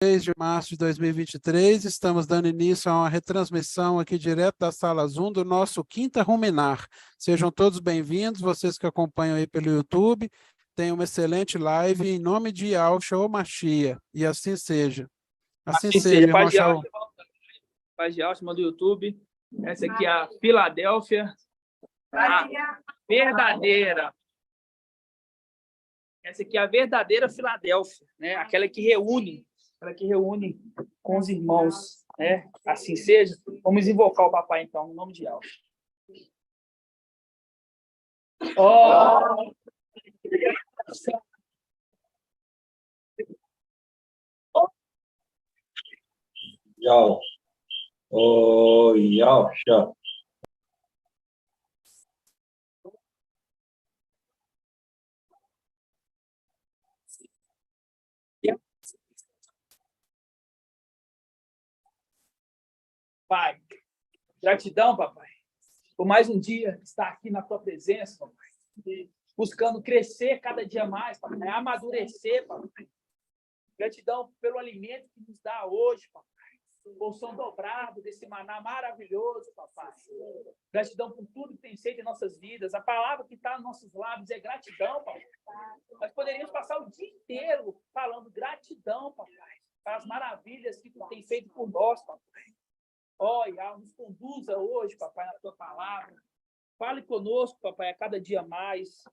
6 de março de 2023, estamos dando início a uma retransmissão aqui direto da Sala Zoom do nosso Quinta Ruminar. Sejam todos bem-vindos, vocês que acompanham aí pelo YouTube, tenham uma excelente live em nome de Yahushua ou Machia, e assim seja. Assim seja, irmão Shaul. Paz de Yahushua do YouTube. Essa aqui é a Filadélfia, a verdadeira. Essa aqui é a verdadeira Filadélfia, né? Aquela que reúne com os irmãos, né? Assim seja. Vamos invocar o papai, então, no nome de Yahushua. Oh! Yahushua. Oh, Yahushua. Pai, gratidão, papai, por mais um dia estar aqui na tua presença, papai, buscando crescer cada dia mais, papai, amadurecer, papai. Gratidão pelo alimento que nos dá hoje, papai. Porção dobrado desse maná maravilhoso, papai. Gratidão por tudo que tem feito em nossas vidas. A palavra que está nos nossos lábios é gratidão, papai. Nós poderíamos passar o dia inteiro falando gratidão, papai, para as maravilhas que tu tem feito por nós, papai. Ó, Yahweh, nos conduza hoje, papai, na tua palavra. Fale conosco, papai, a cada dia mais.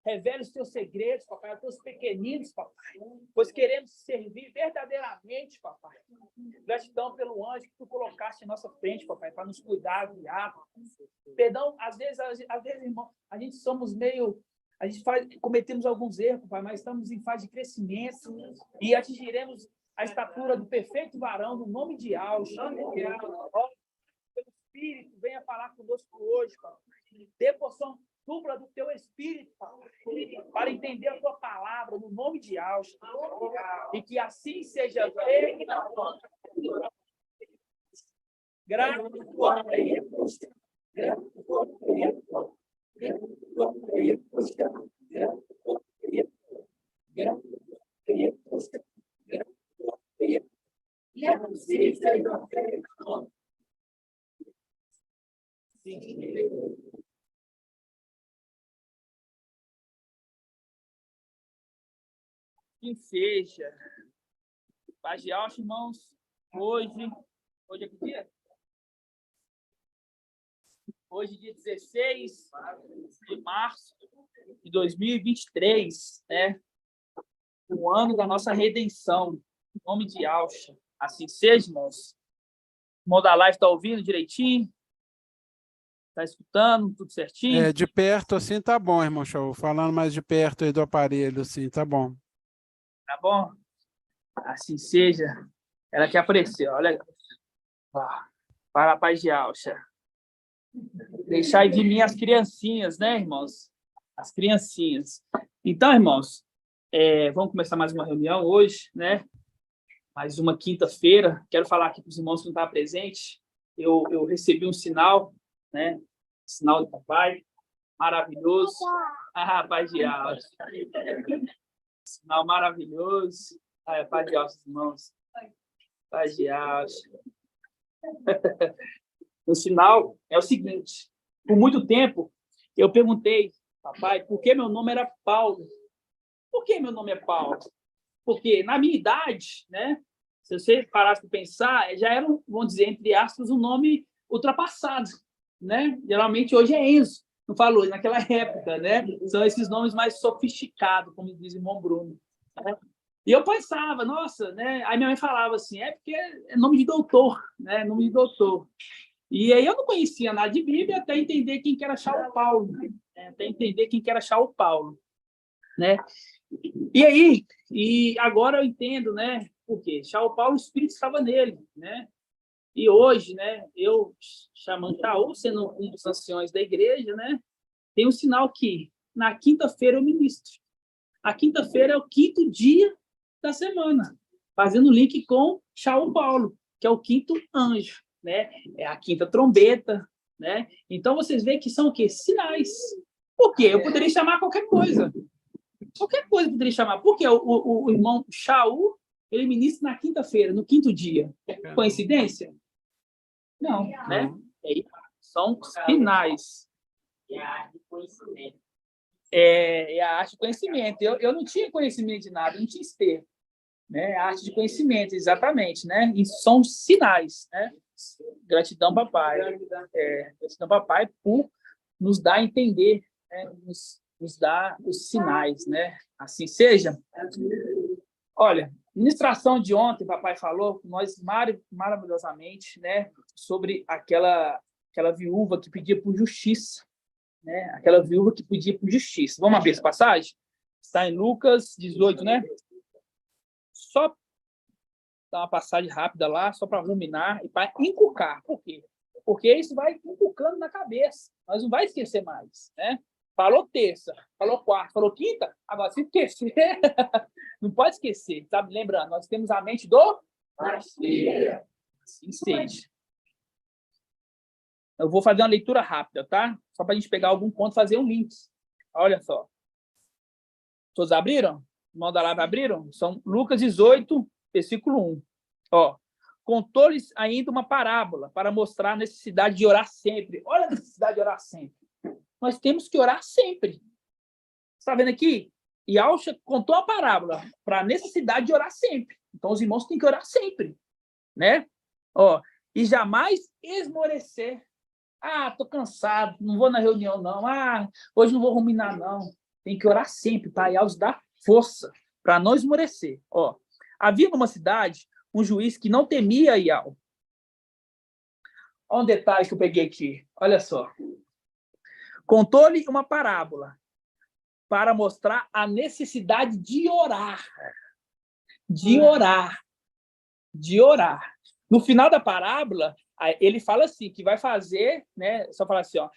Revele os teus segredos, papai, aos teus pequeninos, papai. Pois queremos servir verdadeiramente, papai. Gratidão pelo anjo que tu colocaste em nossa frente, papai, para nos cuidar, guiar. Perdão, às vezes, irmão, a gente somos meio... cometemos alguns erros, papai, mas estamos em fase de crescimento e atingiremos a estatura do perfeito varão, no nome de Yahushua. Pelo Espírito, venha falar conosco hoje, papai. Dê porção dupla do teu Espírito, papai, para entender a tua palavra, no nome de Yahushua. E que assim seja feito. Graças a Deus. Que seja. Paz de Yahushua, irmãos. Hoje é que dia? Hoje, dia 16 de março de 2023, né? O ano da nossa redenção. Em nome de Yahushua. Assim seja, irmãos. O irmão da live está ouvindo direitinho? Está escutando? Tudo certinho? De perto assim tá bom, irmão Shaul. Falando mais de perto aí do aparelho, assim, tá bom. Tá bom? Assim seja. Ela que apareceu, olha. Para a paz de Yahushua. Deixai de mim as criancinhas, né, irmãos? As criancinhas. Então, irmãos, vamos começar mais uma reunião hoje, né? Mais uma quinta-feira. Quero falar aqui para os irmãos que não estão presentes. Eu recebi um sinal, né? Sinal do papai. Maravilhoso. Ah, paz de Yahushua. Sinal maravilhoso. Paz de Yahushua, irmãos. Paz de Yahushua. O sinal é o seguinte. Por muito tempo, eu perguntei, papai, por que meu nome era Paulo? Por que meu nome é Paulo? Porque na minha idade, né? Se você parasse para pensar, já era, vamos dizer, entre aspas, um nome ultrapassado, né? Geralmente hoje é Enzo. Não falou, naquela época, né? São esses nomes mais sofisticados, como diz o irmão Bruno. Né? E eu pensava, nossa, né? Aí minha mãe falava assim, porque é nome de doutor, né? Nome de doutor. E aí eu não conhecia nada de Bíblia até entender quem que era Shaul Paulo, né? Até entender quem que era Shaul Paulo, né? E agora eu entendo, né? Por quê? Shaul Paulo, o Espírito estava nele, né? E hoje, né? Eu chamando Shaul, sendo um dos anciões da igreja, né? Tem um sinal que na quinta-feira eu ministro. A quinta-feira é o quinto dia da semana, fazendo link com Shaul Paulo, que é o quinto anjo, né? É a quinta trombeta, né? Então vocês veem que são o quê? Sinais. Por quê? Eu poderia chamar qualquer coisa. Qualquer coisa eu poderia chamar. Por quê? O irmão Shaul ele ministra na quinta-feira, no quinto dia. Coincidência? Não, né? São sinais. É a arte de conhecimento. É a arte de conhecimento. Eu não tinha conhecimento de nada, não tinha esterco. Né? A arte de conhecimento, exatamente. Né? E são sinais. Né? Gratidão, papai. Gratidão, papai, por nos dar a entender, né? nos dar os sinais. Né? Assim seja. Olha, ministração de ontem, papai falou, nós maravilhosamente, né? Sobre aquela viúva que pedia por justiça. Né? Aquela viúva que pedia por justiça. Vamos abrir essa passagem? Está em Lucas 18, né? Só dar uma passagem rápida lá, só para ruminar e para inculcar. Por quê? Porque isso vai inculcando na cabeça. Nós não vai esquecer mais, né? Falou terça, falou quarta, falou quinta, agora se esquecer, não pode esquecer, sabe? Lembrando, nós temos a mente do assim seja. Eu vou fazer uma leitura rápida, tá? Só para a gente pegar algum ponto e fazer um link. Olha só. Todos abriram? Irmão da Live abriram? São Lucas 18, versículo 1. Ó. Contou-lhes ainda uma parábola para mostrar a necessidade de orar sempre. Olha a necessidade de orar sempre. Nós temos que orar sempre. Está vendo aqui? E Alcha contou a parábola para a necessidade de orar sempre. Então, os irmãos têm que orar sempre. Né? Ó. E jamais esmorecer. Ah, estou cansado, não vou na reunião, não. Ah, hoje não vou ruminar, não. Tem que orar sempre para Yahweh dar força, para não esmorecer. Ó, havia numa cidade um juiz que não temia Yahweh. Olha um detalhe que eu peguei aqui. Olha só. Contou-lhe uma parábola para mostrar a necessidade de orar. De orar. De orar. No final da parábola, ele fala assim, que vai fazer, né? Só falar assim, ó.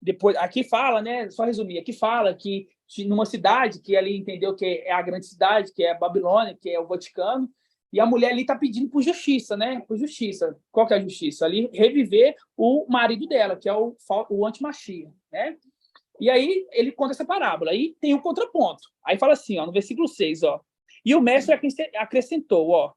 Depois, aqui fala, né? Só resumir, aqui fala que numa cidade que ali entendeu que é a grande cidade, que é a Babilônia, que é o Vaticano, e a mulher ali está pedindo por justiça, né? Por justiça. Qual que é a justiça? Ali, reviver o marido dela, que é o antimachia, né? E aí ele conta essa parábola. Aí tem um contraponto. Aí fala assim, ó, no versículo 6, ó. E o mestre acrescentou, ó.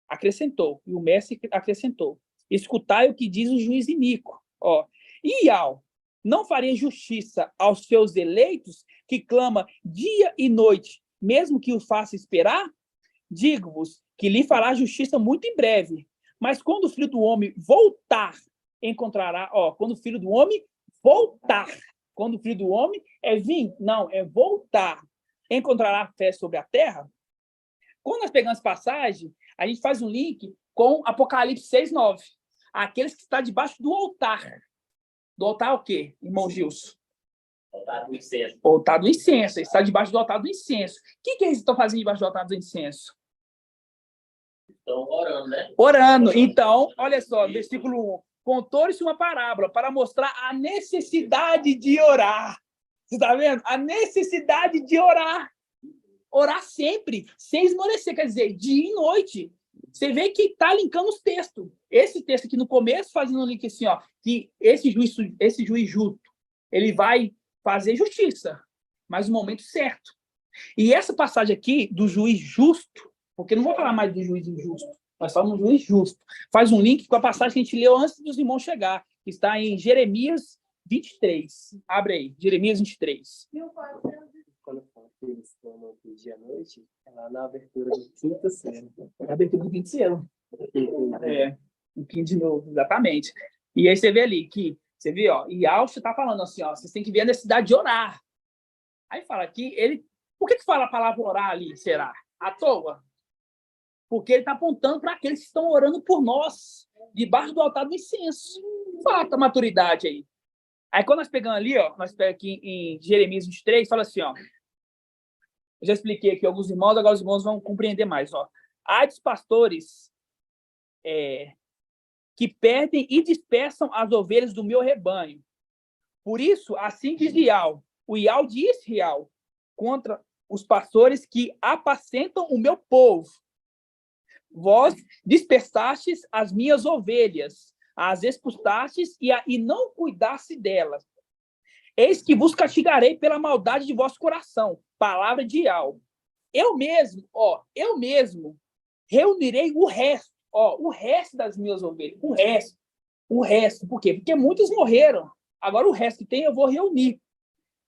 Acrescentou. E o mestre acrescentou. Escutai o que diz o juiz iníquo. Ó. E Yahweh não faria justiça aos seus eleitos, que clama dia e noite, mesmo que o faça esperar? Digo-vos que lhe fará justiça muito em breve. Mas quando o filho do homem voltar, encontrará... Ó, quando o filho do homem voltar. Quando o filho do homem é vir, não, é voltar. Encontrará fé sobre a terra? Quando nós pegamos passagem, a gente faz um link com Apocalipse 6:9. Aqueles que estão debaixo do altar. Do altar o quê, irmão Gilson? Altar do incenso. O altar do incenso. Ele está debaixo do altar do incenso. O que eles estão fazendo debaixo do altar do incenso? Estão orando, né? Orando. Então, olha só, versículo 1. Contou-lhes uma parábola para mostrar a necessidade de orar. Você está vendo? A necessidade de orar. Orar sempre, sem esmorecer, quer dizer, dia e noite. Você vê que está linkando os textos. Esse texto aqui no começo, fazendo um link assim, ó, que esse juiz justo, ele vai fazer justiça, mas no momento certo. E essa passagem aqui do juiz justo, porque não vou falar mais do juiz injusto, nós falamos do juiz justo, faz um link com a passagem que a gente leu antes dos irmãos chegar, que está em Jeremias 23. Abre aí, Jeremias 23. Quando eu falo que eles clamam dia à noite, é lá na abertura do quinto selo. Na abertura do quinto selo. Um quinto de novo, exatamente. E aí você vê ali que, você vê, ó, e Alcha está falando assim, ó, vocês têm que ver a necessidade de orar. Aí fala aqui, por que fala a palavra orar ali, será? À toa? Porque ele está apontando para aqueles que estão orando por nós, debaixo do altar do incenso. Falta maturidade aí. Aí quando nós pegamos ali, ó, nós pegamos aqui em Jeremias 23, fala assim, ó. Eu já expliquei aqui alguns irmãos, agora os irmãos vão compreender mais, ó. Há dos pastores que perdem e dispersam as ovelhas do meu rebanho. Por isso, assim diz Yahweh, o Yahweh de Israel, contra os pastores que apacentam o meu povo. Vós dispersastes as minhas ovelhas, as expulsastes e não cuidaste delas. Eis que vos castigarei pela maldade de vosso coração. Palavra de Yahweh. eu mesmo reunirei o resto das minhas ovelhas, o resto, por quê? Porque muitos morreram, agora o resto que tem eu vou reunir,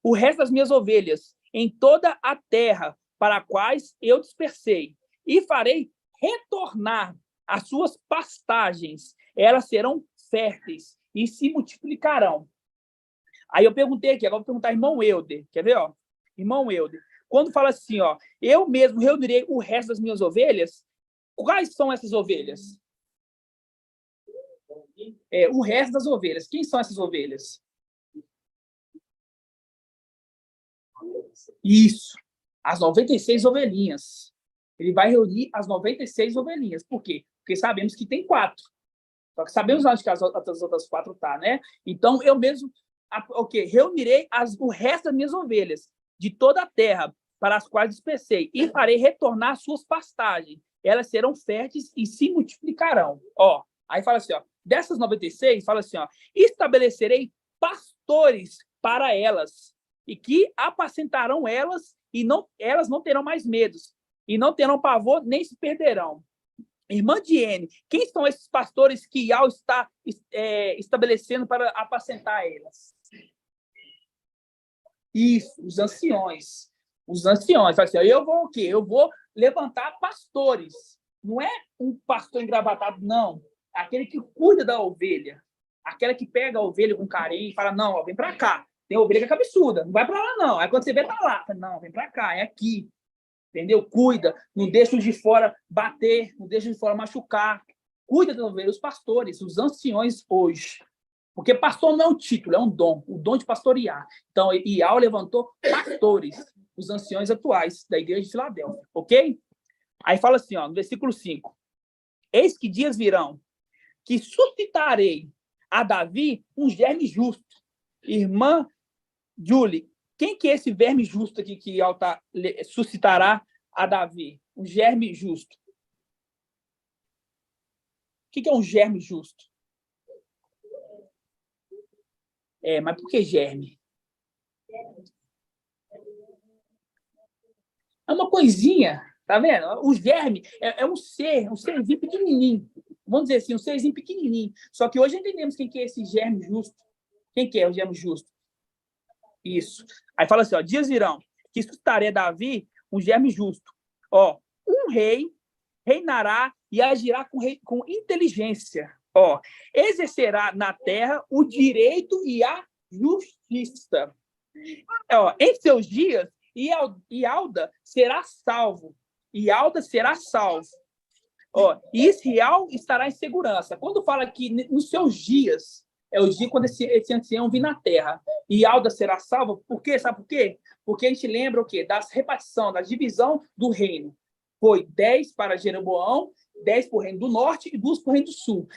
o resto das minhas ovelhas, em toda a terra, para as quais eu dispersei, e farei retornar as suas pastagens, elas serão férteis e se multiplicarão. Aí eu perguntei aqui, agora vou perguntar ao irmão Euder, quer ver? Irmão Euder, quando fala assim, eu mesmo reunirei o resto das minhas ovelhas, quais são essas ovelhas? O resto das ovelhas. Quem são essas ovelhas? Isso, as 96 ovelhinhas. Ele vai reunir as 96 ovelhinhas. Por quê? Porque sabemos que tem 4. Só que sabemos onde que as outras 4 estão, né? Então, eu mesmo reunirei o resto das minhas ovelhas de toda a terra, para as quais dispersei, e farei retornar suas pastagens. Elas serão férteis e se multiplicarão. Aí fala assim, dessas 96, fala assim, estabelecerei pastores para elas, e que apacentarão elas, e elas não terão mais medos, e não terão pavor, nem se perderão. Irmã Diene, quem são esses pastores que Yahweh está estabelecendo para apacentar elas? Isso, os anciões. Os anciões. Assim, eu vou o quê? Eu vou levantar pastores. Não é um pastor engravatado, não. Aquele que cuida da ovelha. Aquela que pega a ovelha com carinho e fala, não, vem para cá. Tem ovelha que é cabeçuda. Não vai para lá, não. Aí quando você vê, tá lá. Não, vem para cá, é aqui. Entendeu? Cuida. Não deixa os de fora bater. Não deixa os de fora machucar. Cuida das ovelhas. Os pastores, os anciões hoje. Porque pastor não é um título, é um dom. O dom de pastorear. Então, Yahweh levantou pastores. Os anciões atuais da igreja de Filadélfia. Ok? Aí fala assim, no versículo 5. Eis que dias virão que suscitarei a Davi um germe justo. Irmã Julie, quem que é esse verme justo aqui que suscitará a Davi? Um germe justo. O que é um germe justo? Mas por que germe? É uma coisinha, tá vendo? O germe é um serzinho pequenininho. Vamos dizer assim, um serzinho pequenininho. Só que hoje entendemos quem que é esse germe justo. Quem que é o germe justo? Isso. Aí fala assim, dias virão que suscitarei a Davi um germe justo. Um rei reinará e agirá com inteligência. Exercerá na terra o direito e a justiça. Em seus dias, Ialda será salvo. Ialda será salvo. E Israel estará em segurança. Quando fala que nos seus dias, é o dia quando esse ancião vir na terra, Ialda será salvo. Por quê? Sabe por quê? Porque a gente lembra o quê? Das repartição, da divisão do reino. Foi 10 para Jeroboão, 10 para o reino do norte e 2 para o reino do sul.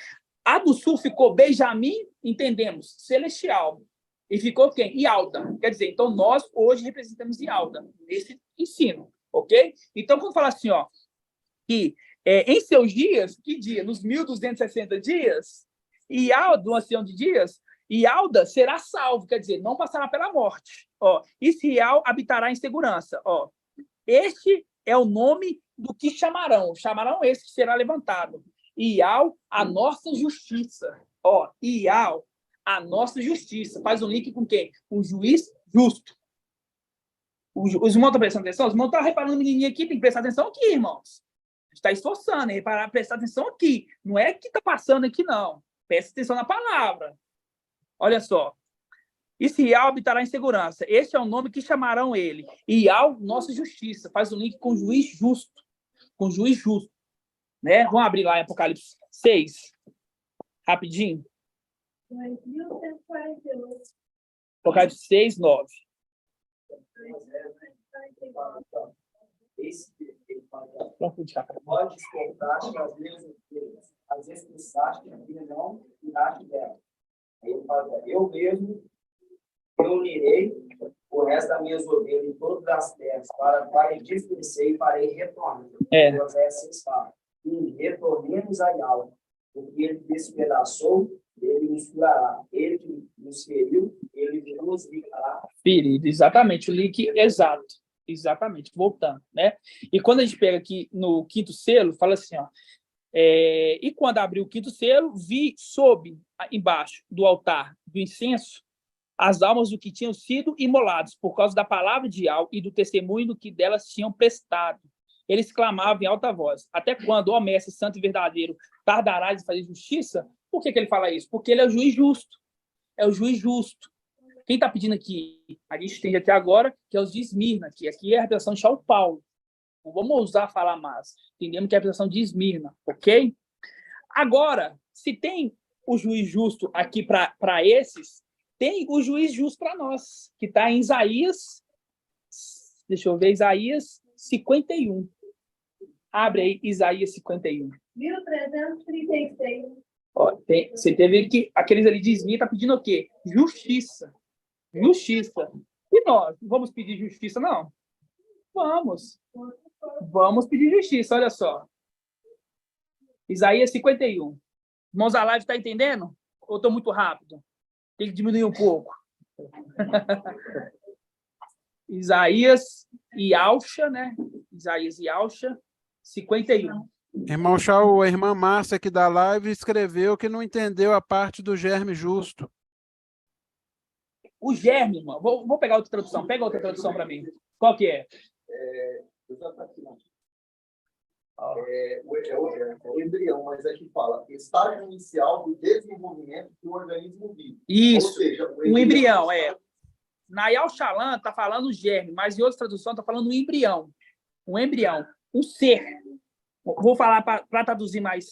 A do sul ficou Benjamim, entendemos, celestial. E ficou quem? Ialda. Quer dizer, então nós hoje representamos Ialda nesse ensino, ok? Então, quando fala assim, que em seus dias, que dia? Nos 1260 dias, Ialda, um ancião de dias, Ialda será salvo, quer dizer, não passará pela morte. Israel habitará em segurança. Este é o nome do que chamarão. Chamarão esse que será levantado. Ial, a nossa justiça. Ial, a nossa justiça. Faz um link com quem? O juiz justo. Os irmãos estão prestando atenção? Os irmãos estão reparando no menininho aqui, tem que prestar atenção aqui, irmãos. Está esforçando, reparar, prestar atenção aqui. Não é que está passando aqui, não. Presta atenção na palavra. Olha só. Israel habitará em segurança. Este é o nome que chamarão ele. Ial, nossa justiça. Faz um link com o juiz justo. Com o juiz justo. Né? Vamos abrir lá em Apocalipse 6. Rapidinho. Apocalipse 6, 9. Pode contar que às vezes pensaste que não tiraste dela. Aí ele fala, eu mesmo reunirei o resto das minhas ovelhas em todas as terras, para dispersei e farei retornar. José 6 fala, e retornemos a Yahweh, porque ele despedaçou, ele nos curará. Ele que nos feriu, ele nos livrará. Ferido, exatamente, o link exato. Exatamente, voltando, né? E quando a gente pega aqui no quinto selo, fala assim, ó, e quando abriu o quinto selo, vi sob, embaixo do altar do incenso, as almas do que tinham sido imolados por causa da palavra de Al e do testemunho do que delas tinham prestado. Eles clamavam em alta voz: até quando, ó mestre santo e verdadeiro, tardarás em fazer justiça? Por que ele fala isso? Porque ele é o juiz justo. É o juiz justo. Quem está pedindo aqui, a gente tem aqui agora, que é os de Esmirna, que aqui é a representação de São Paulo. Não vamos ousar falar mais. Entendemos que é a representação de Esmirna, ok? Agora, se tem o juiz justo aqui para esses, tem o juiz justo para nós, que está em Isaías, deixa eu ver, Isaías 51. Abre aí, Isaías 51. 1336. Ó, você teve que, aqueles ali de Esmirna está pedindo o quê? Justiça. Justiça. E nós, vamos pedir justiça, não? Vamos. Vamos pedir justiça, olha só. Isaías 51. Irmãos, a live está entendendo? Ou estou muito rápido? Tem que diminuir um pouco. Isaías e Alcha, né? Isaías e Alcha, 51. Irmão Shaul, a irmã Márcia aqui da live escreveu que não entendeu a parte do germe justo. O germe, irmão. Vou pegar outra tradução. Pega outra tradução para mim. Qual que é? O embrião, mas é que fala estágio inicial do desenvolvimento do organismo vivo. Isso. Ou seja, Um embrião, é. Na Yal Shalan está falando germe, mas em outra tradução está falando um embrião. Um embrião. Um ser. Vou falar para traduzir mais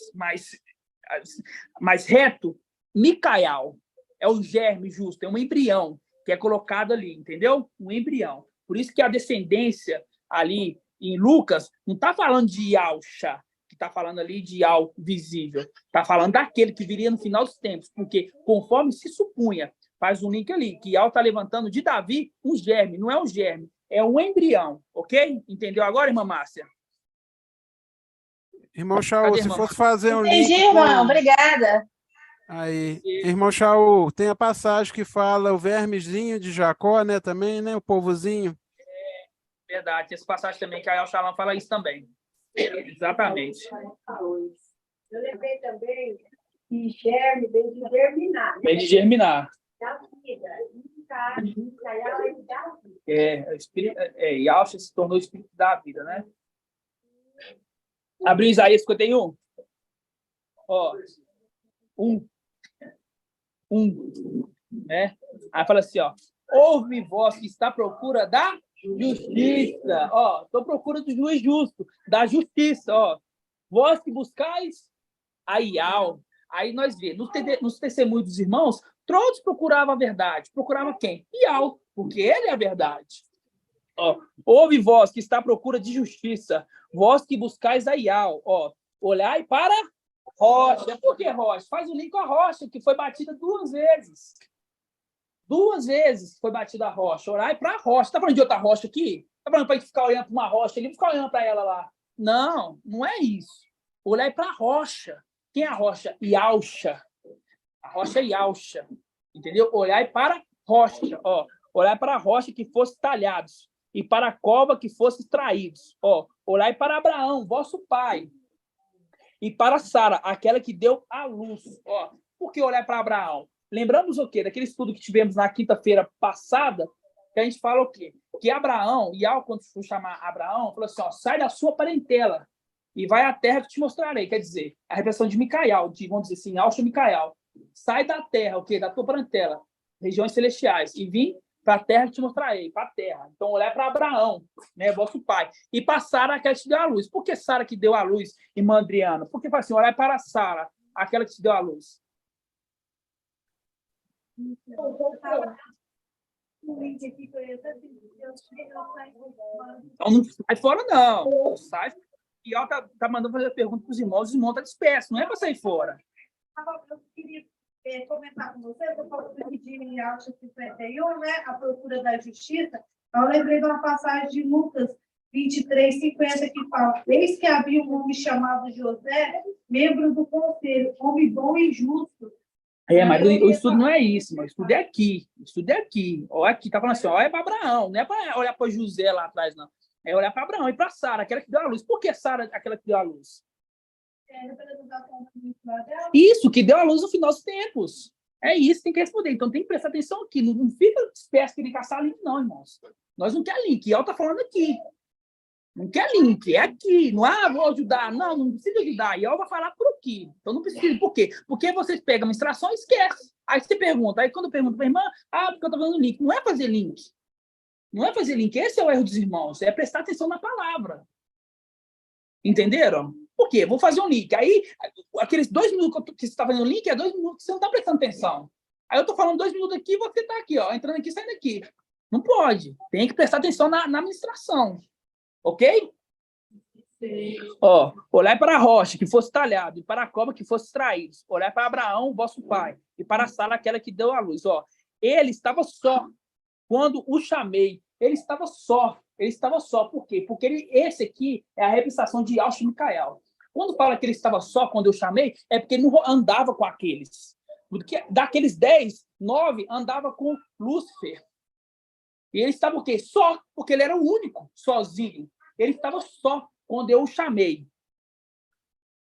reto. Micael é o germe justo, é um embrião que é colocado ali, entendeu? Um embrião. Por isso que a descendência ali em Lucas não está falando de Yalcha, que está falando ali de Yal visível. Está falando daquele que viria no final dos tempos, porque conforme se supunha, faz um link ali, que Yal está levantando de Davi um germe, não é um germe, é um embrião, ok? Entendeu agora, irmã Márcia? Irmão Shaul, se fosse fazer um link... Entendi, irmão. Obrigada. Aí, irmão Shaul, tem a passagem que fala o vermezinho de Jacó, né, também, né, o povozinho. Verdade, essa passagem também, que a Yal Shalan fala isso também. Exatamente. Eu lembrei também que germe vem de germinar. Né? Vem de germinar. Da vida. Yalcha se tornou o espírito da vida, né? Abriu Isaías 51. Ó, né? Aí fala assim, ó, ouve vós que está à procura da justiça, ó, estou à procura do juiz justo, da justiça, ó, vós que buscais a Ial. Aí nós vemos, nos testemunhos dos irmãos, todos procuravam a verdade. Procurava quem? Ial, porque ele é a verdade. Ó, ouve vós que está à procura de justiça, vós que buscais a Ial, ó, olhai para rocha. Por que rocha? Faz o link com a rocha, que foi batida 2 vezes. 2 vezes foi batida a rocha. Olhai para a rocha. Está falando de outra rocha aqui? Está falando para a gente ficar olhando para uma rocha ali, ficar olhando para ela lá. Não, não é isso. Olhai para a rocha. Quem é a rocha? Yalcha. A rocha é Yalcha. Entendeu? Olhai para a rocha. Ó, olhai para a rocha que fosse talhados e para a cova que fosse extraídos. Ó, olhai para Abraão, vosso pai, e para Sara, aquela que deu a luz. Ó, por que olhar para Abraão? Lembramos o quê? Daquele estudo que tivemos na quinta-feira passada, que a gente fala o quê? Que Abraão, e quando for chamar Abraão, falou assim, ó, sai da sua parentela e vai à terra que te mostrarei. Quer dizer, a repressão de Micael, vamos dizer assim, Alcha Micael. Sai da terra, o quê? Da tua parentela, regiões celestiais, e vim para a terra que te mostrarei, para a terra. Então, olhar para Abraão, né, vosso pai, e para Sara, aquela que te deu a luz. Por que Sara que deu a luz, irmã Adriana? Porque fala assim, olhar para Sara, aquela que te deu a luz. Então, não sai fora, não. Não sai. E ela tá mandando fazer pergunta para os irmãos estão dispersos. Não é para sair fora. Eu queria comentar com vocês, eu falo em Alcha 51, né, a procura da justiça. Eu lembrei de uma passagem de Lucas 23:50, que fala: eis que havia um homem chamado José, membro do conselho, homem bom e justo, Mas o estudo não é isso, mas o estudo é aqui. O estudo é aqui. Olha aqui, tá falando assim, olha para Abraão, não é para olhar para José lá atrás, não. É olhar para Abraão e para Sara, aquela que deu a luz. Por que Sara, aquela que deu a luz? Isso, que deu a luz no final dos tempos. É isso, tem que responder. Então tem que prestar atenção aqui. Não fica disperso querendo caçar link, não, irmãos. Nós não quer link. Ela está falando aqui. Não quer link, é aqui. Não, vou ajudar. Não precisa ajudar. E ela vai falar por aqui. Então não precisa. Por quê? Porque vocês pegam a instrução e esquece. Aí você pergunta. Aí quando eu pergunto para a irmã, porque eu estou fazendo link. Não é fazer link. Não é fazer link. Esse é o erro dos irmãos. É prestar atenção na palavra. Entenderam? Por quê? Vou fazer um link. Aí, aqueles 2 minutos que você está fazendo link, é 2 minutos que você não está prestando atenção. Aí eu estou falando 2 minutos aqui e você está aqui, ó, entrando aqui, saindo aqui. Não pode. Tem que prestar atenção na administração. Ok? Sim. Ó, olhai para a rocha que fosse talhado, e para a cova que fosse extraído. Olhai para Abraão, vosso pai, e para a Sara, aquela que deu a luz. Ó, ele estava só quando o chamei. Ele estava só. Ele estava só. Por quê? Porque esse aqui é a representação de Yahshua e Micael. Quando fala que ele estava só quando eu chamei, é porque ele não andava com aqueles. Porque daqueles 10, 9 andava com Lúcifer. E ele estava o quê? Só, porque ele era o único, sozinho. Ele estava só quando eu o chamei.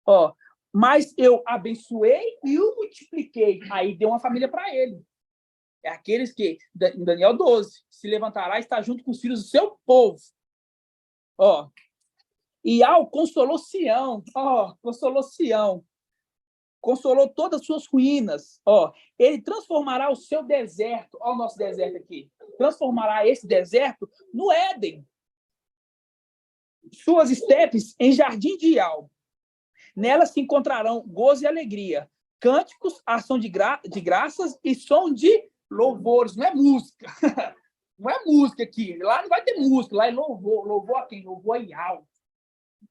Ó, mas eu abençoei e o multipliquei. Aí deu uma família para ele. É aqueles que, em Daniel 12, se levantará e está junto com os filhos do seu povo. Ó, e consolou Sião. Ó, consolou Sião. Consolou todas as suas ruínas. Ó, ele transformará o seu deserto. Ó, o nosso deserto aqui. Transformará esse deserto no Éden. Suas estepes em jardim de Ial. Nelas se encontrarão gozo e alegria, cânticos, ação de graças e som de louvores. Não é música. Não é música aqui. Lá não vai ter música. Lá é louvor. Louvor a quem? Louvor a Ial.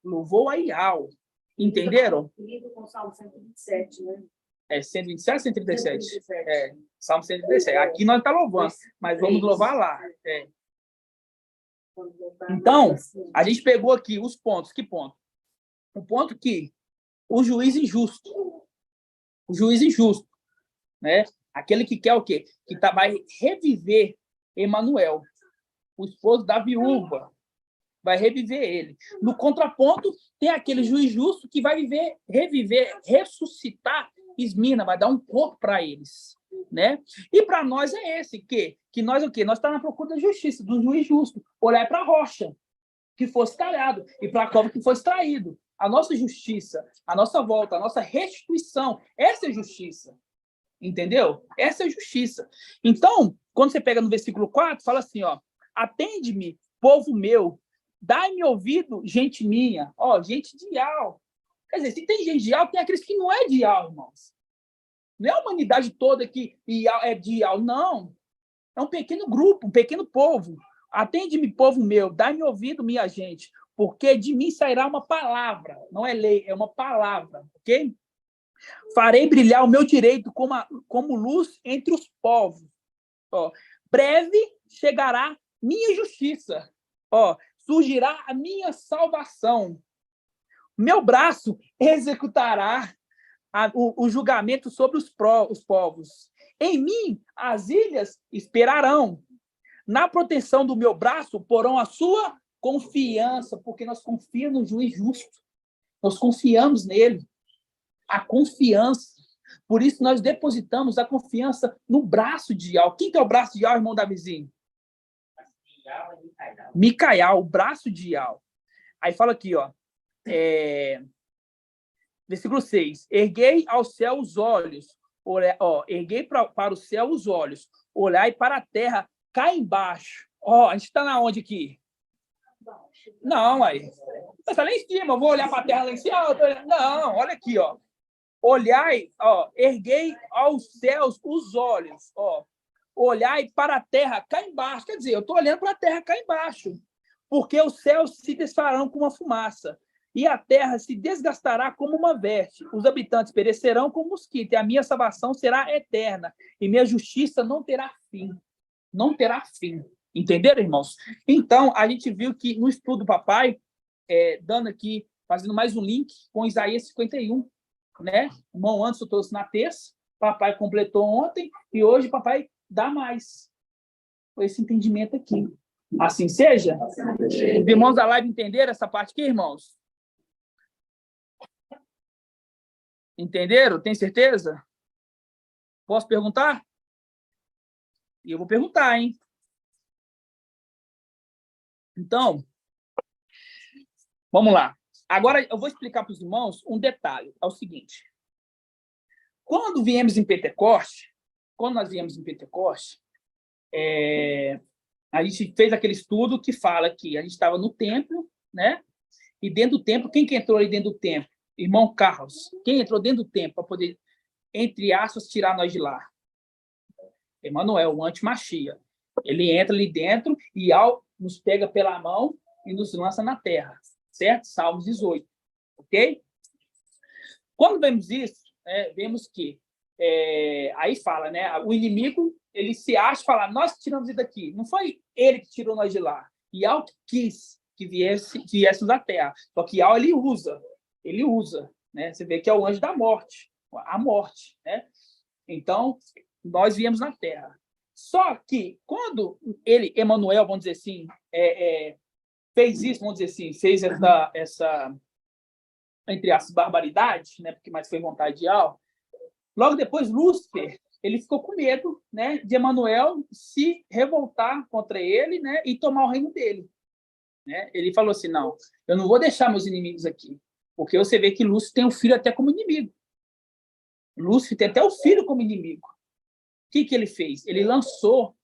Louvor a Ial. Entenderam? Lido com o Salmo 127, né? É 127 ou 137? 137. É, Salmo 137. Aqui nós estamos louvando, mas vamos louvar lá. É. Então, a gente pegou aqui os pontos. Que ponto? O ponto que o juiz injusto. O juiz injusto. Né? Aquele que quer o quê? Que vai reviver Emanuel, o esposo da viúva. Vai reviver ele. No contraponto, tem aquele juiz justo que vai reviver, ressuscitar Esmina, vai dar um corpo para eles. Né? E para nós é esse, que nós o quê? Nós estamos na procura da justiça, do juiz justo. Olhar para a rocha, que fosse talhado, e para a cova que fosse extraído. A nossa justiça, a nossa volta, a nossa restituição, essa é justiça. Entendeu? Essa é justiça. Então, quando você pega no versículo 4, fala assim, ó, atende-me, povo meu, dai-me ouvido, gente minha. Ó, gente de Ial. Quer dizer, se tem gente de Ial, tem aqueles que não é de Ial, irmãos. Não é a humanidade toda que é de Ial, não. É um pequeno grupo, um pequeno povo. Atende-me, povo meu, dai-me ouvido, minha gente, porque de mim sairá uma palavra. Não é lei, é uma palavra, ok? Farei brilhar o meu direito como luz entre os povos. Ó, breve chegará minha justiça. Ó, surgirá a minha salvação. Meu braço executará o julgamento sobre os povos. Em mim, as ilhas esperarão. Na proteção do meu braço, porão a sua confiança, porque nós confiamos no juiz justo. Nós confiamos nele. A confiança. Por isso, nós depositamos a confiança no braço de Ial. Quem que é o braço de Ial, irmão Davizinho? Micael, o braço de Ial. Aí fala aqui, ó. Versículo 6. Erguei ao céu os olhos. Erguei para o céu os olhos. Olhai para a terra cá embaixo. Ó, a gente está na onde aqui? Não, aí. Está lá em cima. Eu vou olhar para a terra lá em cima. Não, olha aqui, ó. Olhai, ó, erguei aos céus os olhos, ó. Olhai para a terra cá embaixo. Quer dizer, eu estou olhando para a terra cá embaixo. Porque os céus se desfarão como uma fumaça, e a terra se desgastará como uma veste. Os habitantes perecerão como mosquito, e a minha salvação será eterna, e minha justiça não terá fim. Não terá fim. Entenderam, irmãos? Então, a gente viu que no estudo do papai, dando aqui, fazendo mais um link com Isaías 51, né? O irmão Anderson trouxe na terça, Papai completou ontem e hoje papai dá mais. Com esse entendimento aqui. Assim seja? Os irmãos da live entenderam essa parte aqui, irmãos? Entenderam? Tem certeza? Posso perguntar? E eu vou perguntar, hein? Então, vamos lá. Agora eu vou explicar para os irmãos um detalhe. É o seguinte. Quando nós viemos em Pentecoste, a gente fez aquele estudo que fala que a gente estava no templo, né? E dentro do templo, quem que entrou ali dentro do templo? Irmão Carlos. Quem entrou dentro do templo para poder, entre aspas, tirar nós de lá? Emanuel, o antimachia. Ele entra ali dentro e nos pega pela mão e nos lança na terra. Certo? Salmos 18. Ok? Quando vemos isso, vemos que aí fala, né? O inimigo, ele se acha e fala, nós tiramos ele daqui. Não foi ele que tirou nós de lá. E Yahweh quis que viéssemos da terra. Só que Yahweh, ele usa, né? Você vê que é o anjo da morte, a morte, né? Então, nós viemos na terra. Só que quando ele, Emanuel, vamos dizer assim, fez isso, vamos dizer assim, fez essa entre as barbaridades, né? Porque mais foi vontade de Yahweh. Logo depois, Lúcifer, ele ficou com medo, né, de Emanuel se revoltar contra ele, né, e tomar o reino dele. Né? Ele falou assim, não, eu não vou deixar meus inimigos aqui, porque você vê que Lúcifer tem um filho até como inimigo. Lúcifer tem até o filho como inimigo. O que ele fez? Ele lançou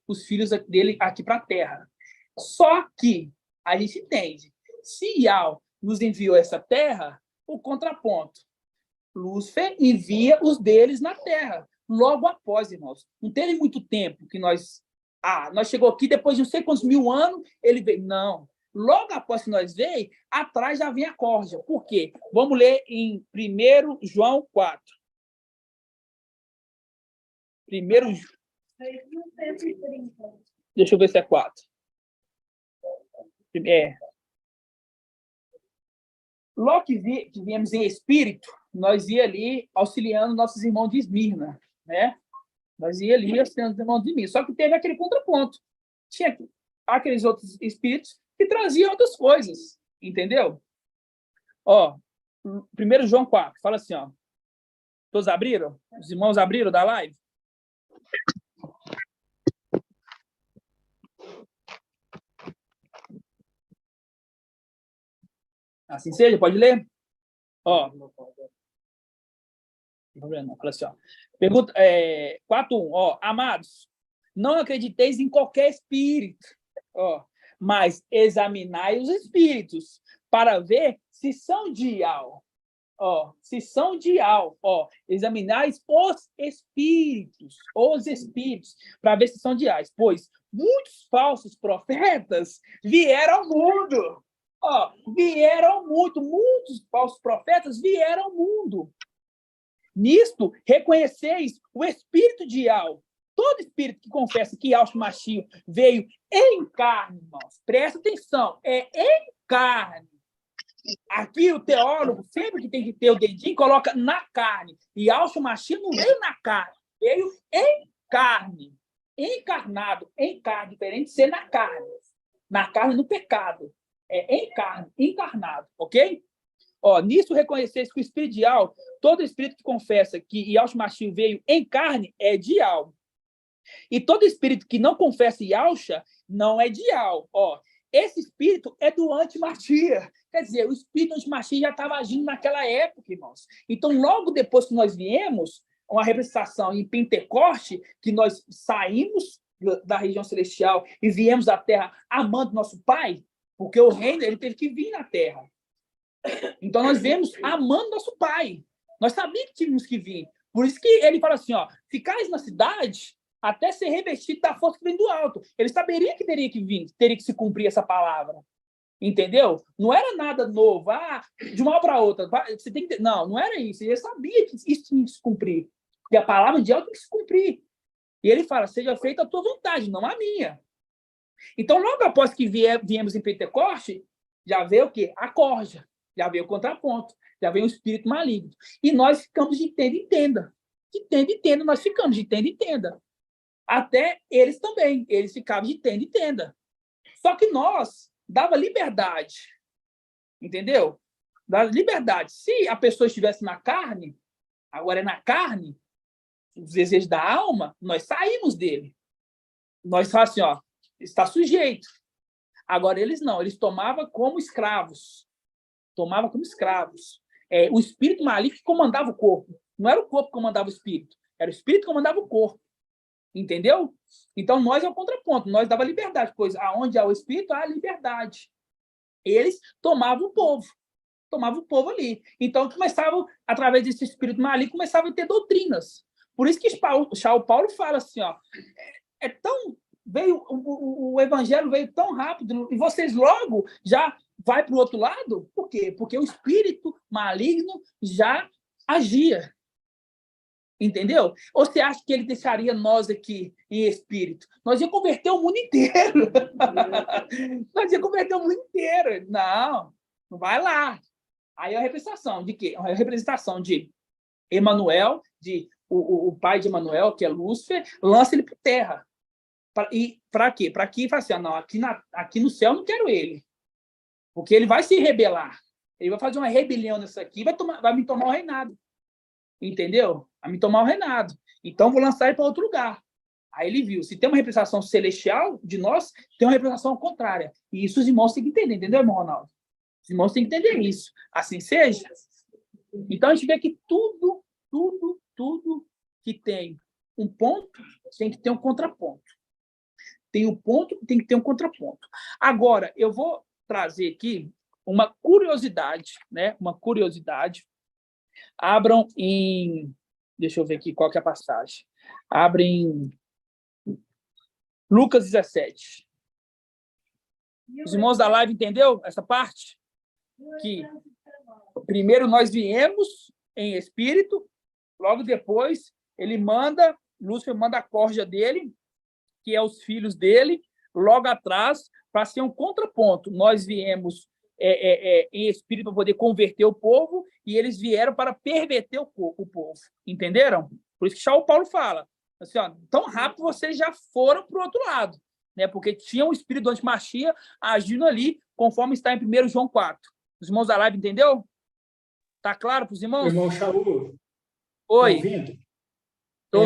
os filhos dele aqui para a terra. Só que a gente entende, se Yahweh nos enviou essa terra, o contraponto. Lúcifer envia os deles na terra. Logo após, irmãos. Não teve muito tempo que nós chegou aqui, depois de não sei quantos mil anos, ele veio. Não. Logo após que nós veio, atrás já vem a corja. Por quê? Vamos ler em 1 João 4. 1 Deixa eu ver se é 4. Logo que viemos em espírito, nós ia ali auxiliando nossos irmãos de Esmirna, né? Nós ia ali auxiliando os irmãos de Esmirna. Só que teve aquele contraponto. Tinha aqueles outros espíritos que traziam outras coisas, entendeu? Ó, 1 João 4, fala assim, ó. Todos abriram? Os irmãos abriram da live? Assim seja, pode ler? Ó. Não, fala assim, ó. Pergunta 4:1, ó. Amados, não acrediteis em qualquer espírito, ó, mas examinai os espíritos para ver se são de Yahweh. Ó, se são de Yahweh, ó, examinais os espíritos, para ver se são de Yahweh, pois muitos falsos profetas vieram ao mundo. Ó, vieram ao mundo, muitos falsos profetas vieram ao mundo. Nisto, reconheceis o Espírito de Yahweh. Todo espírito que confessa que Yahshua Mashiach veio em carne, irmãos, presta atenção, em carne. Aqui o teólogo, sempre que tem que ter o dedinho, coloca na carne. E Yahshua Mashiach não veio na carne, veio em carne. Encarnado, em carne, diferente de ser na carne. Na carne, no pecado. Em carne, encarnado, ok? Ó, nisso reconheceis que o Espírito de Yahweh, todo espírito que confessa que Yahshua Mashiach veio em carne, é de Yahweh. E todo espírito que não confessa Yahshua não é de Yahweh. Ó, esse espírito é do anti-Mashiach. Quer dizer, o espírito anti-Mashiach já estava agindo naquela época, irmãos. Então, logo depois que nós viemos, uma representação em Pentecoste, que nós saímos da região celestial e viemos à terra amando nosso Pai, porque o reino ele teve que vir na terra. Então, nós viemos amando nosso Pai. Nós sabíamos que tínhamos que vir. Por isso que ele fala assim, ó, ficais na cidade até ser revestido da força que vem do alto. Ele saberia que teria que vir, teria que se cumprir essa palavra. Entendeu? Não era nada novo. De uma hora para outra. Você tem que... Não era isso. Ele sabia que isso tinha que se cumprir. E a palavra de Deus tem que se cumprir. E ele fala, seja feita a tua vontade, não a minha. Então, logo após que viemos em Pentecoste, já veio o quê? A corja. Já veio o contraponto. Já veio o espírito maligno. E nós ficamos de entenda. de tenda em tenda, nós ficamos de tenda em tenda. Até eles também, eles ficavam de tenda em tenda. Só que nós dava liberdade, entendeu? Dava liberdade. Se a pessoa estivesse na carne, agora é na carne, os desejos da alma, nós saímos dele. Nós falamos assim, ó, está sujeito. Agora eles não, eles tomavam como escravos. Tomavam como escravos. O espírito maligno que comandava o corpo. Não era o corpo que comandava o espírito, era o espírito que comandava o corpo. Entendeu? Então, nós é o contraponto, nós dava liberdade, pois aonde há o espírito, há a liberdade. Eles tomavam o povo ali. Então, começavam, através desse espírito maligno, começavam a ter doutrinas. Por isso que São Paulo fala assim, ó, o evangelho veio tão rápido, e vocês logo já vai para o outro lado? Por quê? Porque o espírito maligno já agia. Entendeu? Ou você acha que ele deixaria nós aqui em espírito? Nós ia converter o mundo inteiro. Nós ia converter o mundo inteiro. Não vai lá. Aí é a representação de quê? É a representação de Emanuel, o pai de Emanuel, que é Lúcifer, lança ele por terra. Para quê? Para que fala assim, não, aqui no céu eu não quero ele. Porque ele vai se rebelar. Ele vai fazer uma rebelião nisso aqui, vai me tomar o reinado. Entendeu? A me tomar o reinado. Então, vou lançar ele para outro lugar. Aí ele viu, se tem uma representação celestial de nós, tem uma representação contrária. E isso os irmãos têm que entender, entendeu, irmão Ronaldo? Os irmãos têm que entender isso. Assim seja. Então, a gente vê que tudo que tem um ponto, tem que ter um contraponto. Tem um ponto, tem que ter um contraponto. Agora, eu vou trazer aqui uma curiosidade, né? Uma curiosidade. Abram em... Deixa eu ver aqui qual que é a passagem. Abrem Lucas 17. Os irmãos da live entendeu essa parte? Que primeiro nós viemos em espírito, logo depois Lúcifer manda a corja dele, que é os filhos dele, logo atrás, para ser um contraponto. Nós viemos em espírito para poder converter o povo, e eles vieram para perverter o povo. Entenderam? Por isso que São Paulo fala, assim, ó, tão rápido vocês já foram para o outro lado, né? Porque tinha um espírito antimachia agindo ali, conforme está em 1 João 4. Os irmãos da live, entendeu? Está claro para os irmãos? Irmão Shaul, Oi. Tá ouvindo? Tô.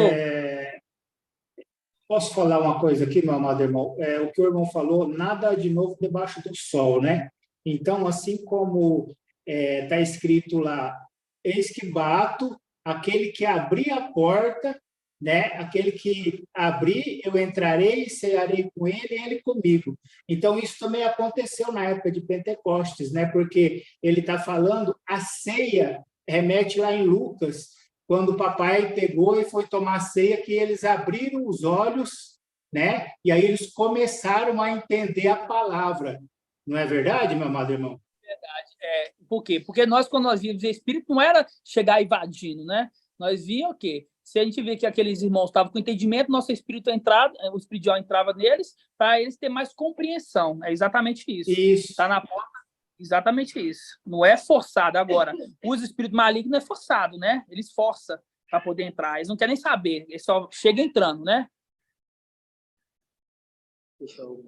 Posso falar uma coisa aqui, meu amado irmão? O que o irmão falou, nada de novo debaixo do sol, né? Então, assim como está escrito lá, eis que bato, aquele que abrir a porta, né? Aquele que abrir, eu entrarei e cearei com ele e ele comigo. Então, isso também aconteceu na época de Pentecostes, né? Porque ele está falando, a ceia remete lá em Lucas, quando o papai pegou e foi tomar ceia, que eles abriram os olhos, né? E aí eles começaram a entender a palavra. Não é verdade, meu amado irmão? Verdade. Por quê? Porque quando nós víamos o Espírito, não era chegar invadindo, né? Nós víamos o quê? Se a gente vê que aqueles irmãos estavam com entendimento, nosso Espírito o espiritual entrava neles, para eles terem mais compreensão. É exatamente isso. Isso. Está na porta. Exatamente isso. Não é forçado. Agora, os espíritos malignos não é forçado, né? Eles forçam para poder entrar. Eles não querem saber. Eles só chegam entrando, né? Deixa eu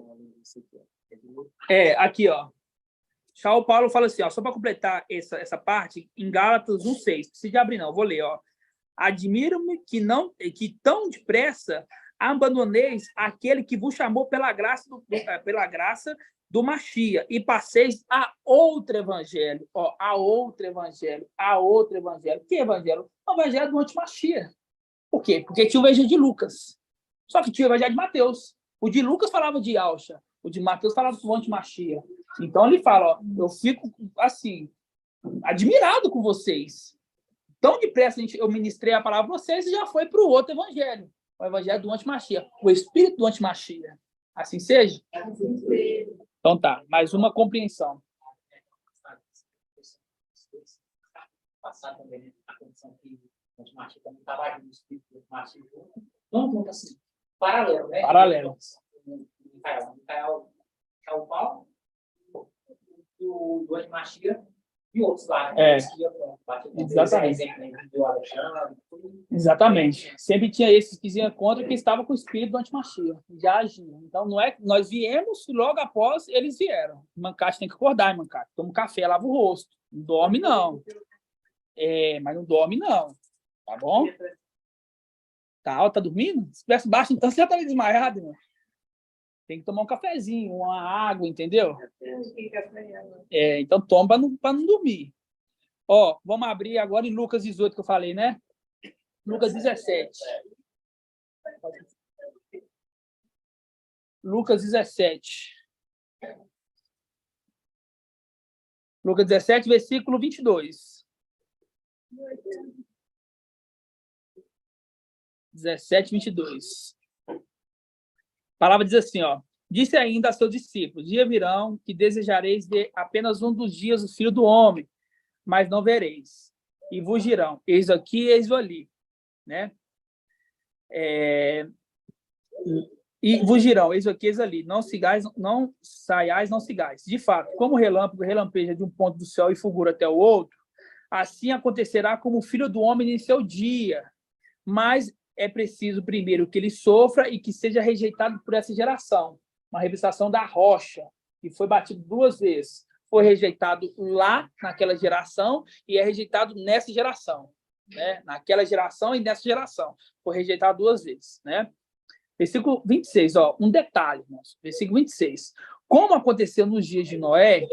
ver aqui, ó. São Paulo fala assim, ó, só para completar essa parte, em Gálatas 1:6. Não precisa de abrir, não. Vou ler, ó. Admiro-me que tão depressa abandoneis aquele que vos chamou pela graça do Machia, e passeis a outro evangelho. Ó, a outro evangelho. Que evangelho? O evangelho do antimachia. Por quê? Porque tinha o evangelho de Lucas. Só que tinha o evangelho de Mateus. O de Lucas falava de Alcha. O de Mateus falava do antimachia. Então ele fala, ó, eu fico assim, admirado com vocês. Tão depressa eu ministrei a palavra para vocês e já foi para o outro evangelho. O evangelho do antimachia. O espírito do antimachia. Assim seja? Então tá, mais uma compreensão. Passar também a condição que o antimachia também estava agindo no espírito do antimachia. Vamos junto assim, paralelo, né? Paralelo. Micael o Paulo, do antimachia e outros lá. Exatamente. Exatamente. Sempre tinha esses que iam contra que estavam com o espírito do antimachia, já agiam. Então, não é nós viemos e logo após eles vieram. Mancate tem que acordar, Mancate. Toma um café, lava o rosto. Não dorme, não. Mas não dorme, não. Tá bom? Tá dormindo? Se tivesse baixo, então você já estava desmaiado, irmão. Tem que tomar um cafezinho, uma água, entendeu? Então toma para não dormir. Ó, vamos abrir agora em Lucas 18, que eu falei, né? Lucas 17. Lucas 17. Lucas 17, versículo 22. 17, 22. A palavra diz assim, ó. Disse ainda a seus discípulos, dia virão que desejareis ver apenas um dos dias do Filho do Homem, mas não vereis. E vos dirão, eis aqui, eis ali. Né? E vos dirão, eis aqui, eis ali. Não sigais, não saiais, não sigais. De fato, como o relâmpago relampeja de um ponto do céu e fulgura até o outro, assim acontecerá como o Filho do Homem em seu dia. Mas é preciso primeiro que ele sofra e que seja rejeitado por essa geração. Uma representação da rocha, que foi batido 2 vezes. Foi rejeitado lá, naquela geração, e é rejeitado nessa geração. Né? Naquela geração e nessa geração. Foi rejeitado 2 vezes. Né? Versículo 26, ó, um detalhe, irmãos. Versículo 26. Como aconteceu nos dias de Noé,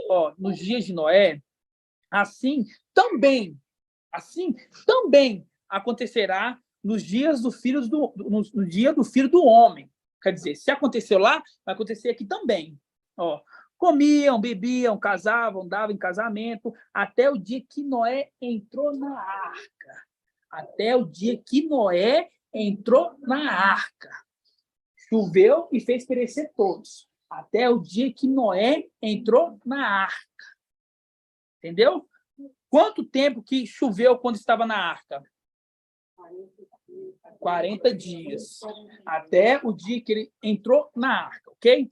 assim também acontecerá nos dias do filho no dia do Filho do Homem. Quer dizer, se aconteceu lá, vai acontecer aqui também. Ó, comiam, bebiam, casavam, davam em casamento, até o dia que Noé entrou na arca. Até o dia que Noé entrou na arca. Choveu e fez perecer todos. Até o dia que Noé entrou na arca. Entendeu? Quanto tempo que choveu quando estava na arca? 40 dias. Até o dia que ele entrou na arca, ok?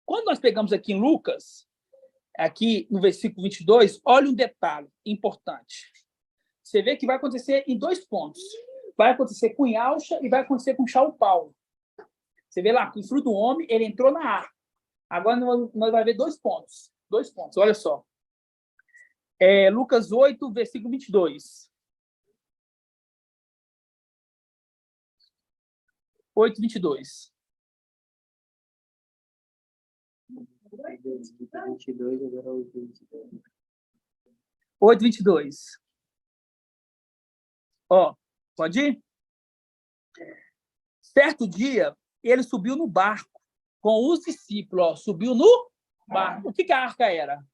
Quando nós pegamos aqui em Lucas, aqui no versículo 22, olha um detalhe importante. Você vê que vai acontecer em 2 pontos. Vai acontecer com Yalcha e vai acontecer com Saulo Paulo. Você vê lá, que o Filho do Homem, ele entrou na arca. Agora nós vamos ver 2 pontos. 2 pontos, olha só. Lucas 8, versículo 22. 8, 22. 8, 22. Ó, pode ir? Certo dia, ele subiu no barco com os discípulos. Ó, subiu no barco. O que a arca era?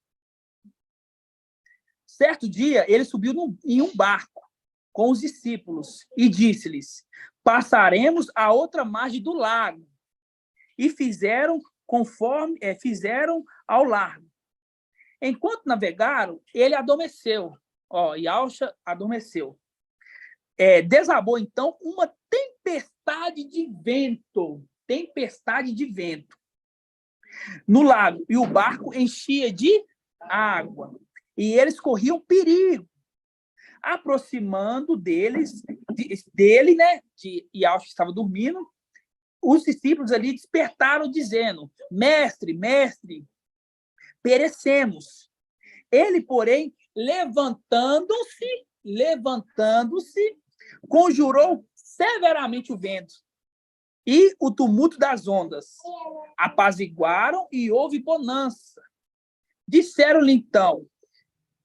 Certo dia, ele subiu em um barco com os discípulos e disse-lhes, passaremos a outra margem do lago. E fizeram ao largo. Enquanto navegaram, ele adormeceu. Yalcha adormeceu. Desabou, então, uma tempestade de vento. No lago. E o barco enchia de água. E eles corriam perigo. Aproximando dele, né, de Yalcha estava dormindo, os discípulos ali despertaram, dizendo, mestre, perecemos. Ele, porém, levantando-se, conjurou severamente o vento e o tumulto das ondas. Apaziguaram e houve bonança. Disseram-lhe, então,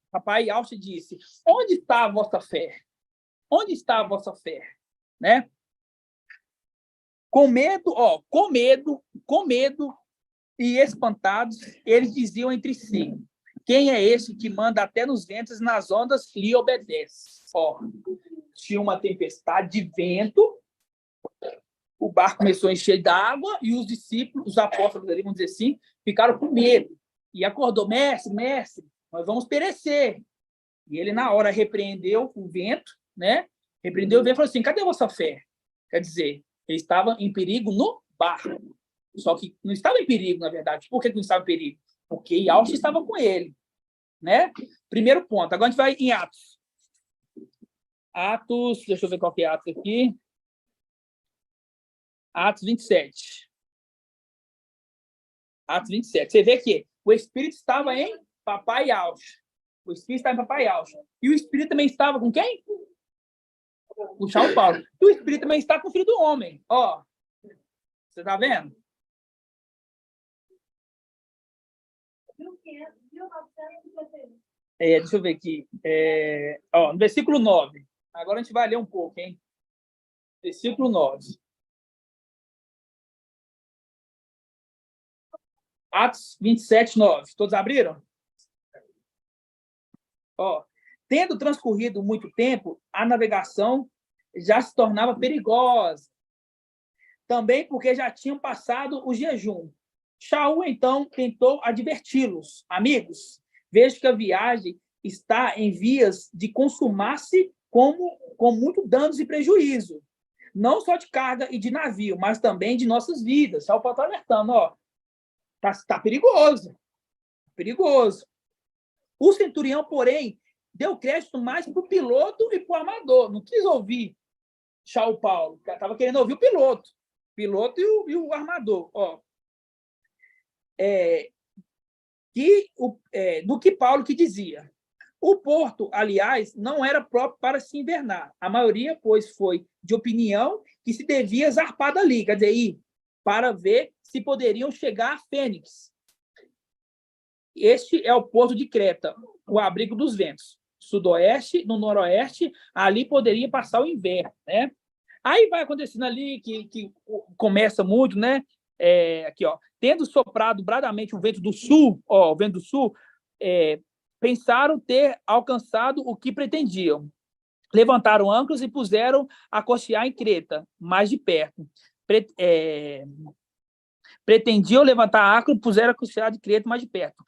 papai Yalcha disse, onde está a vossa fé? Onde está a vossa fé? Né? Com medo e espantados, eles diziam entre si, quem é esse que manda até nos ventos e nas ondas lhe obedece? Tinha uma tempestade de vento, o barco começou a encher d'água e os discípulos, os apóstolos, vamos dizer assim, ficaram com medo. E acordou, mestre, nós vamos perecer. E ele, na hora, repreendeu o vento, né? Repreendeu o vento e falou assim, cadê a vossa fé? Quer dizer, ele estava em perigo no barco. Só que não estava em perigo, na verdade. Por que não estava em perigo? Porque Yalcha estava com ele. Né? Primeiro ponto. Agora a gente vai em Atos. Atos, deixa eu ver qual que é Atos aqui. Atos 27. Atos 27. Você vê que o Espírito estava em papai auge. O Espírito estava em papai auge. E o Espírito também estava com quem? Com São Paulo. E o Espírito também está com o Filho do Homem. Ó, você está vendo? Deixa eu ver aqui. No versículo 9. Agora a gente vai ler um pouco, hein? Versículo 9. Atos 27, 9. Todos abriram? Tendo transcorrido muito tempo, a navegação já se tornava perigosa. Também porque já tinham passado o jejum. Shaul, então, tentou adverti-los. Amigos, vejo que a viagem está em vias de consumar-se com muito danos e prejuízo. Não só de carga e de navio, mas também de nossas vidas. Shaul está alertando, Tá perigoso. Perigoso. O centurião, porém, deu crédito mais para o piloto e para o armador. Não quis ouvir Shaul Paulo. Estava querendo ouvir o piloto. Piloto e o armador. Do que Paulo que dizia. O porto, aliás, não era próprio para se invernar. A maioria, pois, foi de opinião que se devia zarpar dali, quer dizer, ir para ver se poderiam chegar a Fênix. Este é o porto de Creta, o abrigo dos ventos. Sudoeste, no noroeste, ali poderia passar o inverno, né? Aí vai acontecendo ali que começa muito, né? Aqui, tendo soprado bradamente o vento do sul, pensaram ter alcançado o que pretendiam. Levantaram âncoras e puseram a costear em Creta, mais de perto. Pretendiam levantar âncora e puseram a costear de Creta mais de perto.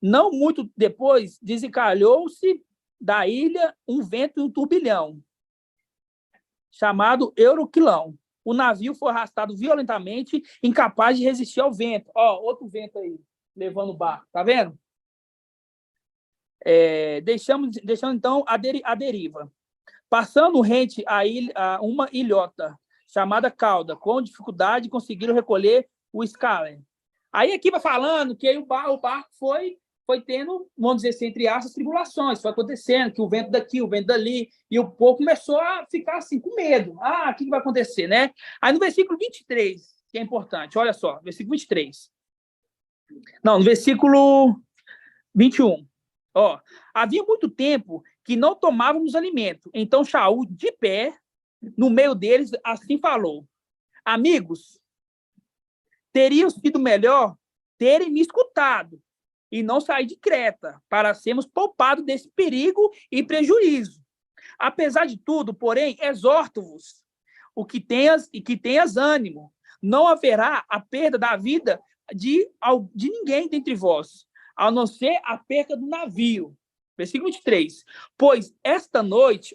Não muito depois, desencalhou-se da ilha um vento e um turbilhão, chamado Euroquilão. O navio foi arrastado violentamente, incapaz de resistir ao vento. Outro vento aí, levando o barco, tá vendo? Deixando então a deriva. Passando rente a uma ilhota chamada Cauda, com dificuldade conseguiram recolher o Scalen. Aí aqui vai falando que aí o barco foi tendo, vamos dizer assim, entre aspas, tribulações, foi acontecendo, que o vento daqui, o vento dali, e o povo começou a ficar assim, com medo. O que vai acontecer, né? Aí no versículo 23, que é importante, olha só, versículo 23. Não, no versículo 21. Havia muito tempo que não tomávamos alimento. Então Shaul, de pé, no meio deles, assim falou: amigos, teria sido melhor terem me escutado e não sair de Creta, para sermos poupados desse perigo e prejuízo. Apesar de tudo, porém, exorto-vos que tenhas ânimo. Não haverá a perda da vida de ninguém dentre vós, a não ser a perda do navio. Versículo 23. Pois esta noite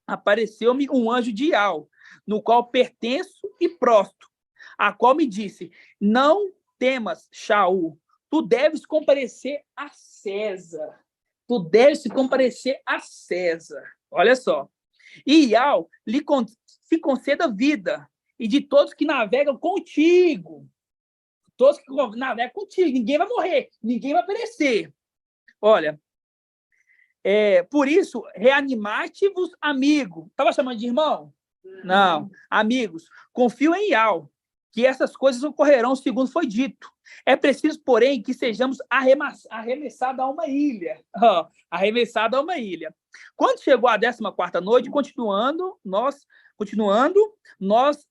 apareceu-me um anjo de Ial, no qual pertenço e prosto, a qual me disse: não temas, Shaul, tu deves comparecer a César. Tu deves se comparecer a César. Olha só. E Ial se conceda vida, e de todos que navegam contigo. Todos que navegam contigo. Ninguém vai morrer, ninguém vai perecer. Olha, por isso, reanimate-vos, amigo. Estava chamando de irmão? Não. Amigos, confio em Ial, que essas coisas ocorrerão segundo foi dito. É preciso, porém, que sejamos arremessados a uma ilha. Arremessados a uma ilha. Quando chegou a 14ª noite, continuando nós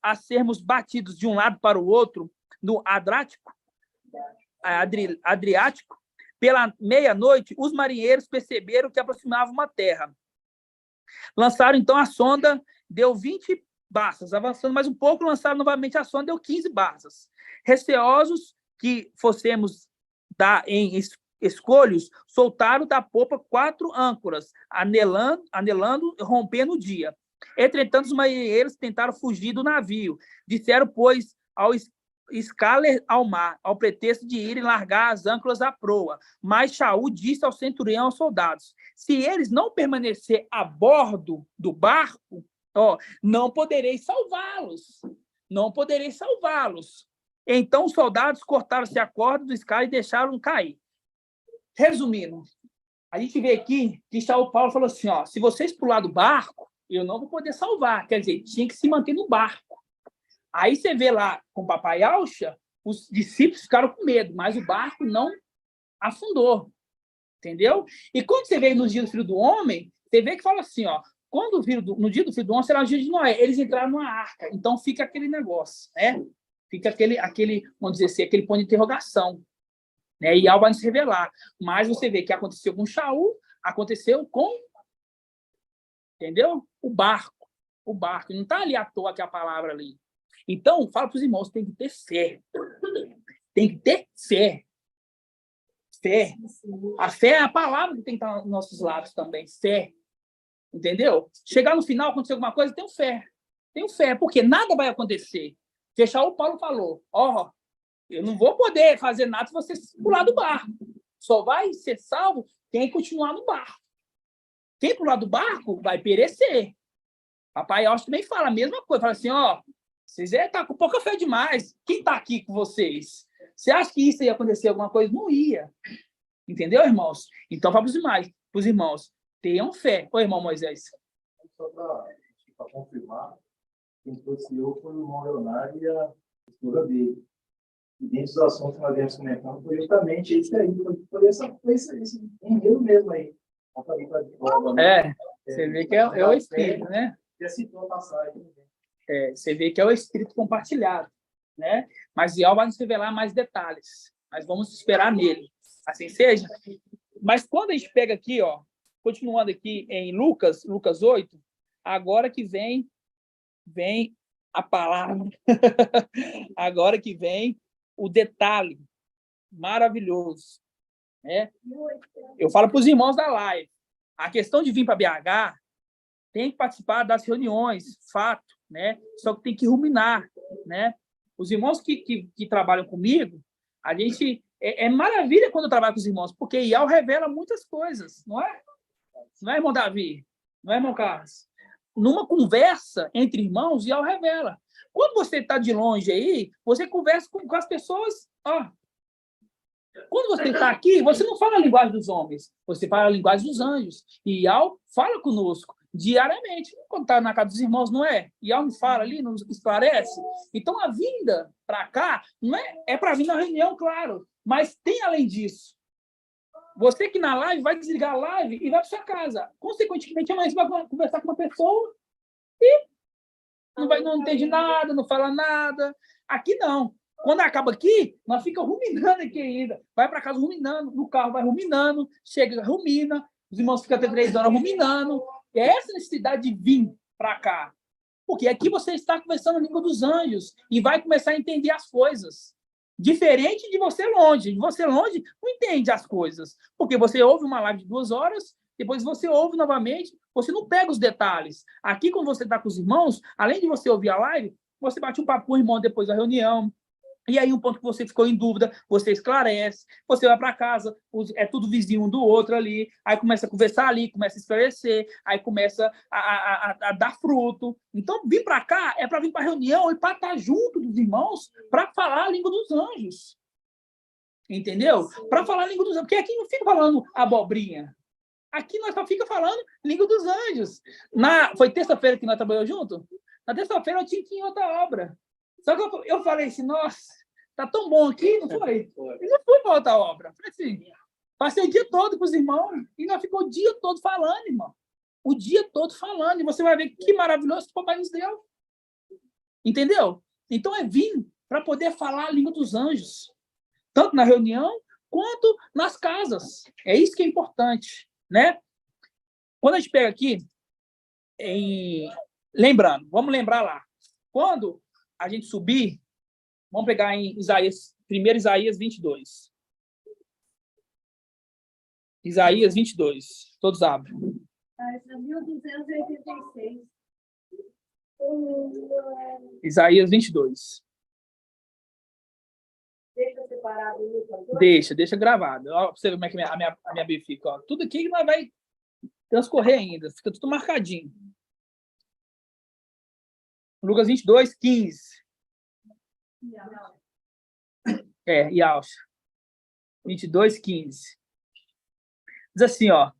a sermos batidos de um lado para o outro, no Adriático, pela meia-noite, os marinheiros perceberam que aproximava uma terra. Lançaram, então, a sonda, deu 20 baças. Avançando mais um pouco, lançaram novamente a sonda, deu 15 baças. Receosos que fossemos dar em escolhos, soltaram da popa 4 âncoras, anelando, rompendo o dia. Entretanto, os marinheiros tentaram fugir do navio. Disseram, pois, ao escaler ao mar, ao pretexto de irem largar as âncoras à proa. Mas Shaul disse ao centurião e aos soldados: se eles não permanecer a bordo do barco, não poderei salvá-los. Não poderei salvá-los. Então os soldados cortaram-se a corda do escalo e deixaram cair. Resumindo, a gente vê aqui que Shaul Paulo falou assim, se vocês pular do barco, eu não vou poder salvar. Quer dizer, tinha que se manter no barco. Aí você vê lá com o papai Alcha, os discípulos ficaram com medo, mas o barco não afundou. Entendeu? E quando você vê no dia do Filho do Homem, você vê que fala assim, no dia do Filho do Homem será o dia de Noé. Eles entraram numa arca. Então fica aquele negócio, né? Fica aquele, vamos dizer assim, aquele ponto de interrogação. Né? E algo vai nos revelar. Mas você vê que aconteceu com Shaul, aconteceu com, entendeu? O barco. Não está ali à toa que a palavra ali. Então, fala para os irmãos, tem que ter fé. Tem que ter fé. Fé. A fé é a palavra que tem que estar nos nossos lábios também. Fé. Entendeu? Chegar no final, acontecer alguma coisa, tenho fé. Tenho fé, porque nada vai acontecer. Fechar o Paulo falou, eu não vou poder fazer nada se você pular do barco. Só vai ser salvo quem continuar no barco. Quem pular do barco vai perecer. Papai Alcho também fala a mesma coisa. Fala assim, vocês estão com pouca fé demais. Quem está aqui com vocês? Você acha que isso ia acontecer alguma coisa? Não ia. Entendeu, irmãos? Então, fala para os irmãos, tenham fé. Ô, irmão Moisés. Só para confirmar, quem trouxe eu foi o irmão Leonardo e a esposa dele. E dentro dos assuntos que nós viemos comentando, foi justamente isso aí. Foi esse enredo mesmo aí. Você vê que é o Espírito, né? Já citou a passagem. Você vê que é o Espírito compartilhado, né? Mas Ial vai nos revelar mais detalhes. Mas vamos esperar nele. Assim seja. Mas quando a gente pega aqui, continuando aqui em Lucas 8, agora que vem a palavra. Agora que vem o detalhe maravilhoso. Né? Eu falo para os irmãos da live. A questão de vir para BH tem que participar das reuniões, fato, né? Só que tem que ruminar, né? Os irmãos que trabalham comigo, a gente é maravilha quando eu trabalho com os irmãos, porque Ial revela muitas coisas, não é? Não é, irmão Davi? Não é, irmão Carlos? Numa conversa entre irmãos, Ial revela. Quando você está de longe aí, você conversa com as pessoas. Quando você está aqui, você não fala a linguagem dos homens, você fala a linguagem dos anjos. E Ial fala conosco diariamente. Quando está na casa dos irmãos, não é? Ial nos fala ali, nos esclarece. Então, a vinda para cá não é para vir na reunião, claro, mas tem além disso. Você que na live vai desligar a live e vai para sua casa. Consequentemente, amanhã você vai conversar com uma pessoa e não entende nada, não fala nada. Aqui não. Quando acaba aqui, nós ficamos ruminando aqui ainda. Vai para casa ruminando, no carro vai ruminando, chega, rumina, os irmãos ficam até 3 horas ruminando. É essa necessidade de vir para cá. Porque aqui você está conversando a língua dos anjos e vai começar a entender as coisas. Diferente de você longe. Você longe não entende as coisas. Porque você ouve uma live de 2 horas, depois você ouve novamente, você não pega os detalhes. Aqui, quando você está com os irmãos, além de você ouvir a live, você bate um papo com o irmão depois da reunião. E aí, um ponto que você ficou em dúvida, você esclarece, você vai para casa, é tudo vizinho um do outro ali, aí começa a conversar ali, começa a esclarecer, aí começa a dar fruto. Então, vir para cá é para vir para a reunião e para estar junto dos irmãos para falar a língua dos anjos. Entendeu? Para falar a língua dos anjos. Porque aqui não fica falando abobrinha. Aqui nós só fica falando língua dos anjos. Foi terça-feira que nós trabalhamos junto? Na terça-feira eu tinha que ir em outra obra. Só que eu falei assim, nossa, tá tão bom aqui, não foi? E não fui para outra obra. Falei assim, passei o dia todo com os irmãos e nós ficamos o dia todo falando, irmão. O dia todo falando. E você vai ver que maravilhoso que o papai nos deu. Entendeu? Então é vir para poder falar a língua dos anjos. Tanto na reunião quanto nas casas. É isso que é importante, né? Quando a gente pega aqui, lembrando, vamos lembrar lá. Quando a gente subir, vamos pegar em Isaías, 1 Isaías 22. Isaías 22. Todos abrem. 1286. Isaías 22. separado no computador? Deixa gravado. Ó, pra você ver como é que a minha Bíblia fica. Ó. Tudo aqui nós vai transcorrer ainda. Fica tudo marcadinho. Lucas 22, 15. Yalcha. 22, 15. Diz assim, ó.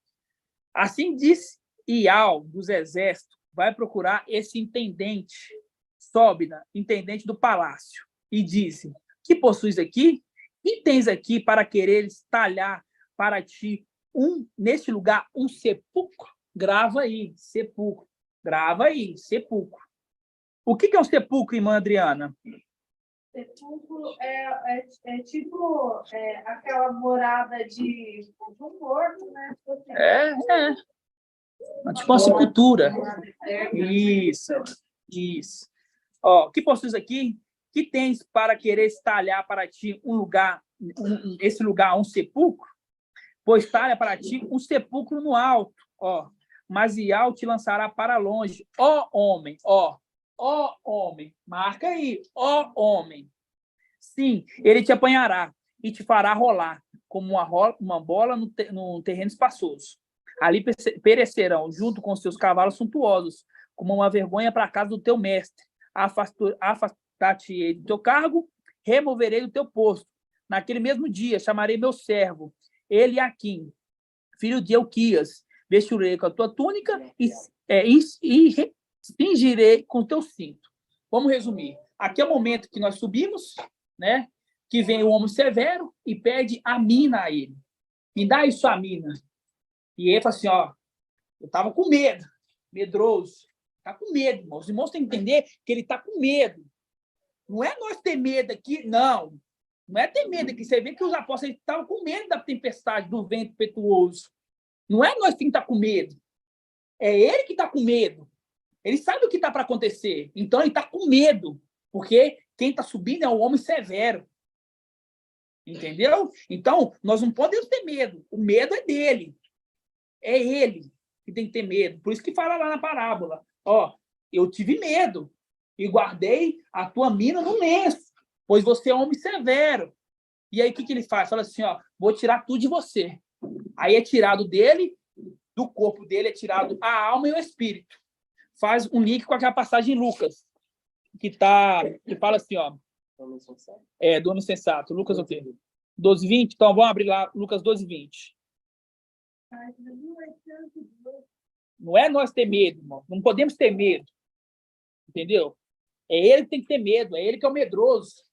Assim diz Ial dos exércitos, vai procurar esse intendente, Sóbina, intendente do palácio, e disse: que possuis aqui? E tens aqui para quereres talhar para ti neste lugar um sepulcro? Grava aí, sepulcro. Grava aí, sepulcro. O que é um sepulcro, irmã Adriana? Sepulcro é tipo aquela morada de um morto, né? Tipo uma sepultura. Isso. Ó, que possuis aqui? Que tens para querer talhar para ti um lugar, esse lugar, um sepulcro? Pois talha para ti um sepulcro no alto, ó. Mas Ial te lançará para longe, ó homem, ó homem. Marca aí, ó homem. Sim, ele te apanhará e te fará rolar como uma bola no terreno espaçoso. Ali perecerão, junto com seus cavalos suntuosos, como uma vergonha para a casa do teu mestre. Afastar-te-ei do teu cargo, removerei do teu posto. Naquele mesmo dia, chamarei meu servo, Eliaquim, filho de Elquias, vestirei com a tua túnica e cingirei com o teu cinto. Vamos resumir. Aqui é o momento que nós subimos, né? Que vem o homem severo e pede a mina a ele. Me dá isso a mina. E ele fala assim, ó, eu estava com medo, medroso. Está com medo, irmão. Os irmãos têm que entender que ele está com medo. Não é nós ter medo aqui, não. Não é ter medo aqui. Você vê que os apóstolos estavam com medo da tempestade, do vento impetuoso. Não é nós que está com medo. É ele que está com medo. Ele sabe o que está para acontecer. Então, ele está com medo. Porque quem está subindo é o homem severo. Entendeu? Então, nós não podemos ter medo. O medo é dele. É ele que tem que ter medo. Por isso que fala lá na parábola. Ó, eu tive medo e guardei a tua mina no lenço, pois você é homem severo. E aí, o que ele faz? Fala assim, ó, vou tirar tudo de você. Aí é tirado dele, do corpo dele, é tirado a alma e o espírito. Faz um link com aquela passagem em Lucas, que fala assim, ó. Do homem sensato. Lucas o quê? 12, 20? Então, vamos abrir lá, Lucas 12, 20. Não é nós ter medo, irmão. Não podemos ter medo. Entendeu? É ele que tem que ter medo. É ele que é o medroso.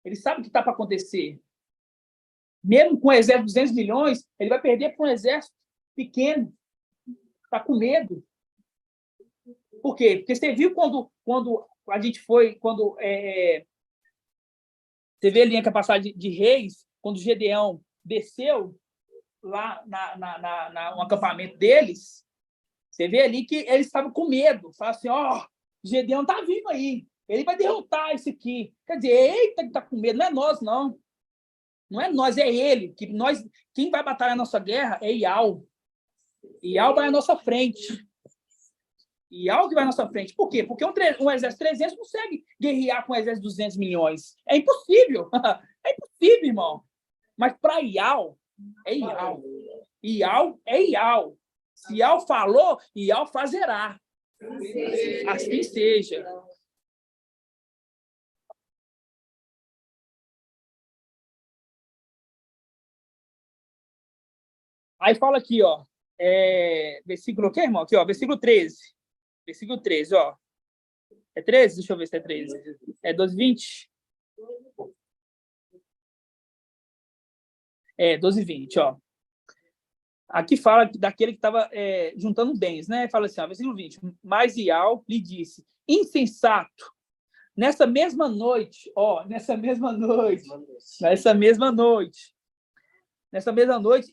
Ele sabe o que está para acontecer. Mesmo com um exército de 200 milhões, ele vai perder para um exército pequeno. Está com medo. Por quê? Porque você viu quando a gente foi... Você vê ali a passagem de Reis, quando Gedeão desceu lá no acampamento deles, você vê ali que eles estavam com medo. Fala assim, ó, Gedeão está vindo aí. Ele vai derrotar esse aqui. Quer dizer, é ele que está com medo, não é nós, não. Não é nós, é ele. Quem vai batalhar a nossa guerra é Ial. Ial vai à nossa frente. Ial que vai à nossa frente. Por quê? Porque um exército 300 consegue guerrear com um exército de 200 milhões. É impossível. É impossível, irmão. Mas para Ial, é Ial. Ial é Ial. Se Ial falou, Ial fazerá. Assim seja. Aí fala aqui, ó. Versículo o quê, irmão? Aqui, ó, versículo 13. Versículo 13, ó. É 13? Deixa eu ver se é 13. É 12, 20? 12, 20, ó. Aqui fala daquele que estava juntando bens, né? Fala assim, ó, versículo 20. Mas Ial lhe disse, insensato, nessa mesma noite,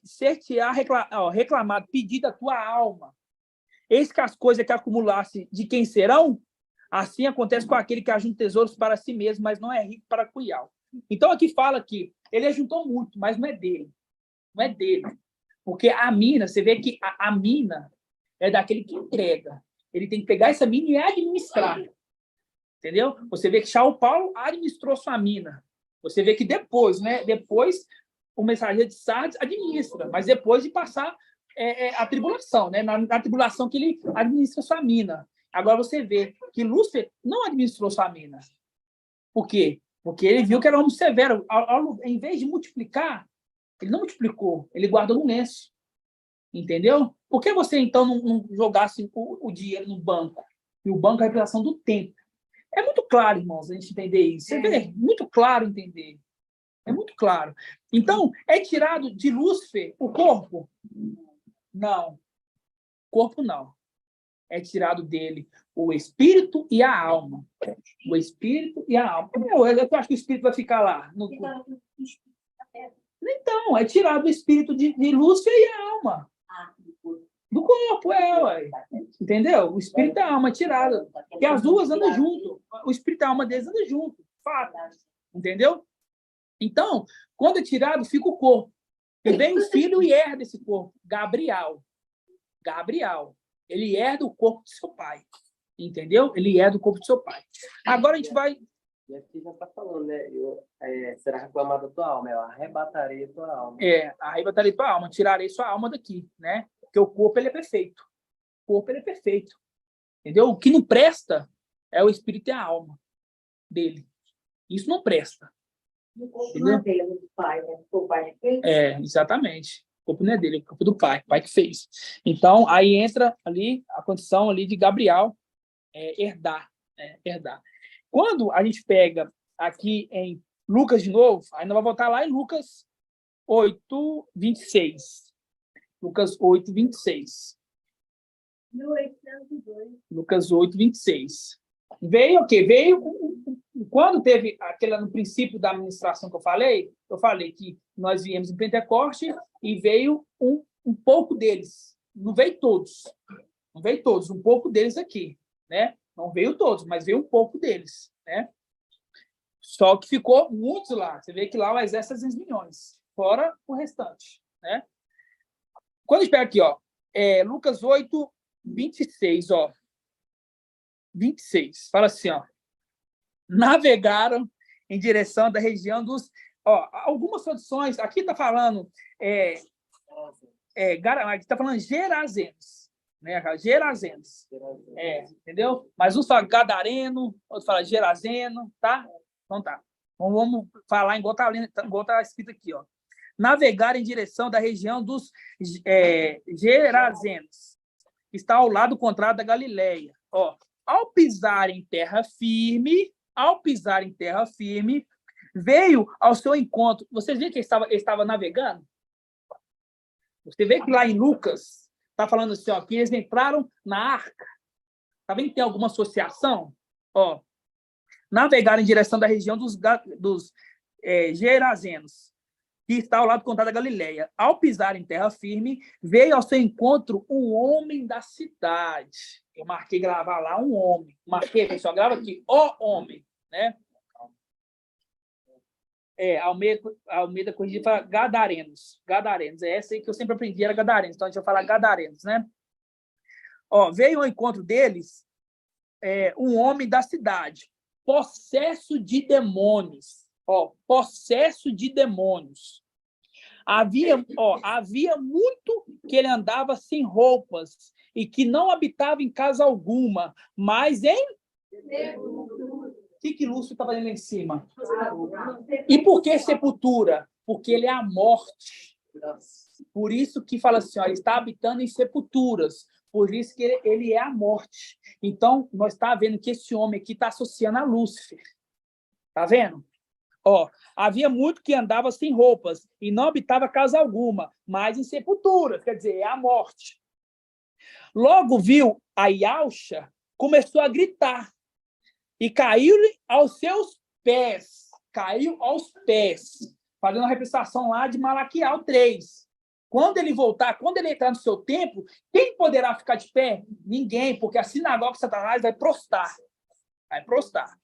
ser-te-á reclamado, pedido a tua alma. Eis que as coisas que acumulasse de quem serão, assim acontece com aquele que ajunta tesouros para si mesmo, mas não é rico para com Ial. Então aqui fala que ele ajuntou muito, mas não é dele. Não é dele. Porque a mina, você vê que a mina é daquele que entrega. Ele tem que pegar essa mina e administrar. Entendeu? Você vê que Paulo administrou sua mina. Você vê que depois, né? Depois, o mensageiro de Sardes administra, mas depois de passar a tribulação, né? Na tribulação que ele administra sua mina. Agora você vê que Lúcifer não administrou sua mina. Por quê? Porque ele viu que era um homem severo. Em vez de multiplicar, ele não multiplicou, ele guardou no lenço. Entendeu? Por que você, então, não jogasse o dinheiro no banco? E o banco é a representação do tempo. É muito claro, irmãos, a gente entender isso. Você vê? Muito claro entender. É muito claro. Então, é tirado de Lúcifer o corpo? Não. Corpo não. É tirado dele o espírito e a alma. O espírito e a alma. Eu acho que o espírito vai ficar lá. Então, é tirado o espírito de Lúcifer e a alma. Do corpo, ué. Entendeu? O espírito e a alma é tirado. Porque as duas andam junto. O espírito e a alma deles andam junto. Fato. Entendeu? Então, quando é tirado, fica o corpo. E vem o filho e herda esse corpo. Gabriel. Ele herda o corpo de seu pai. Entendeu? Ele herda o corpo de seu pai. Agora a gente vai... E aqui já está falando, né? Será reclamada a tua alma. Eu arrebatarei a tua alma. Arrebatarei a tua alma. Tirarei sua alma daqui, né? Porque o corpo, ele é perfeito. O corpo, ele é perfeito. Entendeu? O que não presta é o espírito e a alma dele. Isso não presta. O corpo não é dele, do pai, né? O pai que fez. Exatamente. O corpo não é dele, é o corpo do pai. O pai que fez. Então, aí entra ali a condição ali de Gabriel herdar. Quando a gente pega aqui em Lucas de novo, aí nós vamos voltar lá em Lucas 8, 26. Lucas 8, 26. 1802. Lucas 8, 26. Veio o quê? Quando teve aquela no princípio da administração que eu falei que nós viemos em Pentecoste e veio um pouco deles. Não veio todos, um pouco deles aqui, né? Não veio todos, mas veio um pouco deles, né? Só que ficou muitos lá. Você vê que lá o exército é 600 milhões, fora o restante, né? Quando a gente pega aqui, ó, Lucas 8, 26, ó. 26, fala assim, ó. Navegaram em direção da região dos... Ó, algumas traduções, aqui está falando... está falando Gerazenos, né? Gerazenos. Entendeu? Mas uns falam Gadareno, outros falam Gerazeno, tá? Então tá. Então vamos falar igual tá escrito aqui, ó. Navegar em direção da região dos Gerazenos, que está ao lado contrário da Galileia. Ó, ao pisar em terra firme, veio ao seu encontro. Vocês viram que ele estava navegando? Você vê que lá em Lucas está falando assim, ó, que eles entraram na arca. Tá vendo que tem alguma associação? Ó, navegaram em direção da região dos Gerazenos, que está ao lado contrário da Galileia. Ao pisar em terra firme, veio ao seu encontro um homem da cidade. Eu marquei gravar lá um homem. Marquei, pessoal, grava aqui, o homem, né? Almeida corrigiu para Gadarenos. É essa aí que eu sempre aprendi, era Gadarenos. Então a gente vai falar Gadarenos, né? Ó, veio ao encontro deles um homem da cidade, possesso de demônios. Ó, possesso de demônios. Havia muito que ele andava sem roupas e que não habitava em casa alguma, mas em... O que Lúcio está fazendo lá em cima? E por que sepultura? Porque ele é a morte. Por isso que fala assim, ó, ele está habitando em sepulturas. Por isso que ele é a morte. Então, nós estamos vendo que esse homem aqui está associando a Lúcifer. Está vendo? Ó, havia muito que andava sem roupas e não habitava casa alguma, mas em sepulturas, quer dizer, é a morte. Logo viu a Yalcha, começou a gritar e caiu-lhe aos seus pés. Caiu aos pés. Fazendo a representação lá de Malaquiel 3. Quando ele voltar, quando ele entrar no seu templo, quem poderá ficar de pé? Ninguém, porque a sinagoga de Satanás vai prostrar. Vai prostrar.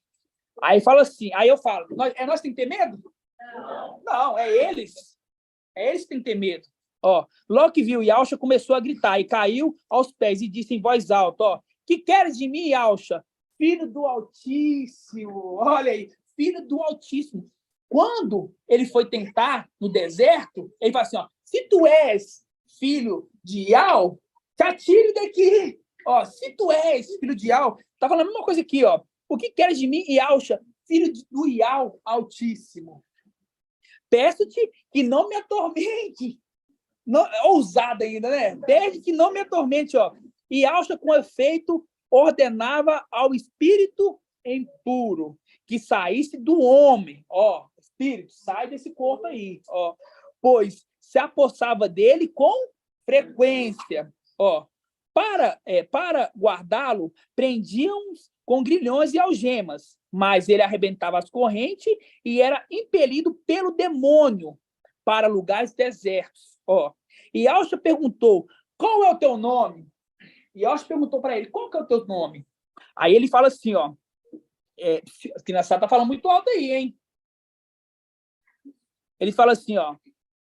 Aí fala assim, aí eu falo, nós tem que ter medo? Não, é eles. É eles que têm que ter medo. Ó, logo que viu Yalcha, começou a gritar e caiu aos pés e disse em voz alta, ó, que queres de mim, Yalcha? Filho do Altíssimo. Olha aí, filho do Altíssimo. Quando ele foi tentar no deserto, ele fala assim, ó, se tu és filho de Iau, te atire daqui. Ó, se tu és filho de Iau, tá falando a mesma coisa aqui, ó. O que queres de mim, Iauxa, filho do Iau Altíssimo? Peço-te que não me atormente. Não, ousada ainda, né? Pede que não me atormente, ó. Iauxa, com efeito, ordenava ao espírito impuro que saísse do homem, ó, espírito, sai desse corpo aí, ó, pois se apossava dele com frequência, ó, para guardá-lo, prendiam com grilhões e algemas, mas ele arrebentava as correntes e era impelido pelo demônio para lugares desertos, ó. E Iauxa perguntou, qual é o teu nome? E Iauxa perguntou para ele, qual que é o teu nome? Aí ele fala assim, ó, a criança tá falando muito alto aí, hein? Ele fala assim, ó,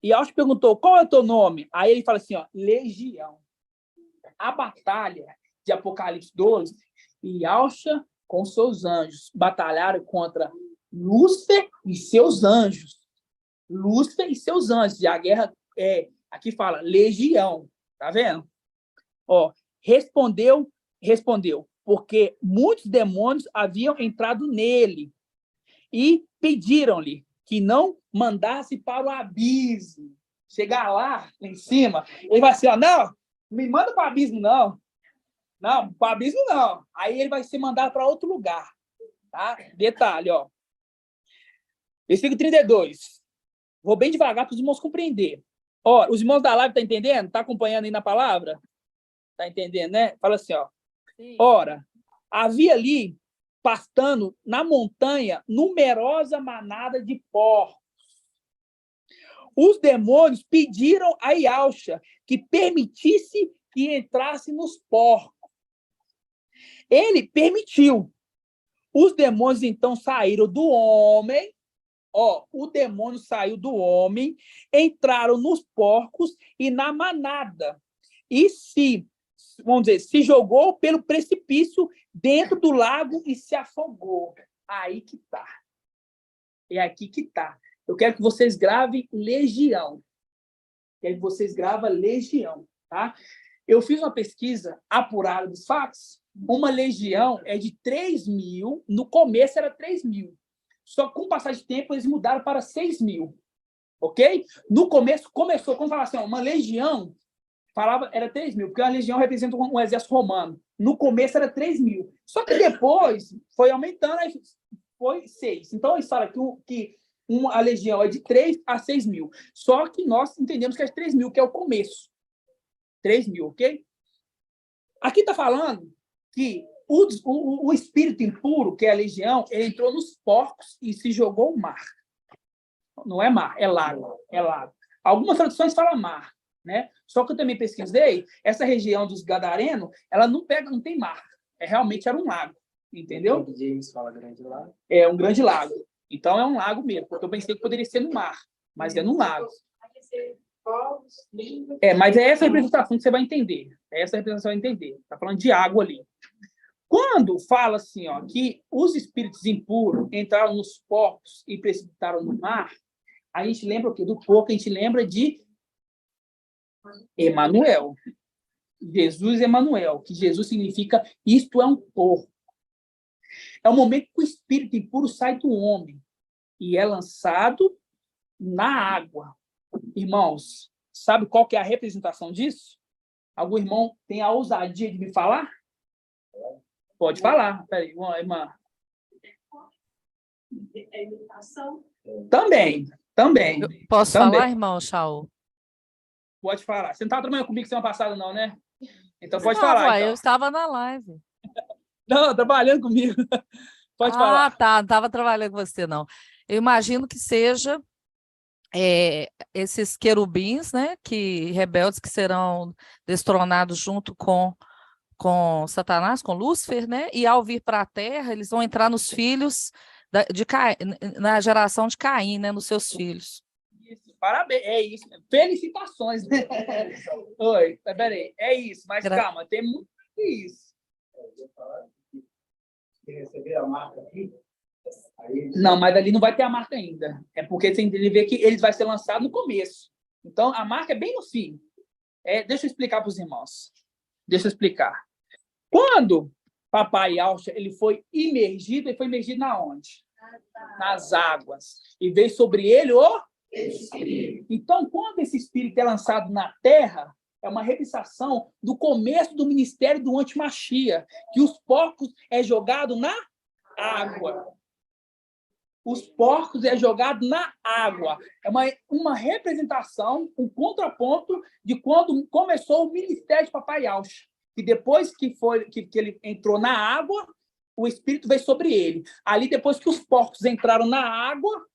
e Iauxa perguntou, qual é o teu nome? Aí ele fala assim, ó, Legião. A batalha de Apocalipse 12, Iauxa com seus anjos batalharam contra Lúcifer e seus anjos. Lúcifer e seus anjos. E a guerra, aqui fala, legião. Tá vendo? Ó, respondeu, porque muitos demônios haviam entrado nele e pediram-lhe que não mandasse para o abismo. Chegar lá em cima, ele vai assim, ó, não me manda para o abismo, não. Não, para o abismo, não. Aí ele vai ser mandado para outro lugar. Tá? Detalhe, ó. Versículo 32. Vou bem devagar para os irmãos compreender. Ó, os irmãos da live estão entendendo? Está acompanhando aí na palavra? Está entendendo, né? Fala assim, ó. Sim. Ora, havia ali, pastando na montanha, numerosa manada de porcos. Os demônios pediram a Iauxa que permitisse que entrasse nos porcos. Ele permitiu. Os demônios, então, saíram do homem. Ó, o demônio saiu do homem, entraram nos porcos e na manada. E se jogou pelo precipício dentro do lago e se afogou. Aí que tá. É aqui que tá. Eu quero que vocês gravem legião. Quero que vocês gravem legião, tá? Eu fiz uma pesquisa apurada dos fatos. Uma legião é de 3.000. No começo era 3.000. Só que com o passar de tempo eles mudaram para 6.000. Ok? No começo, começou, quando falava assim, ó, uma legião, era 3.000, porque a legião representa um exército romano. No começo era 3.000. Só que depois foi aumentando, aí foi 6. Então eles falam que a legião é de 3 a 6.000. Só que nós entendemos que é 3.000, que é o começo. 3.000, ok? Aqui está falando que o espírito impuro, que é a legião, ele entrou nos porcos e se jogou no mar. Não é mar, é lago. É lago. Algumas traduções falam mar, né? Só que eu também pesquisei, essa região dos Gadarenos, ela não tem mar. Realmente era um lago, entendeu? O James fala grande lago. É um grande lago. Então é um lago mesmo, porque eu pensei que poderia ser no mar, mas é no lago. Mas é essa representação que você vai entender. É essa representação que você vai entender. Está falando de água ali. Quando fala assim, ó, que os espíritos impuros entraram nos porcos e precipitaram no mar, a gente lembra o quê? Do porco, a gente lembra de Emanuel. Jesus Emanuel, que Jesus significa isto é um porco. É o momento que o espírito impuro sai do homem e é lançado na água. Irmãos, sabe qual que é a representação disso? Algum irmão tem a ousadia de me falar? Pode falar. Peraí, irmã. É imitação? Também. Posso falar, irmão Shaul? Pode falar. Você não estava trabalhando comigo semana passada, não, né? Então pode Não, falar. Ué, então. eu estava na live. Não, trabalhando comigo. Pode falar. Ah, tá. Não estava trabalhando com você, não. Eu imagino que seja esses querubins, né, rebeldes que serão destronados junto com Satanás, com Lúcifer, né? E ao vir para a Terra, eles vão entrar nos filhos na geração de Caim, né? Nos seus filhos. Isso, parabéns, é isso. Felicitações, né? Oi, peraí, é isso, mas calma, tem muito que isso. Receber a marca aqui, Não, mas ali não vai ter a marca ainda. É porque você vê que ele vai ser lançado no começo. Então, a marca é bem no fim. Deixa eu explicar para os irmãos. Deixa eu explicar. Quando Papai Yahshua, ele foi imergido na onde? Nas águas. E veio sobre ele o Espírito. Então, quando esse Espírito é lançado na terra, é uma repetição do começo do ministério do Antimachia, que os porcos é jogado na água. Os porcos é jogado na água. É uma representação, um contraponto de quando começou o ministério de Papai Yahshua. E depois que ele entrou na água, o Espírito veio sobre ele. Ali, depois que os porcos entraram na água,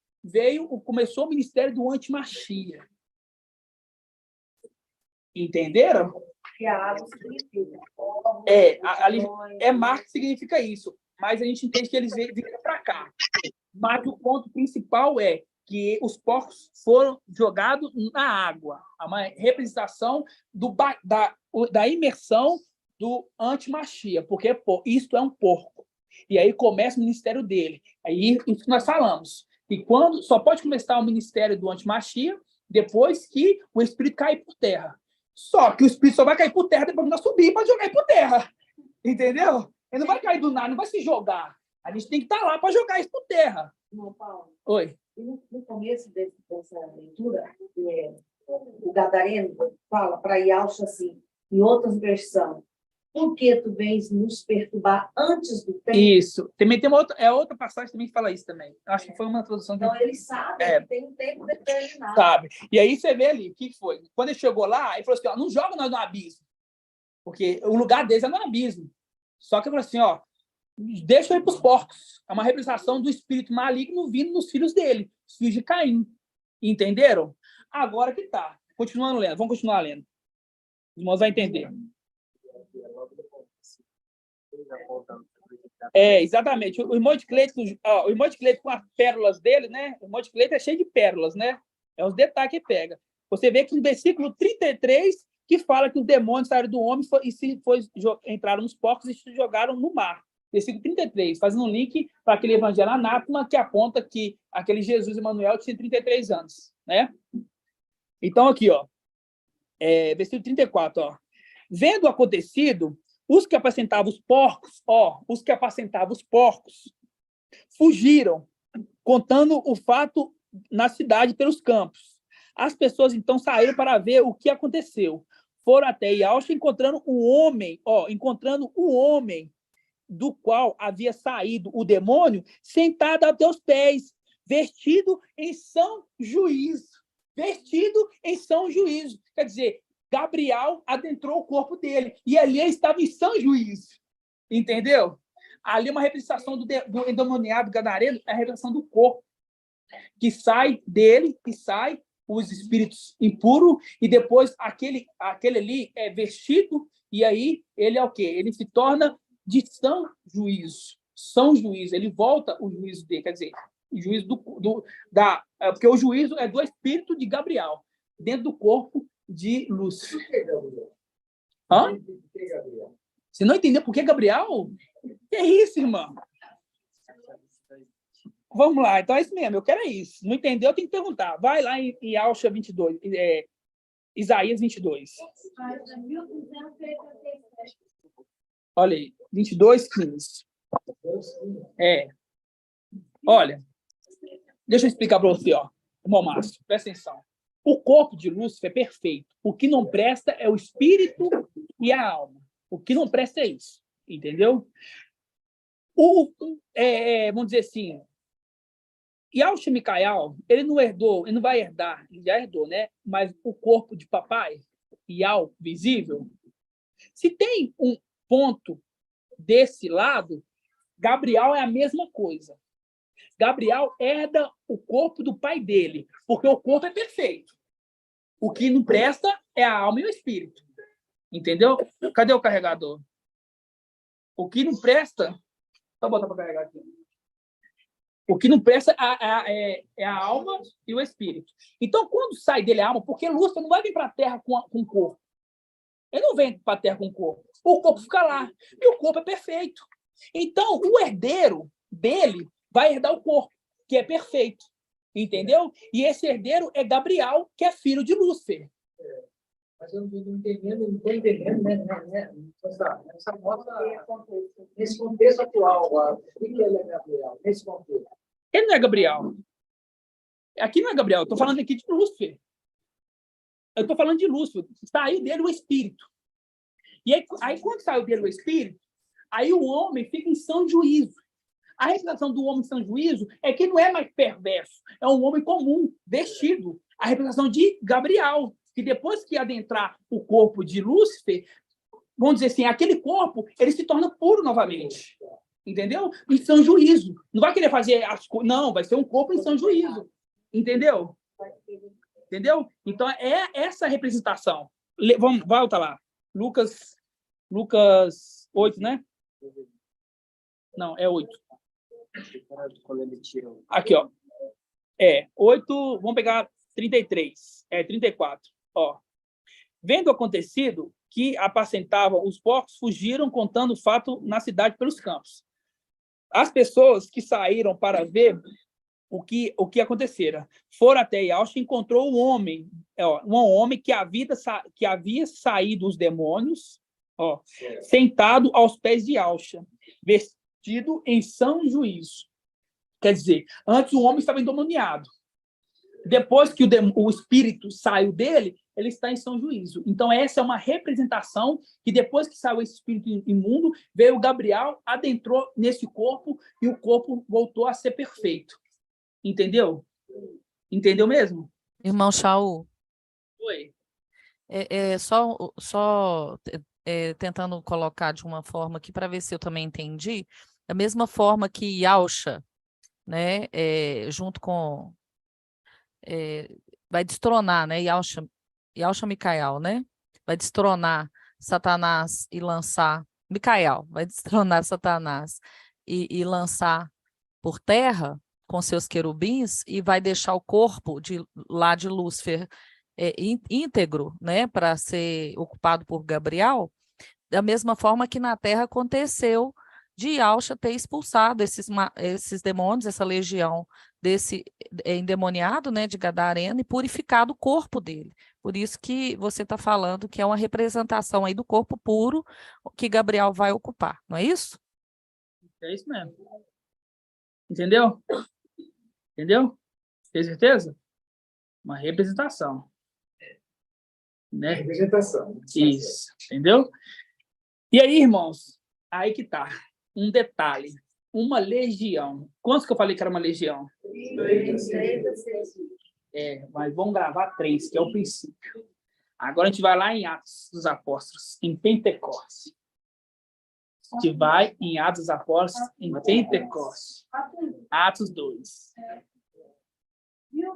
começou o ministério do Antimachia. Entenderam? E a água significa. Ali marca que significa isso. Mas a gente entende que eles vieram para cá. Mas o ponto principal é que os porcos foram jogados na água. É uma representação da imersão do Antimachia, porque isto é um porco. E aí começa o ministério dele. Aí isso que nós falamos. E quando só pode começar o ministério do Antimachia depois que o Espírito cair por terra. Só que o Espírito só vai cair por terra depois que nós subir para jogar por terra. Entendeu? Ele não vai cair do nada, não vai se jogar. A gente tem que estar lá para jogar isso por terra. Não, Paulo. Oi. No começo dessa leitura, o Gadareno fala para Yahshua assim, em outras versões, por que tu vens nos perturbar antes do tempo? Isso. Também tem outra passagem também que fala isso também. Acho que foi uma tradução. Então, ele sabe que tem um tempo determinado. Sabe. E aí você vê ali, o que foi? Quando ele chegou lá, ele falou assim, não joga nós no abismo. Porque o lugar deles é no abismo. Só que ele falou assim, deixa eu ir para os porcos. É uma representação do espírito maligno vindo nos filhos dele, os filhos de Caim. Entenderam? Agora que tá. Continuando lendo. Vamos continuar lendo. Os irmãos vão entender. Exatamente. O irmão de Cleito com as pérolas dele, né? O irmão de Cleito é cheio de pérolas, né? É os detalhes que pega. Você vê que no versículo 33, que fala que os demônios saíram do homem entraram nos porcos e se jogaram no mar. Versículo 33, fazendo um link para aquele evangelho anátema que aponta que aquele Jesus Emanuel tinha 33 anos, né? Então, aqui, versículo 34, vendo o acontecido, os que apacentavam os porcos, fugiram, contando o fato na cidade pelos campos. As pessoas, então, saíram para ver o que aconteceu. Foram até Yahshua, encontrando um homem do qual havia saído o demônio, sentado aos teus pés, vestido em são juízo. Vestido em são juízo. Quer dizer, Gabriel adentrou o corpo dele, e ali ele estava em são juízo. Entendeu? Ali uma representação do endemoniado gadareno, é a representação do corpo, que sai dele, que sai os espíritos impuros, e depois aquele ali é vestido, e aí ele é o quê? Ele se torna de são juízo. São juízo, ele volta o juízo dele, quer dizer, o juízo porque o juízo é do espírito de Gabriel, dentro do corpo de Lúcifer. Por que Gabriel? Hã? Por que Gabriel? Você não entendeu por que Gabriel? Que é isso, irmão? Vamos lá, então é isso mesmo, eu quero isso. Não entendeu, tem que perguntar. Vai lá em Yahshua 22, Isaías 22. Olha aí, 22, 15. Olha, deixa eu explicar para você, irmão Márcio, presta atenção. O corpo de Lúcifer é perfeito. O que não presta é o espírito e a alma. O que não presta é isso, entendeu? Vamos dizer assim, Yahshua Micael, ele não herdou, ele não vai herdar, ele já herdou, né? Mas o corpo de papai, Yal, visível, se tem um ponto desse lado, Gabriel é a mesma coisa. Gabriel herda o corpo do pai dele, porque o corpo é perfeito. O que não presta é a alma e o espírito. Entendeu? Cadê o carregador? O que não presta... Só botar para carregar aqui. O que não presta é a alma e o espírito. Então, quando sai dele a alma, porque Lúcifer não vai vir para a Terra com o corpo. Ele não vem para a Terra com o corpo. O corpo fica lá. E o corpo é perfeito. Então, o herdeiro dele, vai herdar o corpo, que é perfeito. Entendeu? E esse herdeiro é Gabriel, que é filho de Lúcifer. Mas eu não estou entendendo, né? Essa moda, nesse contexto atual, o que ele é Gabriel? Nesse contexto. Ele não é Gabriel. Aqui não é Gabriel, eu estou falando aqui de Lúcifer. Eu estou falando de Lúcifer. Saiu dele o espírito. E aí, quando saiu dele o espírito, aí o homem fica em são juízo. A representação do homem em são juízo é que não é mais perverso, é um homem comum, vestido. A representação de Gabriel, que depois que adentrar o corpo de Lúcifer, vamos dizer assim, aquele corpo, ele se torna puro novamente. Entendeu? Em são juízo. Não vai querer fazer as coisas. Não, vai ser um corpo em são juízo. Entendeu? Entendeu? Então, é essa representação. Vamos, volta lá. Lucas 8, né? Não, é 8. Aqui, ó. 8, vamos pegar 33. 34. Ó. Vendo acontecido que apacentavam os porcos, fugiram contando o fato na cidade pelos campos. As pessoas que saíram para ver o que acontecera foram até Iaucha e encontrou um homem que havia saído dos demônios, sentado aos pés de Iaucha, vestido em são juízo. Quer dizer, antes o homem estava endemoniado. Depois que o espírito saiu dele, ele está em são juízo. Então, essa é uma representação que depois que saiu esse espírito imundo, veio o Gabriel, adentrou nesse corpo e o corpo voltou a ser perfeito. Entendeu? Entendeu mesmo? Irmão Shaul. Oi. Só tentando colocar de uma forma aqui para ver se eu também entendi. Da mesma forma que Iaucha, né, junto com... vai destronar, né? Iaucha Micael, né? Vai destronar Satanás e lançar... Micael vai destronar Satanás e lançar por terra com seus querubins e vai deixar o corpo de Lúcifer íntegro, né, para ser ocupado por Gabriel, da mesma forma que na terra aconteceu de Iaucha ter expulsado esses demônios, essa legião desse endemoniado, né, de Gadareno, e purificado o corpo dele. Por isso que você está falando que é uma representação aí do corpo puro que Gabriel vai ocupar, não é isso? É isso mesmo. Entendeu? Entendeu? Tem certeza? Uma representação. Né? Representação. Isso. Entendeu? E aí, irmãos, aí que tá. Um detalhe. Uma legião. Quantos que eu falei que era uma legião? 3. Mas vamos gravar 3, que é o princípio. Agora a gente vai lá em Atos dos Apóstolos, em Pentecostes. A gente vai em Atos dos Apóstolos, em Pentecostes. Atos 2.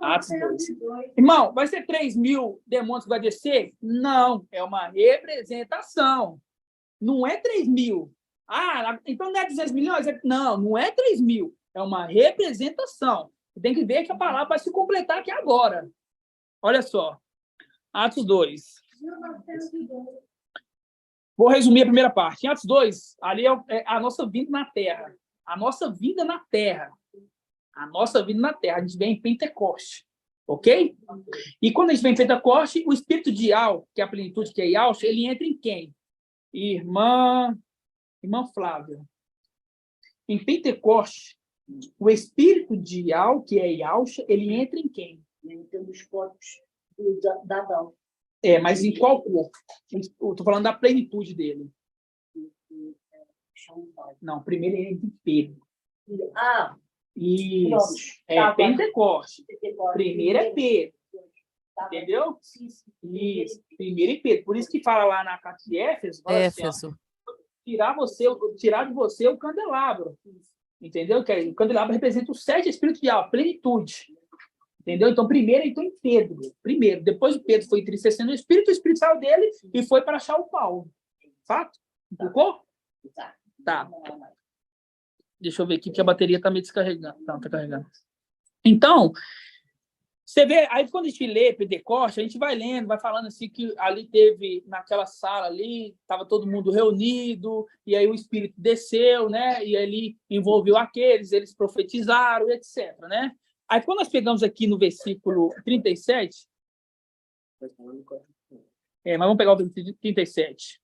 Atos 2. Irmão, vai ser 3.000 demônios que vai descer? Não, é uma representação. Não é 3.000. Então não é 200 milhões? Não é 3.000. É uma representação. Tem que ver que a palavra vai se completar aqui agora. Olha só. Atos 2. Vou resumir a primeira parte. Em Atos 2, ali é a nossa vida na Terra. A nossa vida na Terra. A nossa vida na Terra. A gente vem em Pentecoste. Ok? E quando a gente vem em Pentecoste, o espírito de Iau, que é a plenitude, que é Iaucha, ele entra em quem? Irmã Flávia. Em Pentecoste, o espírito de Iau, que é Iaucha, ele entra em quem? Entra nos corpos da Adão. Mas em qual corpo? Eu estou falando da plenitude dele. Não, primeiro ele entra em Pedro. Isso. Pentecoste. Primeiro é Pedro. Entendeu? Isso. Primeiro é Pedro. Por isso que fala lá na carta de Éfeso, Éfeso. Tirar de você o candelabro. Entendeu? Que o candelabro representa os 7 espíritos de alma, plenitude. Entendeu? Então, primeiro entrou em Pedro. Primeiro. Depois de Pedro foi entristecendo o espírito saiu dele e foi para achar o Paulo. Fato? Ficou? Tá. Deixa eu ver aqui que a bateria está me descarregando. Não, está carregando. Então, Você vê, aí quando a gente lê Pentecoste, a gente vai lendo, vai falando assim que ali teve, naquela sala ali, estava todo mundo reunido, e aí o Espírito desceu, né? E ali envolveu aqueles, eles profetizaram, etc, né? Aí quando nós pegamos aqui no versículo 37, mas vamos pegar o 37.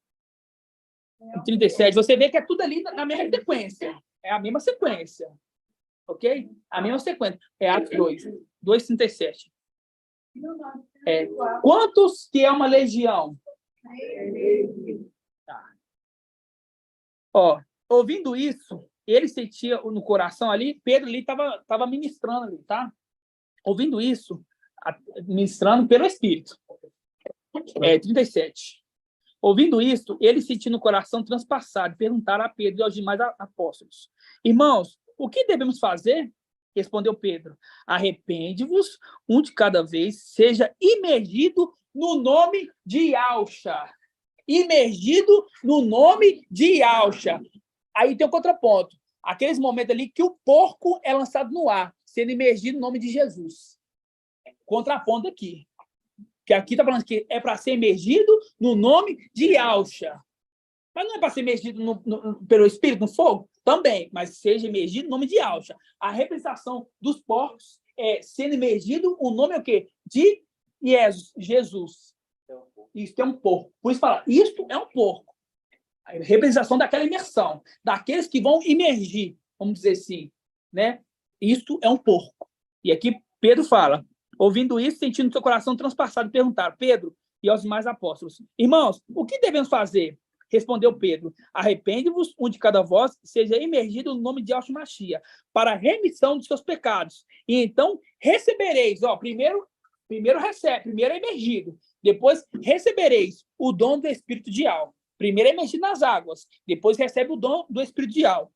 O 37, você vê que é tudo ali na mesma sequência. É a mesma sequência. Ok? A mesma sequência. É Atos 2:37. Quantos que é uma legião? Tá. Ó, ouvindo isso, ele sentia no coração ali, Pedro ali estava ministrando ali, tá? Ouvindo isso, ministrando pelo Espírito. 37. Ouvindo isto, ele sentiu no coração transpassado e perguntaram a Pedro e aos demais apóstolos: Irmãos, o que devemos fazer? Respondeu Pedro: Arrepende-vos, um de cada vez, seja imergido no nome de Yahshua. Imergido no nome de Yahshua. Aí tem um contraponto. Aqueles momentos ali que o porco é lançado no ar, sendo imergido no nome de Jesus. Contraponto aqui. Que aqui está falando que é para ser emergido no nome de Yahshua. Mas não é para ser emergido pelo Espírito, no fogo? Também, mas seja emergido no nome de Yahshua. A representação dos porcos é sendo emergido o nome é o quê? De Jesus. Isto é um porco. Por isso fala, isto é um porco. A representação daquela imersão, daqueles que vão imergir, vamos dizer assim, né? Isto é um porco. E aqui Pedro fala, ouvindo isso, sentindo seu coração transpassado, perguntaram, Pedro e aos demais apóstolos, irmãos, o que devemos fazer? Respondeu Pedro, arrepende-vos, um de cada vós, seja imergido no nome de Yahshua Mashiach, para a remissão dos seus pecados. E então recebereis, primeiro é emergido, depois recebereis o dom do Espírito de Al. Primeiro é emergido nas águas, depois recebe o dom do Espírito de Al.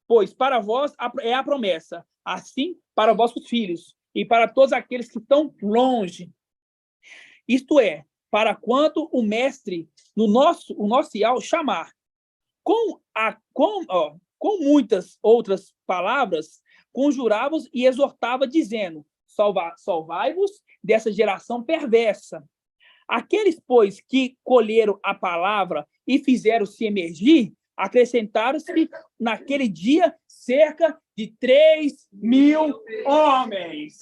Pois para vós é a promessa, assim para vossos filhos e para todos aqueles que estão longe. Isto é, para quanto o mestre, o nosso Yahweh chamar. Com muitas outras palavras, conjurava-os e exortava, dizendo, salvai-vos dessa geração perversa. Aqueles, pois, que colheram a palavra e fizeram-se emergir, acrescentaram-se naquele dia cerca de 3.000 homens.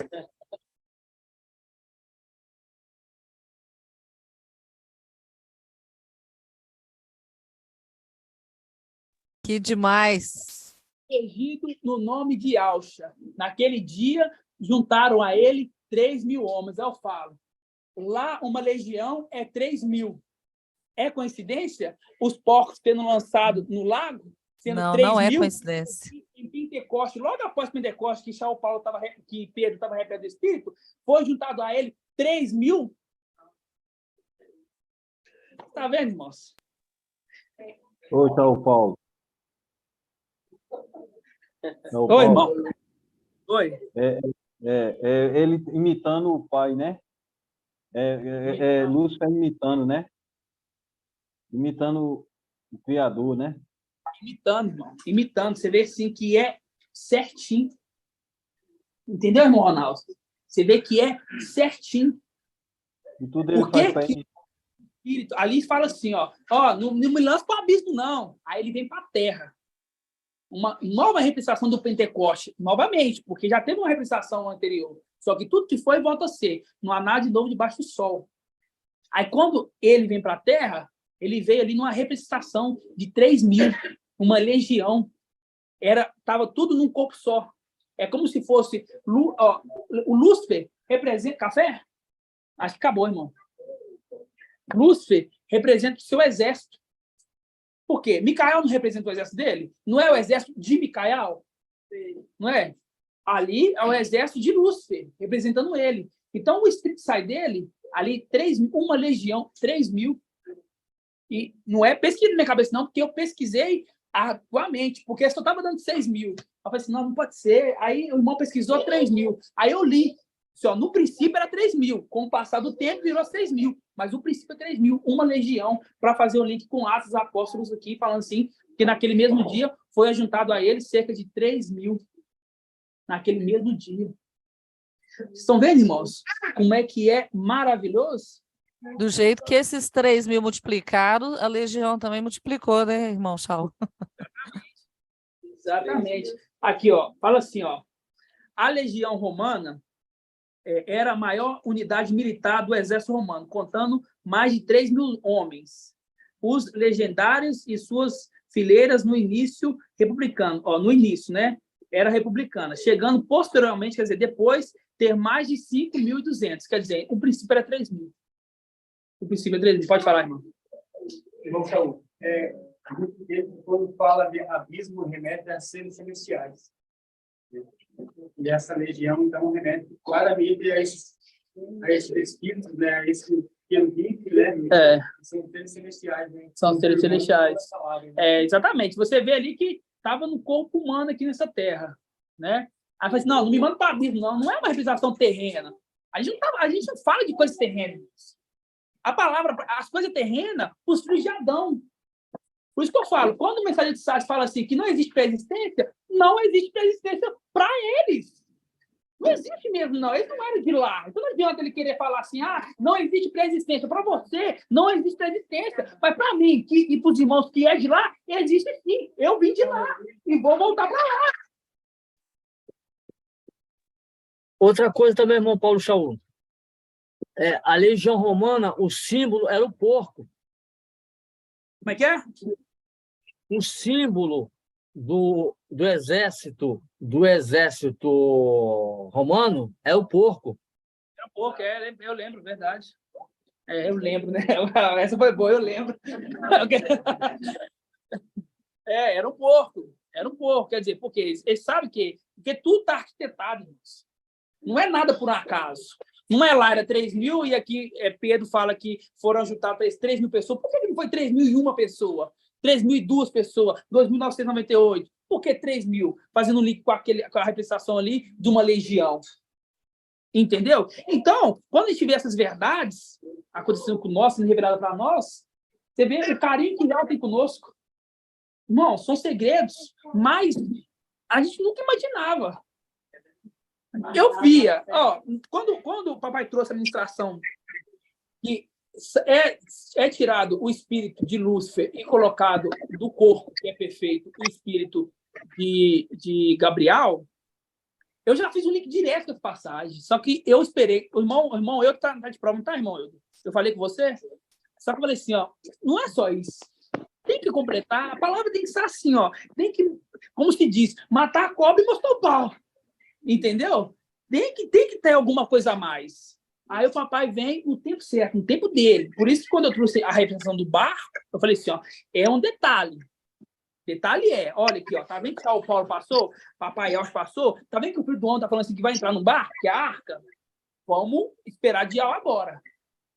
Que demais! Emergido no nome de Yahshua. Naquele dia, juntaram a ele 3.000 homens. Eu falo, lá uma legião é 3.000. É coincidência os porcos tendo lançado no lago? Sendo Não, 3.000, não é coincidência. Em Pentecoste, logo após Pentecoste, que Pedro estava repleto do Espírito, foi juntado a ele 3.000. Está vendo, irmãos? Oi, tá o Paulo. Oi, irmão. Oi. Ele imitando o pai, né? Lúcifer imitando, né? Imitando o Criador, né? Imitando, irmão. Imitando. Você vê, assim, que é certinho. Entendeu, irmão Ronaldo? Você vê que é certinho. E tudo ele faz para ele. Ali fala assim, não me lança para o abismo, não. Aí ele vem para a terra. Uma nova representação do Pentecoste, novamente, porque já teve uma representação anterior. Só que tudo que foi, volta a ser. Não há nada de novo debaixo do sol. Aí, quando ele vem para a terra, ele veio ali numa representação de 3.000, uma legião. Estava tudo num corpo só. É como se fosse... o Lúcifer representa... Café? Acho que acabou, irmão. Lúcifer representa o seu exército. Por quê? Micael não representa o exército dele? Não é o exército de Micael? Não é? Ali é o exército de Lúcifer, representando ele. Então, o espírito sai dele, ali, 3.000, uma legião, 3.000. E não é pesquisa na minha cabeça, não, porque eu pesquisei atualmente, porque eu só estava dando 6.000. Eu falei assim, não pode ser. Aí o irmão pesquisou 3.000. Aí eu li. Assim, no princípio era 3.000. Com o passar do tempo virou 6.000. Mas o princípio é 3.000. Uma legião, para fazer o link com Atos Apóstolos aqui, falando assim, que naquele mesmo dia foi ajuntado a ele cerca de 3.000. Naquele mesmo dia. Vocês estão vendo, irmãos? Como é que é maravilhoso? Do jeito que esses 3.000 multiplicaram, a legião também multiplicou, né, irmão Saulo? Exatamente. Aqui, ó, fala assim, ó. A legião romana era a maior unidade militar do exército romano, contando mais de 3.000 homens. Os legendários e suas fileiras no início republicano, no início, né? Era republicana, chegando posteriormente, quer dizer, depois, ter mais de 5.200. Quer dizer, o princípio era 3.000. O princípio é 3.000. Pode falar, irmão. Irmão Saúl, quando fala de abismo, remete a seres celestiais. E essa legião, então, remete claramente a esses espíritos, né? A esse pequeno bicho, né? São seres celestiais. Né? São seres celestiais. Exatamente. Você vê ali que estava no corpo humano aqui nessa terra, né? Aí fala assim, não me manda para abismo, não é uma representação terrena. A gente não fala de coisas terrenas. A palavra, as coisas terrenas, os filhos de Adão. Por isso que eu falo, quando o mensagem de Sá fala assim que não existe preexistência, não existe preexistência para eles. Não existe mesmo, não. Eles não eram de lá. Então não adianta ele querer falar assim, não existe preexistência. Para você, não existe preexistência. Mas para mim, e para os irmãos que é de lá, existe sim. Eu vim de lá e vou voltar para lá. Outra coisa também, irmão Paulo Saúl. A legião romana, o símbolo era o porco. Como é que é? O símbolo do exército romano é o porco. É o porco, eu lembro, verdade. Eu lembro, né? Essa foi boa, eu lembro. Era um porco. Era um porco, quer dizer, porque eles sabem que porque tudo está arquitetado, irmãos. Não é nada por um acaso. Não é lá, era 3.000, e aqui Pedro fala que foram juntar 3.000 pessoas. Por que não foi 3.001 pessoa? 3.002 pessoas? 2.998? Por que 3.000? Fazendo um link com a representação ali de uma legião. Entendeu? Então, quando a gente vê essas verdades acontecendo conosco, sendo reveladas para nós, você vê o carinho que Deus tem conosco. Irmão, são segredos, mas a gente nunca imaginava. Eu via, quando o papai trouxe a ministração que é tirado o espírito de Lúcifer e colocado do corpo, que é perfeito, o espírito de Gabriel, eu já fiz um link direto com as passagens, só que eu esperei, o irmão eu que tá de prova, não tá, irmão? Eu falei com você, só que eu falei assim, não é só isso. Tem que completar, a palavra tem que ser assim, tem que, como se diz, matar a cobra e mostrar o pau. Entendeu? Tem que ter alguma coisa a mais. Aí o papai vem no tempo certo, no tempo dele. Por isso que quando eu trouxe a representação do barco, eu falei assim, é um detalhe. Detalhe olha aqui, tá vendo que o Paulo passou? Papai Elcio passou? Tá vendo que o filho do homem tá falando assim que vai entrar no barco, que é a arca? Vamos esperar de Ial agora.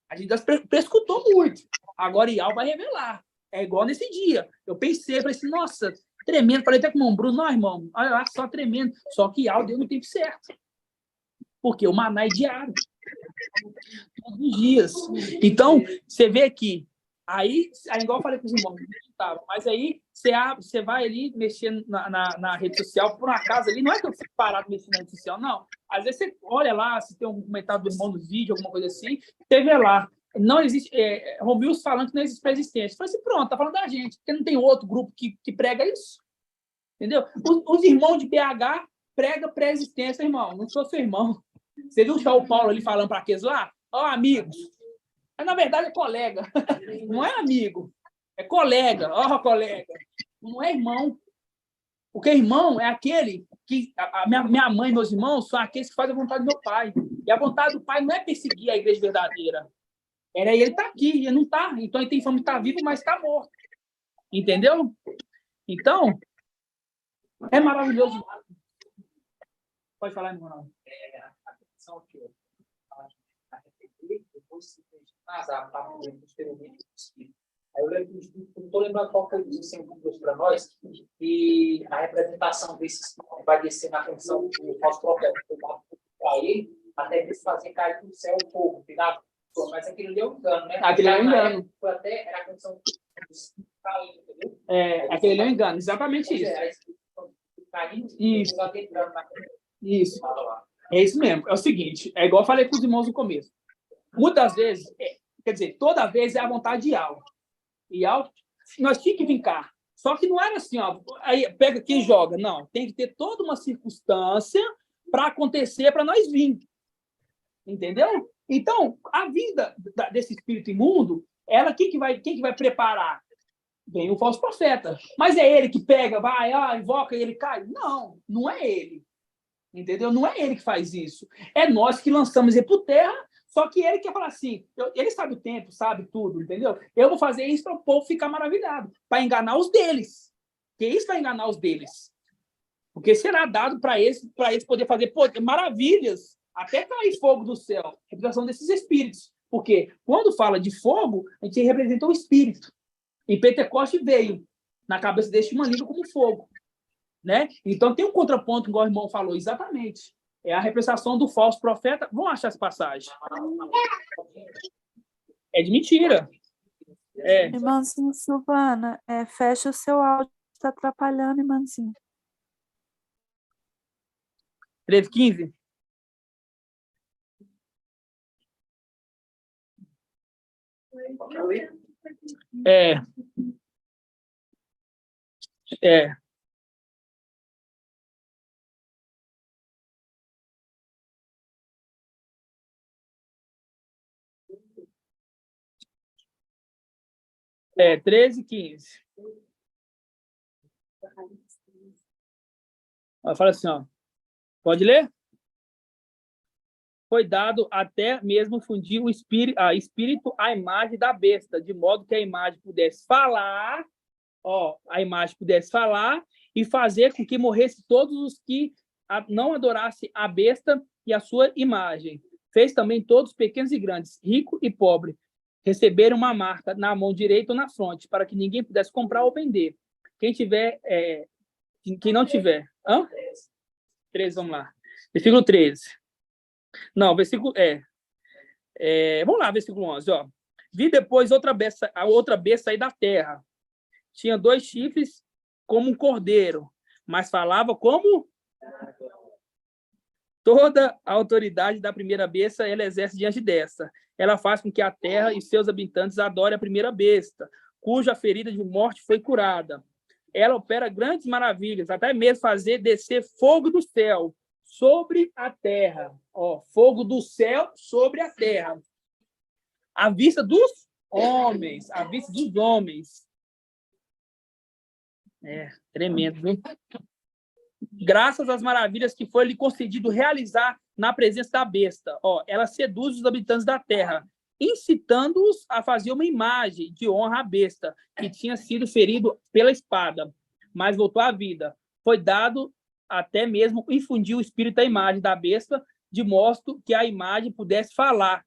A gente já prescutou muito. Agora Ial vai revelar. É igual nesse dia. Eu pensei, falei assim, nossa, tremendo. Falei até com o irmão Bruno, não, irmão, olha só tremendo. Só que Ial deu no tempo certo. Porque o maná é diário. Todos os dias. Então, você vê aqui. Aí igual eu falei com os irmãos, mas aí você vai ali mexendo na rede social, por um acaso ali, não é que eu fico parado mexendo na rede social, não. Às vezes você olha lá, se tem um comentário do irmão no vídeo, alguma coisa assim, você vê lá. Não existe, Romilson falando que não existe preexistência. Eu falei assim, pronto, tá falando da gente, porque não tem outro grupo que prega isso. Entendeu? Os irmãos de BH pregam pré-existência, irmão. Não sou seu irmão. Você viu o Paulo ali falando para aqueles lá? Amigos. Mas, na verdade, é colega. Não é amigo. É colega. Colega. Não é irmão. Porque irmão é aquele que... minha mãe e meus irmãos são aqueles que fazem a vontade do meu pai. E a vontade do pai não é perseguir a igreja verdadeira. Ele está aqui, ele não está. Então, ele tem fama de estar vivo, mas está morto. Entendeu? Então, é maravilhoso. Pode falar, irmão Ronaldo. A questão que eu depois se fez casar, posteriormente, aí eu lembro, não estou lembrando qual foi o símbolo para nós, e a representação desses que vai descer na função do nosso profeta, para ele, até eles fazer cair do céu o fogo, tá? Mas aquele ali é um engano, né? Aquele é um engano. Foi até, era a condição dos caindo, entendeu? Aquele é um engano, exatamente isso. Isso. É isso mesmo. É o seguinte, é igual eu falei com os irmãos no começo. Muitas vezes, quer dizer, toda vez é a vontade de algo. E algo, nós tínhamos que vincar. Só que não era assim, ó, aí pega aqui e joga. Não, tem que ter toda uma circunstância para acontecer, para nós vir. Entendeu? Então, a vida desse espírito imundo, ela, quem que vai preparar? Vem o falso profeta. Mas é ele que pega, vai, invoca e ele cai? Não, não é ele. Entendeu? Não é ele que faz isso. É nós que lançamos ele por terra, só que ele quer falar assim, ele sabe o tempo, sabe tudo, entendeu? Eu vou fazer isso para o povo ficar maravilhado, para enganar os deles. Que isso vai enganar os deles. Porque será dado para eles poder fazer maravilhas, até cair fogo do céu, representação desses espíritos. Porque quando fala de fogo, a gente representa o espírito. E Pentecoste veio na cabeça deste uma língua como fogo. Né? Então tem um contraponto, igual o irmão falou, exatamente. É a representação do falso profeta. Vamos achar essa passagem. É de mentira. Irmãozinho Silvana, fecha o seu áudio, está atrapalhando, irmãozinho. 13:15. É. 13:15. Fala assim, ó. Pode ler? Foi dado até mesmo fundir o espírito à imagem da besta, de modo que a imagem pudesse falar, e fazer com que morresse todos os que não adorassem a besta e a sua imagem. Fez também todos, pequenos e grandes, rico e pobre, receberam uma marca na mão direita ou na fronte, para que ninguém pudesse comprar ou vender. Quem não tiver... 13, vamos lá. Versículo 13. Não, versículo... vamos lá, versículo 11, ó. Vi depois a outra besta sair da terra. Tinha 2 chifres como um cordeiro, mas falava como... Toda a autoridade da primeira besta ela exerce diante dessa. Ela faz com que a terra e seus habitantes adorem a primeira besta, cuja ferida de morte foi curada. Ela opera grandes maravilhas, até mesmo fazer descer fogo do céu sobre a terra. Fogo do céu sobre a terra. À vista dos homens. Tremendo, viu? Graças às maravilhas que foi lhe concedido realizar na presença da besta. Ela seduz os habitantes da terra, incitando-os a fazer uma imagem de honra à besta, que tinha sido ferido pela espada, mas voltou à vida. Foi dado até mesmo infundir o espírito à imagem da besta, de modo que a imagem pudesse falar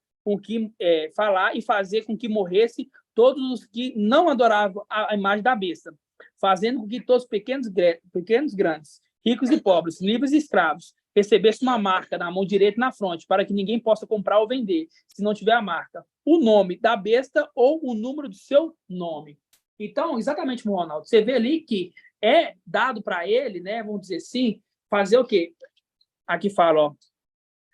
e fazer com que morresse todos os que não adoravam a imagem da besta, fazendo com que todos pequenos, grandes, ricos e pobres, livres e escravos, recebessem uma marca na mão direita e na fronte, para que ninguém possa comprar ou vender, se não tiver a marca, o nome da besta ou o número do seu nome. Então, exatamente, Ronaldo, você vê ali que é dado para ele, né, vamos dizer assim, fazer o quê? Aqui fala,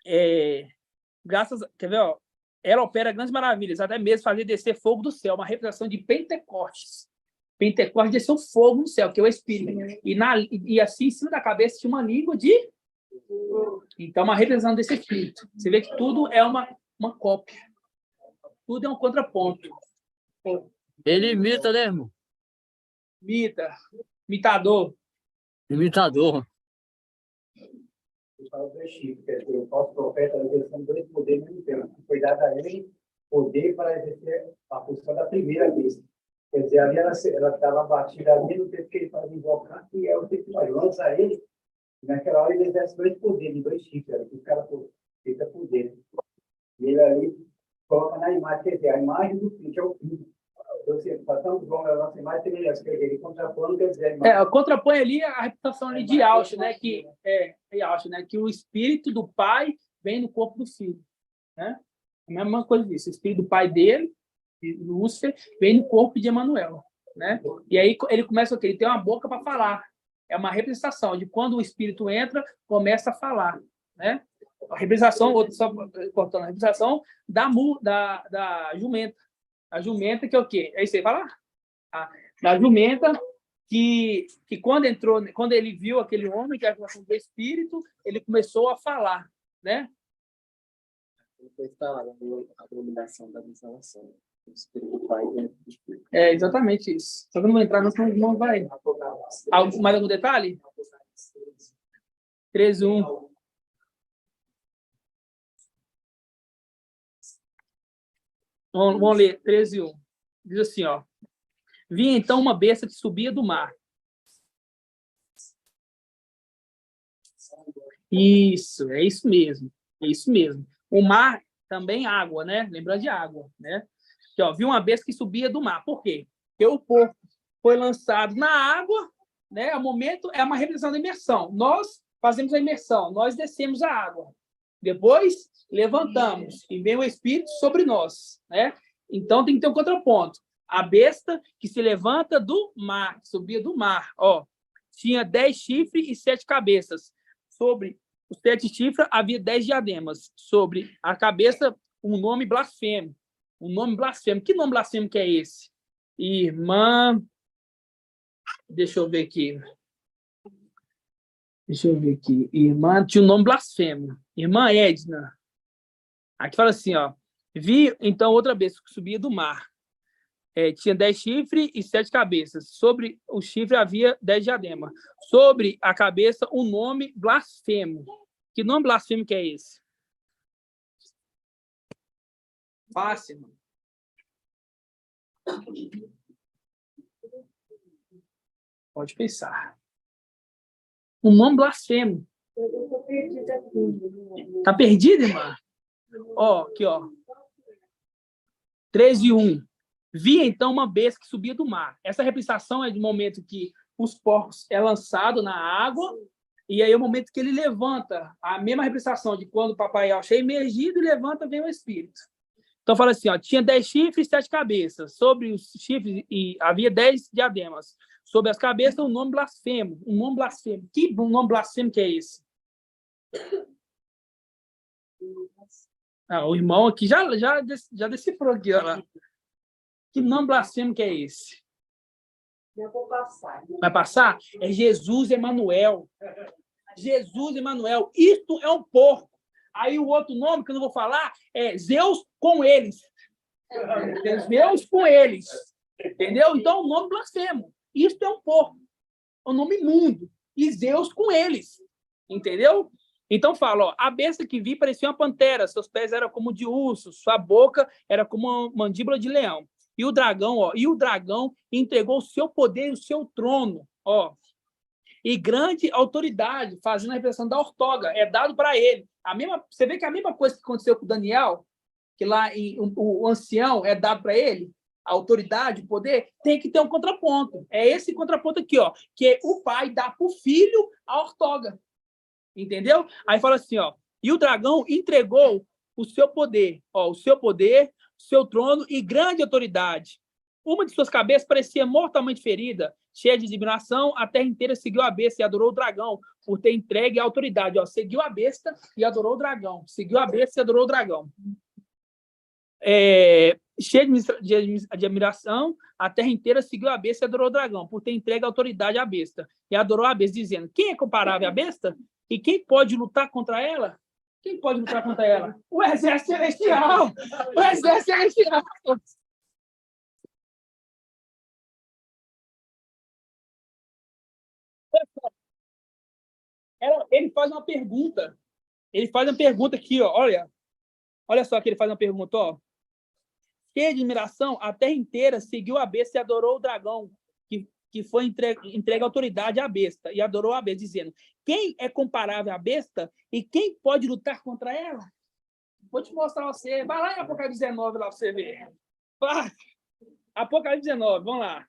quer ver, ela opera grandes maravilhas, até mesmo fazer descer fogo do céu, uma representação de Pentecostes. Pentecostes desceu fogo no céu, que é o Espírito. E assim, em cima da cabeça, tinha uma língua de... Então, uma representação desse Espírito. Você vê que tudo é uma cópia. Tudo é um contraponto. Ele imita, né, irmão? Imitador. O falso profeta exercendo 2 poderes no tempo. Foi dado a ele poder para exercer a função da primeira besta. Quer dizer, ali ela estava batida ali no tempo que ele faz invocar, que é o tempo que lança ele, e naquela hora ele exerce 2 poderes, 2 chifres, que o cara fica por dentro. E ele ali coloca na imagem, quer dizer, a imagem do filho, que é o filho. Então, assim, passamos bom a nossa imagem, tem quer dizer, ele contrapõe, quer dizer, a imagem... contrapõe ali a reputação ali de Yahshua, né, que o espírito do pai vem no corpo do filho, né? A mesma coisa disso, o espírito do pai dele, Lúcifer, vem no corpo de Emanuel, né? E aí ele começa ele tem uma boca para falar. É uma representação de quando o espírito entra, começa a falar, né? A representação, outro só cortando, a representação da jumenta. A jumenta que é o quê? É isso aí, vai lá. Da jumenta que quando ele viu aquele homem que era do espírito, ele começou a falar, né? Depois está lá, a dominação da visão. O espírito do pai dentro do espírito. É exatamente isso. Só que eu não vou entrar, senão não vai. Mais algum detalhe? 3:1. Vamos ler 13:1. Diz assim, ó. Vi então uma besta que subia do mar. Isso, é isso mesmo. É isso mesmo. O mar também água, né? Lembrando de água, né? Aqui, ó, vi uma besta que subia do mar. Por quê? Porque o porco foi lançado na água, né? O momento é uma representação da imersão. Nós fazemos a imersão, nós descemos a água. Depois levantamos e vem o Espírito sobre nós, né? Então tem que ter um contraponto. A besta que se levanta do mar, que subia do mar, ó, tinha 10 chifres e 7 cabeças. Sobre os 7 chifres havia 10 diademas. Sobre a cabeça, um nome blasfemo. Um nome blasfemo. Que nome blasfemo que é esse? Irmã... Deixa eu ver aqui. Irmã tinha um nome blasfemo. Irmã Edna. Aqui fala assim, ó. Vi, então, outra besta que subia do mar. Tinha 10 chifres e 7 cabeças. Sobre o chifre havia 10 diademas. Sobre a cabeça, um nome blasfemo. Que nome blasfemo que é esse? Fácil, mano. Pode pensar. Um nome blasfemo. Tá perdido, irmã? Ó, aqui, ó. 13:1. Vi, então, uma besta que subia do mar. Essa representação é de momento que os porcos é lançado na água, e aí é o momento que ele levanta. A mesma representação de quando o papai é imergido e levanta, vem o Espírito. Então, fala assim, ó, tinha 10 chifres e 7 cabeças. Sobre os chifres havia 10 diademas. Sobre as cabeças, um nome blasfemo. Um nome blasfemo. Que nome blasfemo que é esse? O irmão aqui já decifrou aqui, ó lá. Que nome blasfemo que é esse? Eu vou passar. Vai passar? É Jesus Emanuel. Jesus Emanuel. Isto é um porco. Aí o outro nome que eu não vou falar é Zeus com eles. Zeus com eles. Entendeu? Então, é um nome blasfemo. Isto é um porco. É um nome imundo. E Zeus com eles. Entendeu? Então fala, ó, a besta que vi parecia uma pantera, seus pés eram como de urso, sua boca era como uma mandíbula de leão. E o dragão entregou o seu poder e o seu trono, ó, e grande autoridade, fazendo a representação da ortoga, é dado para ele. Você vê que a mesma coisa que aconteceu com Daniel, que lá o ancião é dado para ele, a autoridade, o poder, tem que ter um contraponto. É esse contraponto aqui, ó, que o pai dá para o filho a ortoga. Entendeu? Aí fala assim, ó, e o dragão entregou o seu poder, ó, o seu trono e grande autoridade. Uma de suas cabeças parecia mortalmente ferida, cheia de admiração, a terra inteira seguiu a besta e adorou o dragão, por ter entregue a autoridade. Ó, seguiu a besta e adorou o dragão. Seguiu a besta e adorou o dragão. Cheia de admiração, a terra inteira seguiu a besta e adorou o dragão, por ter entregue a autoridade à besta. E adorou a besta, dizendo, quem é comparável à besta? E quem pode lutar contra ela? Quem pode lutar contra ela? O exército celestial! O exército celestial! Ele faz uma pergunta. Ele faz uma pergunta aqui, ó. Olha só que ele faz uma pergunta, ó. Cheia de admiração, a terra inteira seguiu a besta e adorou o dragão, que foi entregue a autoridade à besta, e adorou a besta, dizendo, quem é comparável à besta e quem pode lutar contra ela? Vou te mostrar você. Vai lá em Apocalipse 19, lá pra você ver. Vai. Apocalipse 19, vamos lá.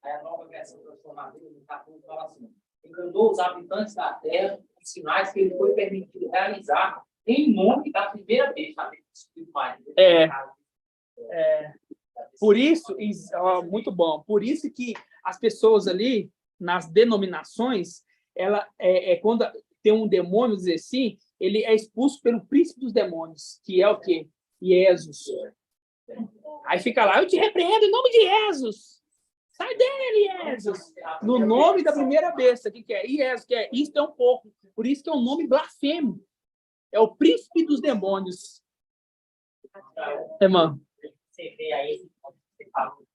Aí a nova versão transformada no capítulo fala assim, enganou os habitantes da terra os sinais que ele foi permitido realizar em nome da primeira vez. Por isso, muito bom, por isso que as pessoas ali, nas denominações, ela quando tem um demônio, dizer assim, ele é expulso pelo príncipe dos demônios, que é o quê? Jesus. Aí fica lá, eu te repreendo em nome de Jesus. Sai dele, Jesus. No nome da primeira besta, o que é? Jesus, que é isto é um porco. Por isso que é um nome blasfemo. É o príncipe dos demônios. Irmão. Você vê aí, você falou,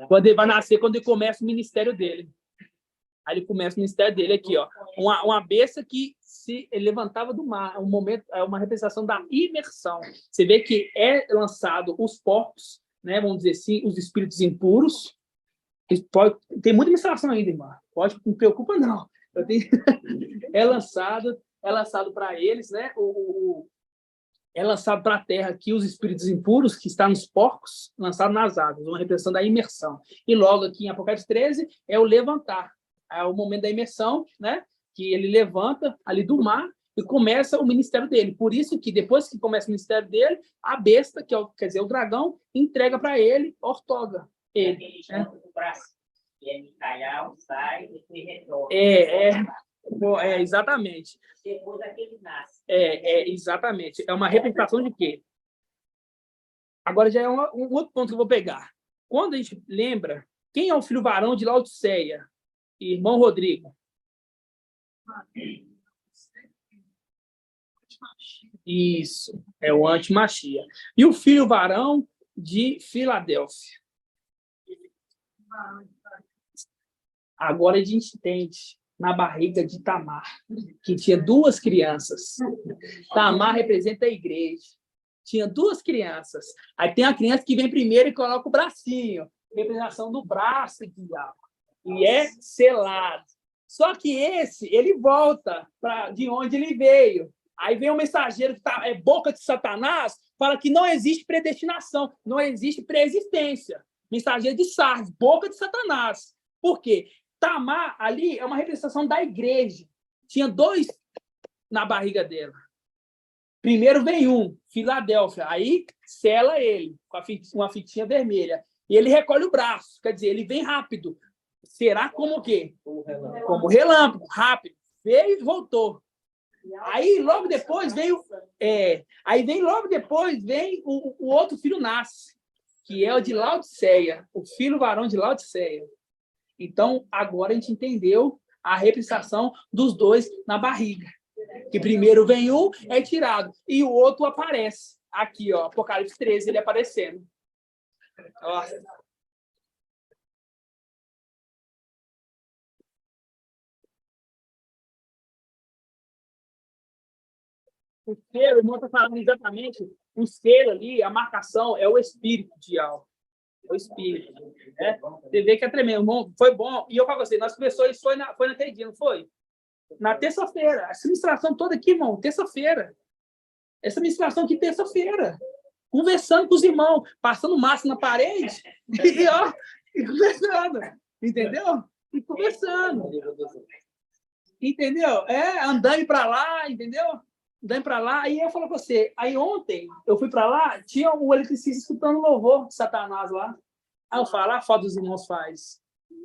quando ele vai nascer, quando ele começa o ministério dele. Aí ele começa o ministério dele aqui, ó. Uma besta que se levantava do mar. Um momento, é uma representação da imersão. Você vê que é lançado os porcos, né? Vamos dizer assim, os espíritos impuros. Tem muita ministração ainda, irmão. Pode, não me preocupa, não. É lançado para eles, né? É lançado para a terra aqui os espíritos impuros, que estão nos porcos, lançado nas águas, uma representação da imersão. E logo aqui em Apocalipse 13 é o levantar. É o momento da imersão, né? Que ele levanta ali do mar e começa o ministério dele. Por isso que depois que começa o ministério dele, a besta, que é quer dizer, o dragão, entrega para ele, ortoga ele. Né? Exatamente. Depois daquele nasce. Exatamente. É uma representação de quê? Agora já é um outro ponto que eu vou pegar. Quando a gente lembra, quem é o filho varão de Laodiceia? Irmão Rodrigo. Isso, é o antimachia. E o filho varão de Filadélfia. Agora a gente entende na barriga de Tamar, que tinha 2 crianças. Tamar representa a igreja. Tinha 2 crianças. Aí tem a criança que vem primeiro e coloca o bracinho, representação do braço e é selado. Só que ele volta de onde ele veio. Aí vem um mensageiro que é boca de Satanás, fala que não existe predestinação, não existe preexistência. Mensageiro de Sardes, boca de Satanás. Por quê? Tamar ali é uma representação da igreja. Tinha 2 na barriga dela. Primeiro vem Filadélfia, aí sela ele com uma fitinha vermelha. E ele recolhe o braço, quer dizer, ele vem rápido. Será como o quê? Como relâmpago, rápido. Veio e voltou. Aí logo depois veio o outro filho nasce, que é o de Laodiceia, o filho varão de Laodiceia. Então, agora a gente entendeu a representação dos 2 na barriga. Que primeiro vem é tirado, e o outro aparece. Aqui, ó, Apocalipse 13, ele aparecendo. Ó. O selo, o irmão está falando exatamente, o selo ali, a marcação, é o espírito de algo. É o espírito. Né? Você vê que é tremendo. Irmão, foi bom. E eu falo assim, nós começamos isso, foi naquele dia, não foi? Na terça-feira. Essa ministração toda aqui, irmão, terça-feira. Essa ministração aqui, terça-feira. Conversando com os irmãos, passando massa na parede e conversando. Entendeu? E conversando. Entendeu? Andando para lá, entendeu? Andando para lá. Aí eu falo para você, aí ontem eu fui para lá, tinha o eletricista escutando louvor de Satanás lá. Aí eu falo, a foto dos irmãos faz.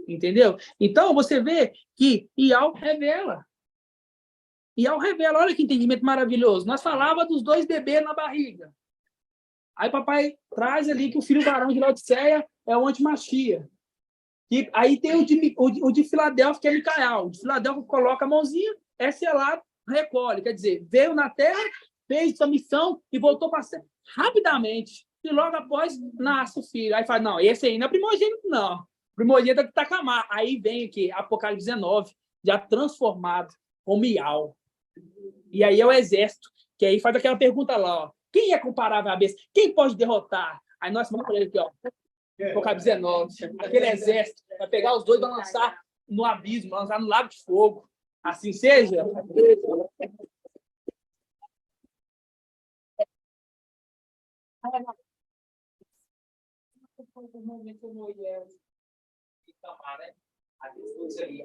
Entendeu? Então você vê que Ial revela. Ial revela, olha que entendimento maravilhoso. Nós falávamos dos 2 bebês na barriga. Aí papai traz ali que o filho varão de Laodiceia é o antimachia. E aí tem o de Filadélfia, que é Micael. O de Filadélfia coloca a mãozinha, é selado, recolhe. Quer dizer, veio na terra, fez sua missão e voltou para ser rapidamente. E logo após nasce o filho. Aí fala, não, esse aí não é primogênito, não. Primogênito é de Tacamar. Aí vem aqui, Apocalipse 19, já transformado como Ial. E aí é o exército, que aí faz aquela pergunta lá, ó. Quem é comparável à besta? Quem pode derrotar? Aí nós vamos para ele aqui, ó. Apocalipse 19. Aquele exército vai pegar os 2 e vai lançar no abismo, lançar no lago de fogo. Assim seja.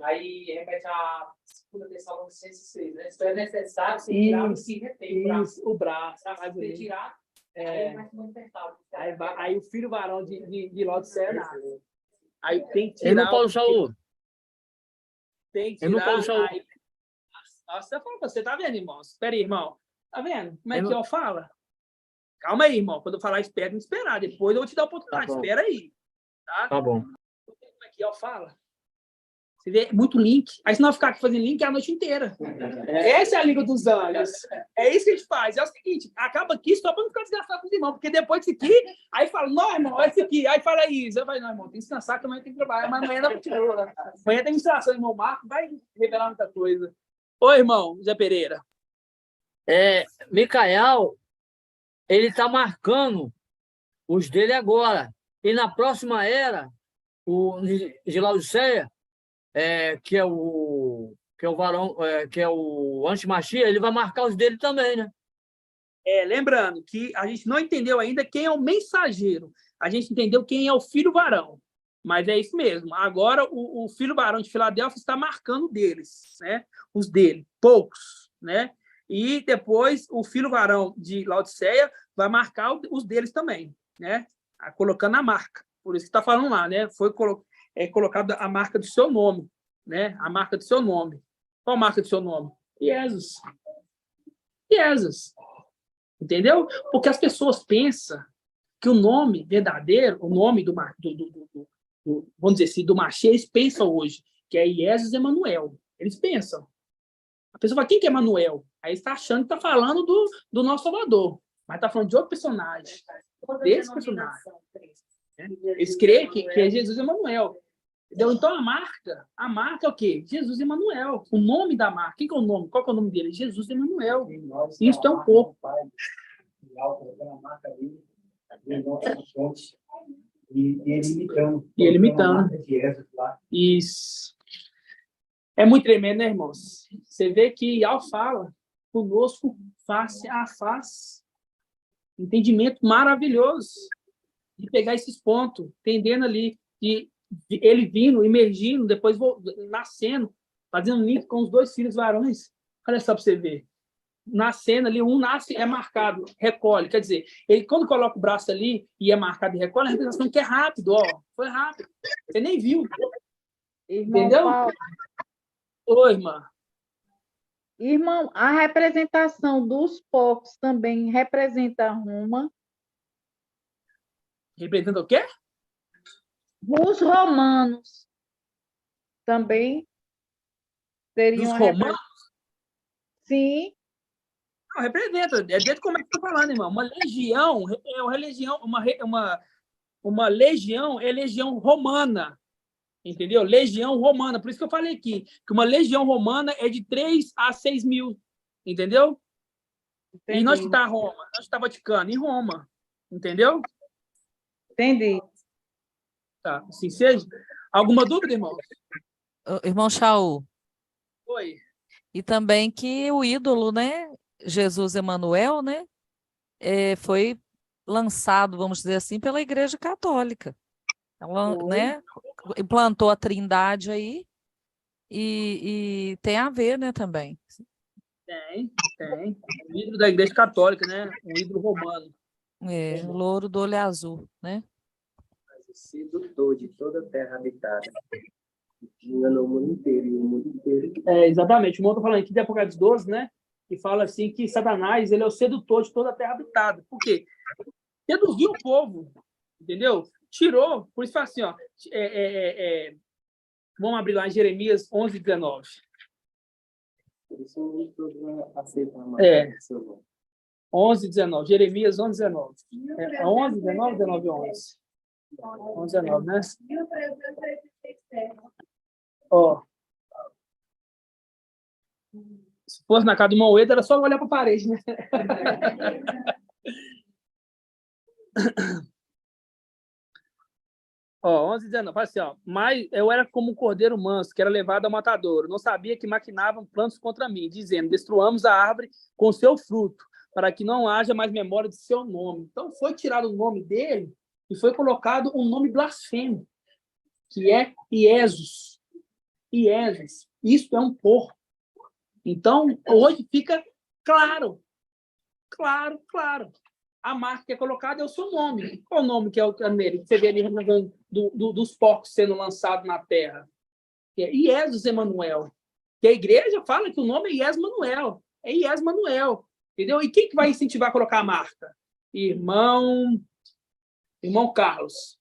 Aí remete a 2 Tessalonicenses 6, né? Isso é necessário ser tirado e se retém o braço. Para ser tirado, aí o filho varão de Laodiceia nasce. Aí tem que Irmão tirar... Paulo Shaul. Tem que Irmão tirar... Paulo Shaul. Aí, você tá vendo, irmão? Espera aí, irmão. Tá vendo? Como é que Irmão- eu falo? Calma aí, irmão. Quando eu falar, espera me esperar. Depois eu vou te dar a oportunidade. Tá bom. Espera aí. Tá? Tá bom. Como é que eu falo? Você vê muito link. Aí, se não ficar aqui fazendo link a noite inteira. Essa é a Liga dos Anjos. É isso que a gente faz. É o seguinte, acaba aqui só para não ficar desgastado com os irmãos. Porque depois disso aqui, aí fala, não, irmão, esse aqui. Aí fala isso. Eu falo, não, irmão, tem que descansar que amanhã tem que trabalhar. Mas amanhã não continua. Amanhã tem instalação, irmão Marco. Vai revelar muita coisa. Oi, irmão, Zé Pereira. Micael, ele está marcando os dele agora. E na próxima era, o de Laodiceia, que é o varão, que é o antimachia, ele vai marcar os dele também, né? Lembrando que a gente não entendeu ainda quem é o mensageiro. A gente entendeu quem é o filho varão. Mas é isso mesmo. Agora, o filho varão de Filadélfia está marcando deles, né? Os dele, poucos, né? E depois o filho varão de Laodiceia vai marcar os deles também, né? Colocando a marca. Por isso que está falando lá, né? Foi colocada a marca do seu nome, né? A marca do seu nome. Qual a marca do seu nome? Jesus. Jesus. Entendeu? Porque as pessoas pensam que o nome verdadeiro, o nome vamos dizer assim, do Machê, eles pensam hoje, que é Jesus Emanuel. Eles pensam. A pessoa fala, quem que é Emanuel? Aí está achando que está falando do nosso Salvador. Mas está falando de outro personagem. Desse personagem. Eles creem que é Jesus Emanuel. Entendeu? Então, a marca é o quê? Jesus Emanuel. O nome da marca. Quem que é o nome? Qual que é o nome dele? Jesus Emanuel. Isso é um pouco. E ele imitando. E ele imitando. Isso. É muito tremendo, né, irmãos? Você vê que Al fala conosco face a face. Entendimento maravilhoso de pegar esses pontos, entendendo ali, de ele vindo, emergindo, depois nascendo, fazendo link com os dois filhos varões. Olha só para você ver. Nascendo ali, um nasce, é marcado, recolhe. Quer dizer, ele quando coloca o braço ali e é marcado e recolhe, a representação que é rápido, ó. Foi rápido. Você nem viu. Irmão entendeu? Paulo. Oi, irmã. Irmão, a representação dos povos também representa Roma. Representa o quê? Os romanos também seriam... Dos romanos? Sim. Não, representa. É dentro como é que eu estou falando, irmão. Uma legião uma legião é legião romana. Entendeu? Legião romana. Por isso que eu falei aqui, que uma legião romana é de 3 a 6 mil. Entendeu? Entendi. E nós que está Roma? Nós que está Vaticano? Em Roma. Entendeu? Entendi. Tá. Assim seja. Alguma dúvida, irmão? Irmão Shaul. Oi. E também que o ídolo, né? Jesus Emanuel, né? Foi lançado, vamos dizer assim, pela Igreja Católica. Ela, né, implantou a Trindade aí e tem a ver, né, também. Tem. O ídolo da Igreja Católica, né? Um ídolo romano. O louro do olho azul, né? Mas o sedutor de toda a terra habitada. Enganou o mundo inteiro, e o mundo inteiro. Exatamente. O mundo está falando aqui de Apocalipse 12, né? Que fala assim que Satanás ele é o sedutor de toda a terra habitada. Por quê? Seduziu o povo, entendeu? Tirou, por isso fala assim, ó. Vamos abrir lá em Jeremias 11, 19. Por isso o povo aceita a 11, 19. Jeremias 11, 19. 11, 19, 19, 11. 11, 19, né? 1337. Ó. Se fosse na casa do Moeda, era só olhar para a parede, né? Ó, 11, 19, fala assim, ó. Mas eu era como um cordeiro manso, que era levado ao matadouro. Não sabia que maquinavam planos contra mim, dizendo, destruamos a árvore com seu fruto, para que não haja mais memória de seu nome. Então, foi tirado o nome dele e foi colocado um nome blasfemo, que é Iesus. Iesus. Isso é um porco. Então, hoje fica claro. a marca que é colocada é o seu nome. Qual o nome que é o nele? Que você vê ali dos porcos sendo lançados na terra. Que é Iesus Emanuel. Que a igreja fala que o nome é Iesus Manuel. É Iesus Manuel. Entendeu? E quem que vai incentivar a colocar a marca? Irmão Carlos.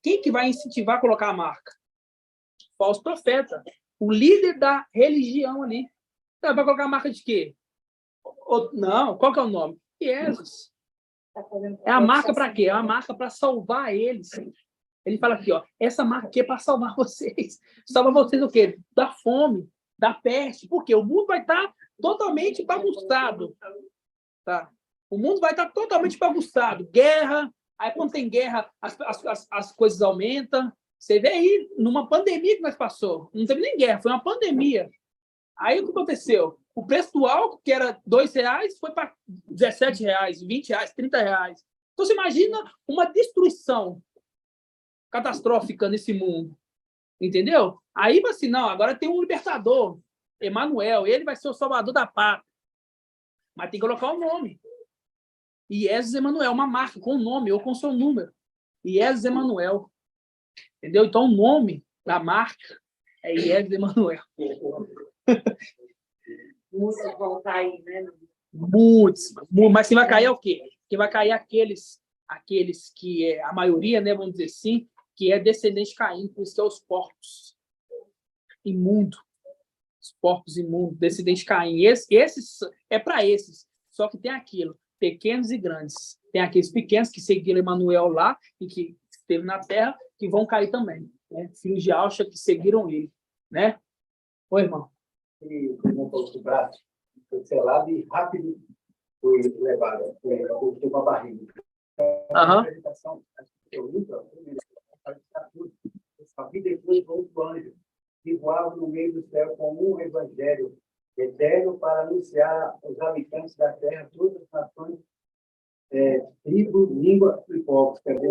Quem que vai incentivar a colocar a marca? Falso profeta. O líder da religião ali. Então, vai colocar a marca de quê? Não, qual que é o nome? Jesus. É a marca para quê? É a marca para salvar eles. Ele fala aqui, ó, essa marca aqui é para salvar vocês. Salva vocês o quê? Da fome, da peste. Porque o mundo vai estar totalmente bagunçado. Tá? O mundo vai estar totalmente bagunçado. Guerra. Aí, quando tem guerra, as coisas aumentam. Você vê aí, numa pandemia que nós passou. Não teve nem guerra, foi uma pandemia. Aí, o que aconteceu? O preço do álcool, que era R$2, foi para R$17, R$20, R$30. Então, você imagina uma destruição catastrófica nesse mundo. Entendeu? Aí, assim, não, agora tem um libertador, Emanuel, ele vai ser o salvador da pátria. Mas tem que colocar o nome. Iesus Emanuel, uma marca com o nome ou com o seu número. Iesus Emanuel. Entendeu? Então, o nome da marca é Iesus Emanuel. Muitos vão cair, né? Muitos. Mas quem vai cair é o quê? Quem vai cair é aqueles que é a maioria, né, vamos dizer assim, que é descendente de Caim, por isso que é os porcos imundos. Os porcos imundos, descendente de Caim. Esses é para esses. Só que tem aquilo, pequenos e grandes. Tem aqueles pequenos que seguiram Emanuel lá e que esteve na terra, que vão cair também. Né? Filhos de Alcha que seguiram ele. Né? Oi, irmão. E o braço foi selado e rápido foi levado. Foi uma barriga. Aham. E depois outro anjo que voava no meio do céu com um evangelho eterno para anunciar aos habitantes da terra todas as nações, tribo, língua e povos. Aqui.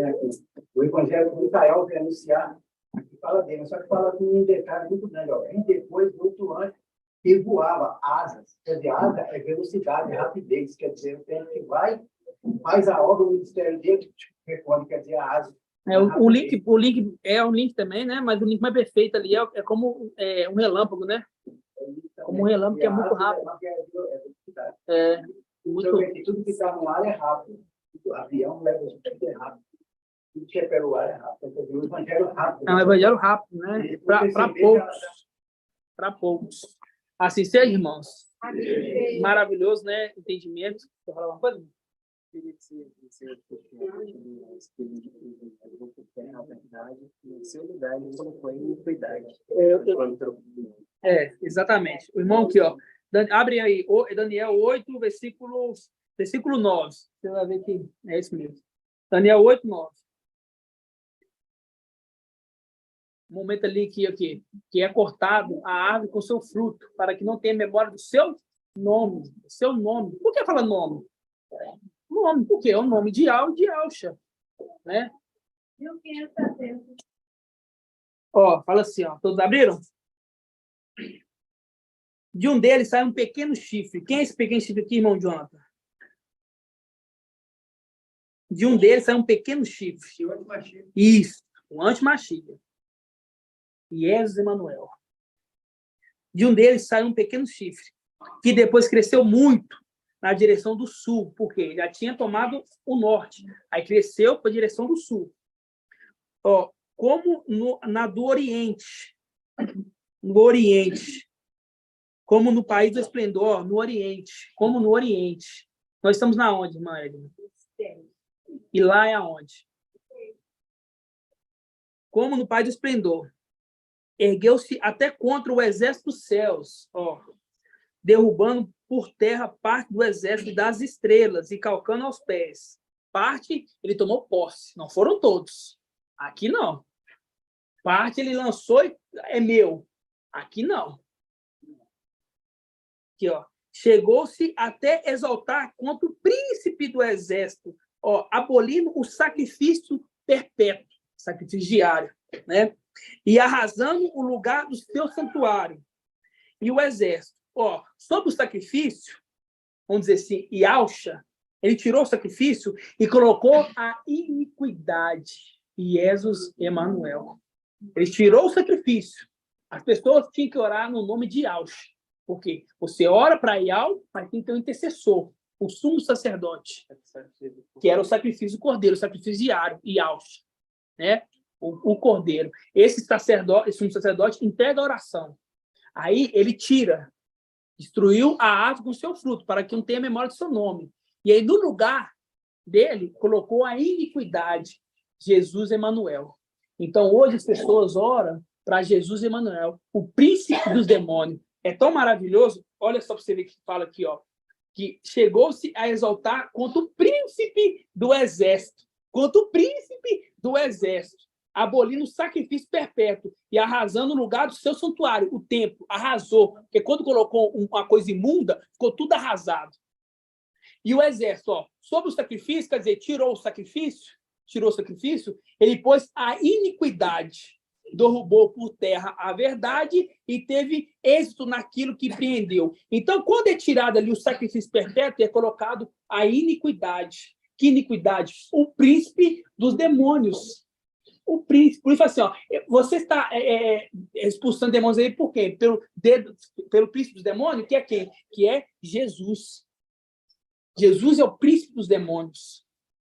O evangelho de Israel vai anunciar, aqui fala dele, só que fala com um detalhe muito grande. Ó. E depois outro anjo que voava asas. Quer dizer, asa é velocidade, é rapidez. Quer dizer, o tempo que vai, faz a obra do ministério dele, responde, quer dizer, a asa. O link é um link também, né? Mas o link mais perfeito ali é como um relâmpago, né? Como um relâmpago que é muito rápido. Tudo que está no ar é rápido. O avião leva tudo é rápido. Tudo que é pelo ar é rápido. O evangelho é rápido. É um evangelho rápido, né? Para poucos. Para poucos. Assim seja, irmãos. Maravilhoso, né? Entendimento. Vou falar uma coisa? Na verdade, no seu lugar, ele colocou em iniquidade. Exatamente. O irmão aqui, ó. Abre aí, Daniel 8, versículo 9. Você vai ver que é isso mesmo. Daniel 8, 9. Um momento ali que é cortado a árvore com seu fruto, para que não tenha memória do seu nome. Seu nome. Por que fala nome? Nome, porque é o nome de Al e de Alcha. Né? Ó, fala assim, ó. Todos abriram? De um deles sai um pequeno chifre. Quem é esse pequeno chifre aqui, irmão Jonathan? De um deles sai um pequeno chifre. Isso, o anti-Mashiach. Iesus Emanuel. De um deles sai um pequeno chifre, que depois cresceu muito na direção do sul, porque já tinha tomado o norte. Aí cresceu para a direção do sul. Ó, como na do Oriente. No Oriente. Como no país do esplendor, no Oriente. Como no Oriente. Nós estamos na onde, irmã Edna? E lá é aonde? Como no país do esplendor. Ergueu-se até contra o exército dos céus, ó, derrubando por terra parte do exército das estrelas e calcando aos pés. Parte, ele tomou posse. Não foram todos. Aqui não. Parte ele lançou e é meu. Aqui não. Aqui, ó. Chegou-se até exaltar contra o príncipe do exército, ó, abolindo o sacrifício perpétuo, sacrifício diário, né? E arrasando o lugar do seu santuário. E o exército, ó, sobre o sacrifício, vamos dizer assim, e Alcha, Ele tirou o sacrifício e colocou a iniquidade. Jesus Emanuel. Ele tirou o sacrifício. As pessoas tinham que orar no nome de Yahweh. Por quê? Você ora para Yahweh, mas tem que ter um intercessor, o sumo sacerdote, que era o sacrifício do cordeiro, o sacrifício diário, Yahweh, né? O cordeiro. Esse sacerdote, esse sumo sacerdote, entrega a oração. Aí ele tira, destruiu a árvore com seu fruto, para que não tenha memória do seu nome. E aí, no lugar dele, colocou a iniquidade, Jesus Emanuel. Então, hoje as pessoas oram para Jesus Emanuel, o príncipe dos demônios. É tão maravilhoso, olha só para você ver que fala aqui, ó, que chegou-se a exaltar contra o príncipe do exército, abolindo o sacrifício perpétuo e arrasando o lugar do seu santuário, o templo, arrasou, porque quando colocou uma coisa imunda, ficou tudo arrasado. E o exército, ó, sobre o sacrifício, quer dizer, tirou o sacrifício, ele pôs a iniquidade, derrubou por terra a verdade e teve êxito naquilo que empreendeu. Então, quando é tirado ali o sacrifício perpétuo, é colocado a iniquidade. Que iniquidade? O príncipe dos demônios. O príncipe. Por isso, assim, ó, você está expulsando demônios aí por quê? Pelo príncipe dos demônios, que é quem? Que é Jesus. Jesus é o príncipe dos demônios.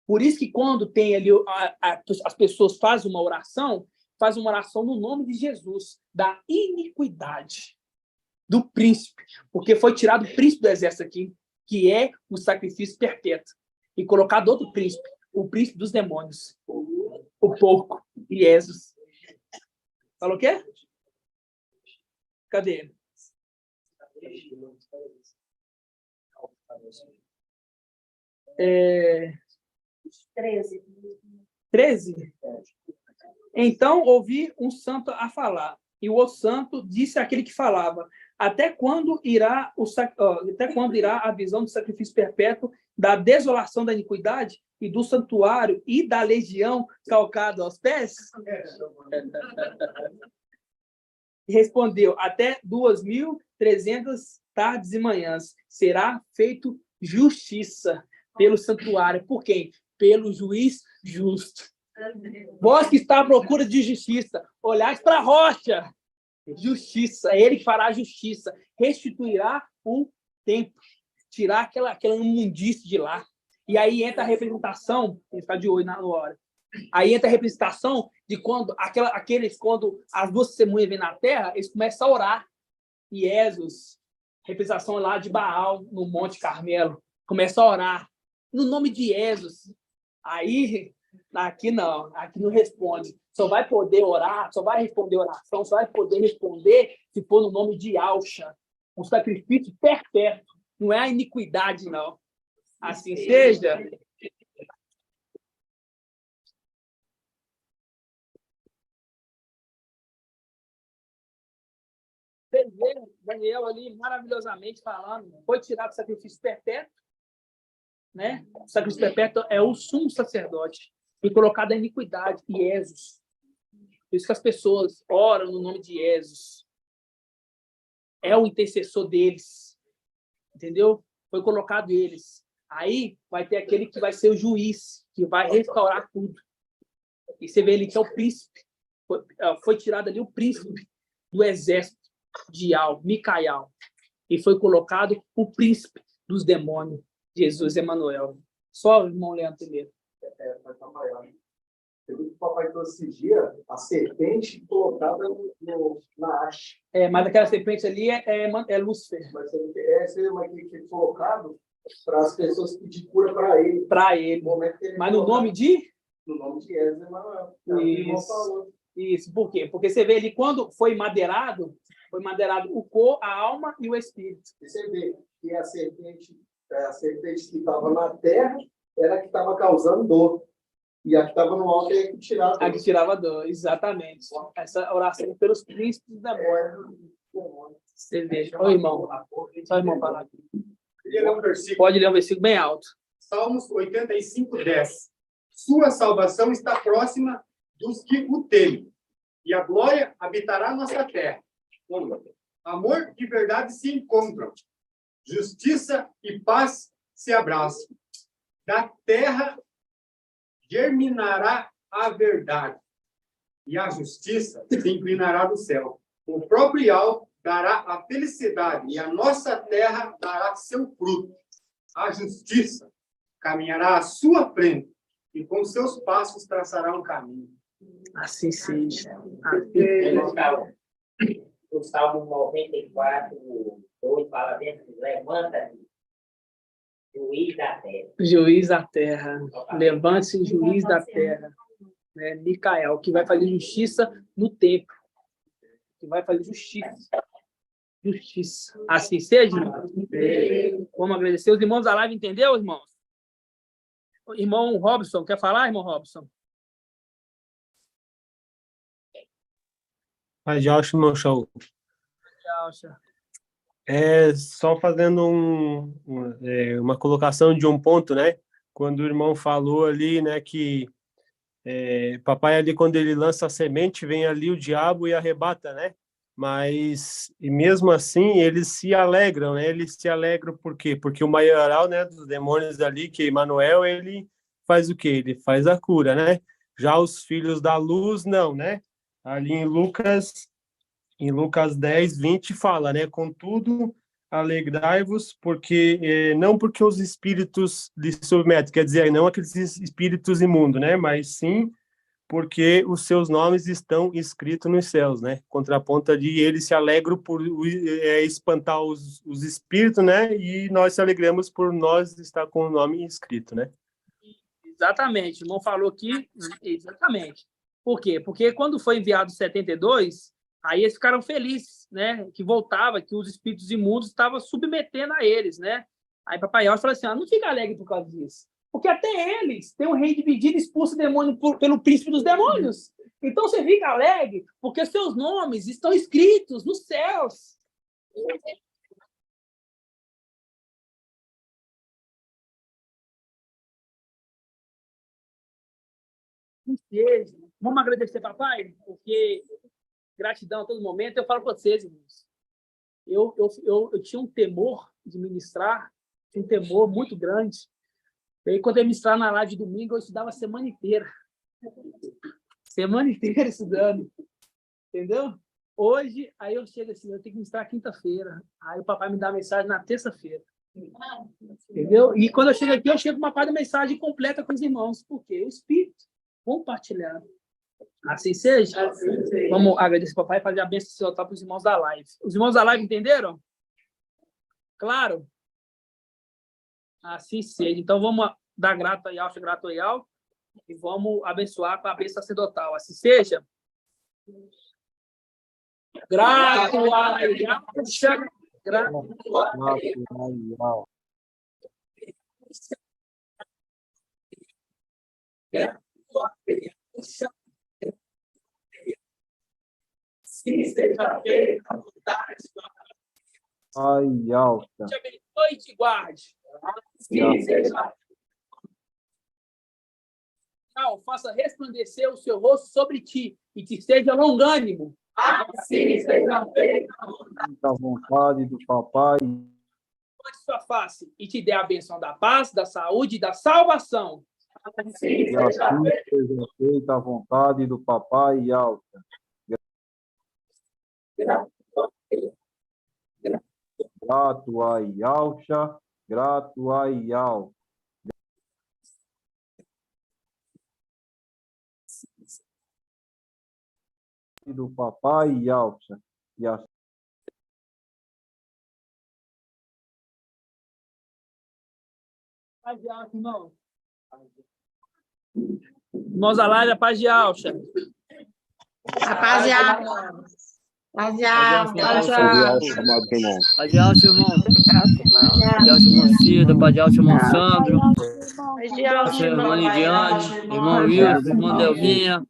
Por isso que quando tem ali as pessoas fazem uma oração no nome de Jesus, da iniquidade, do príncipe, porque foi tirado o príncipe do exército aqui, que é o sacrifício perpétuo, e colocado outro príncipe, o príncipe dos demônios, o porco, Jesus. Falou o quê? Cadê ele? 13. Então ouvi um santo a falar, e o santo disse àquele que falava: até quando irá a visão do sacrifício perpétuo, da desolação da iniquidade e do santuário e da legião calcada aos pés? E respondeu: até 2.300 tardes e manhãs será feito justiça pelo santuário. Por quem? Pelo juiz justo. Vós que está à procura de justiça, olhais para a rocha. Justiça, é ele que fará justiça, restituirá o templo, tirar aquela imundície de lá. E aí entra a representação, ele está de olho na hora. Aí entra a representação de quando quando as duas testemunhas vêm na terra, eles começam a orar. E Jesus, representação lá de Baal, no Monte Carmelo, começa a orar no nome de Jesus. Aí, aqui não responde. Só vai poder orar, só vai responder oração, só vai poder responder se for no nome de Yahshua. Um sacrifício perpétuo. Não é a iniquidade, não. Assim seja. Daniel ali, maravilhosamente falando, foi tirado o sacrifício perpétuo, né? O sacrifício perpétuo é o sumo sacerdote, e colocado a iniquidade, Jesus. Por isso que as pessoas oram no nome de Jesus. É o intercessor deles. Entendeu? Foi colocado eles. Aí vai ter aquele que vai ser o juiz, que vai restaurar tudo. E você vê ali que é o príncipe. Foi tirado ali o príncipe do exército de Micael. E foi colocado o príncipe dos demônios, Jesus Emanuel. Só o irmão Leandro primeiro. Vai trabalhar. Eu vi que o papai trouxe esse dia a serpente colocada na haste. Mas aquela serpente ali é Lúcifer. Mas essa é uma que foi colocado para as pessoas pedir cura para ele. Para ele. Mas no nome de? No nome de Jesus Emanuel. Isso. Por quê? Porque você vê ali, quando foi madeirado o corpo, a alma e o espírito. E você vê que a serpente que estava na terra era a que estava causando dor. E a que estava no alto é a que tirava dor. A que tirava dor, exatamente. Essa oração pelos príncipes da morte. Você vê. Ô, irmão. Só o irmão falar aqui. Pode ler um versículo bem alto. Salmos 85:10. Sua salvação está próxima dos que o temem, e a glória habitará nossa terra. Amor e verdade se encontram, justiça e paz se abraçam. Da terra germinará a verdade, e a justiça se inclinará do céu. O próprio alto dará a felicidade, e a nossa terra dará seu fruto. A justiça caminhará à sua frente, e com seus passos traçará um caminho. Assim seja. O Salmo 94, 2 fala dentro, levanta-te, juiz da terra. Juiz da terra. Levante-se, juiz da terra. Né? Micael, que vai fazer justiça no templo. Que vai fazer justiça. Justiça. Assim seja, irmãos. Vamos agradecer. Os irmãos da live, entendeu, irmãos? Irmão Robson, quer falar, irmão Robson? Pai de Alcha, irmão Shaul. Só fazendo uma colocação de um ponto, né? Quando o irmão falou ali, né, que papai ali, quando ele lança a semente, vem ali o diabo e arrebata, né? Mas, e mesmo assim, eles se alegram, né? Eles se alegram por quê? Porque o maioral, né, dos demônios ali, que é Emmanuel, ele faz o quê? Ele faz a cura, né? Já os filhos da luz, não, né? Ali em Lucas 10, 20, fala, né? Contudo, alegrai-vos, porque não porque os espíritos lhes submetem, quer dizer, não aqueles espíritos imundos, né? Mas sim porque os seus nomes estão escritos nos céus, né? Contraponto de eles se alegram por espantar os espíritos, né? E nós se alegramos por nós estar com o nome escrito, né? Exatamente. O irmão falou aqui, exatamente. Por quê? Porque quando foi enviado 72, aí eles ficaram felizes, né? Que voltava, que os espíritos imundos estavam submetendo a eles, né? Aí Papai Alcha falou assim, não fica alegre por causa disso. Porque até eles têm um rei dividido e expulso o demônio pelo príncipe dos demônios. Então você fica alegre porque seus nomes estão escritos nos céus. Vamos agradecer, papai, porque gratidão a todo momento. Eu falo para vocês, irmãos, eu tinha um temor de ministrar, tinha um temor muito grande. E aí, quando eu ministrar na live de domingo, eu estudava a semana inteira. Semana inteira estudando. Entendeu? Hoje, aí eu chego assim, eu tenho que ministrar quinta-feira. Aí o papai me dá a mensagem na terça-feira. Entendeu? E quando eu chego aqui, eu chego com uma parte da mensagem completa com os irmãos. Por quê? O Espírito compartilhando. Assim seja. Vamos agradecer ao papai e fazer a bênção para os irmãos da live. Os irmãos da live entenderam? Claro? Assim seja. Então, vamos dar grato a Yalcha, grato a Yal, e vamos abençoar com a bênção sacerdotal. Assim seja. Grato a Yalcha, grato a Yal. Sim, seja feita a vontade. Ai, Alcha. Te abençoe e te guarde. Faça resplandecer o seu rosto sobre ti e te seja longânimo. Assim seja feita a vontade do papai. Levante sua face e te dê a bênção da paz, da saúde e da salvação. Assim seja feita a vontade do papai e Alcha. Grato a Yalcha, grato a Yal. Do papai Yalcha. E a paz de Alcha, irmão. Irmãos da live, a paz de Alcha. A paz de Alcha. Paz de Alcha. Paz de Alcha, amado irmão. Paz de Alcha, irmão. Paz de Alcha, irmão Cida. Paz de Alcha, irmão Sandro. Paz de Alcha, irmão Lidiane. Irmão Wilson, irmão Delvinha.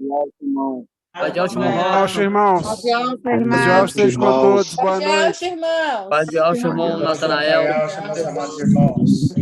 Paz de Alcha, irmão Alcha, irmãos. Paz de Alcha, esteja com todos. Boa noite. Paz de Alcha, irmão Natanael. Amados irmãos.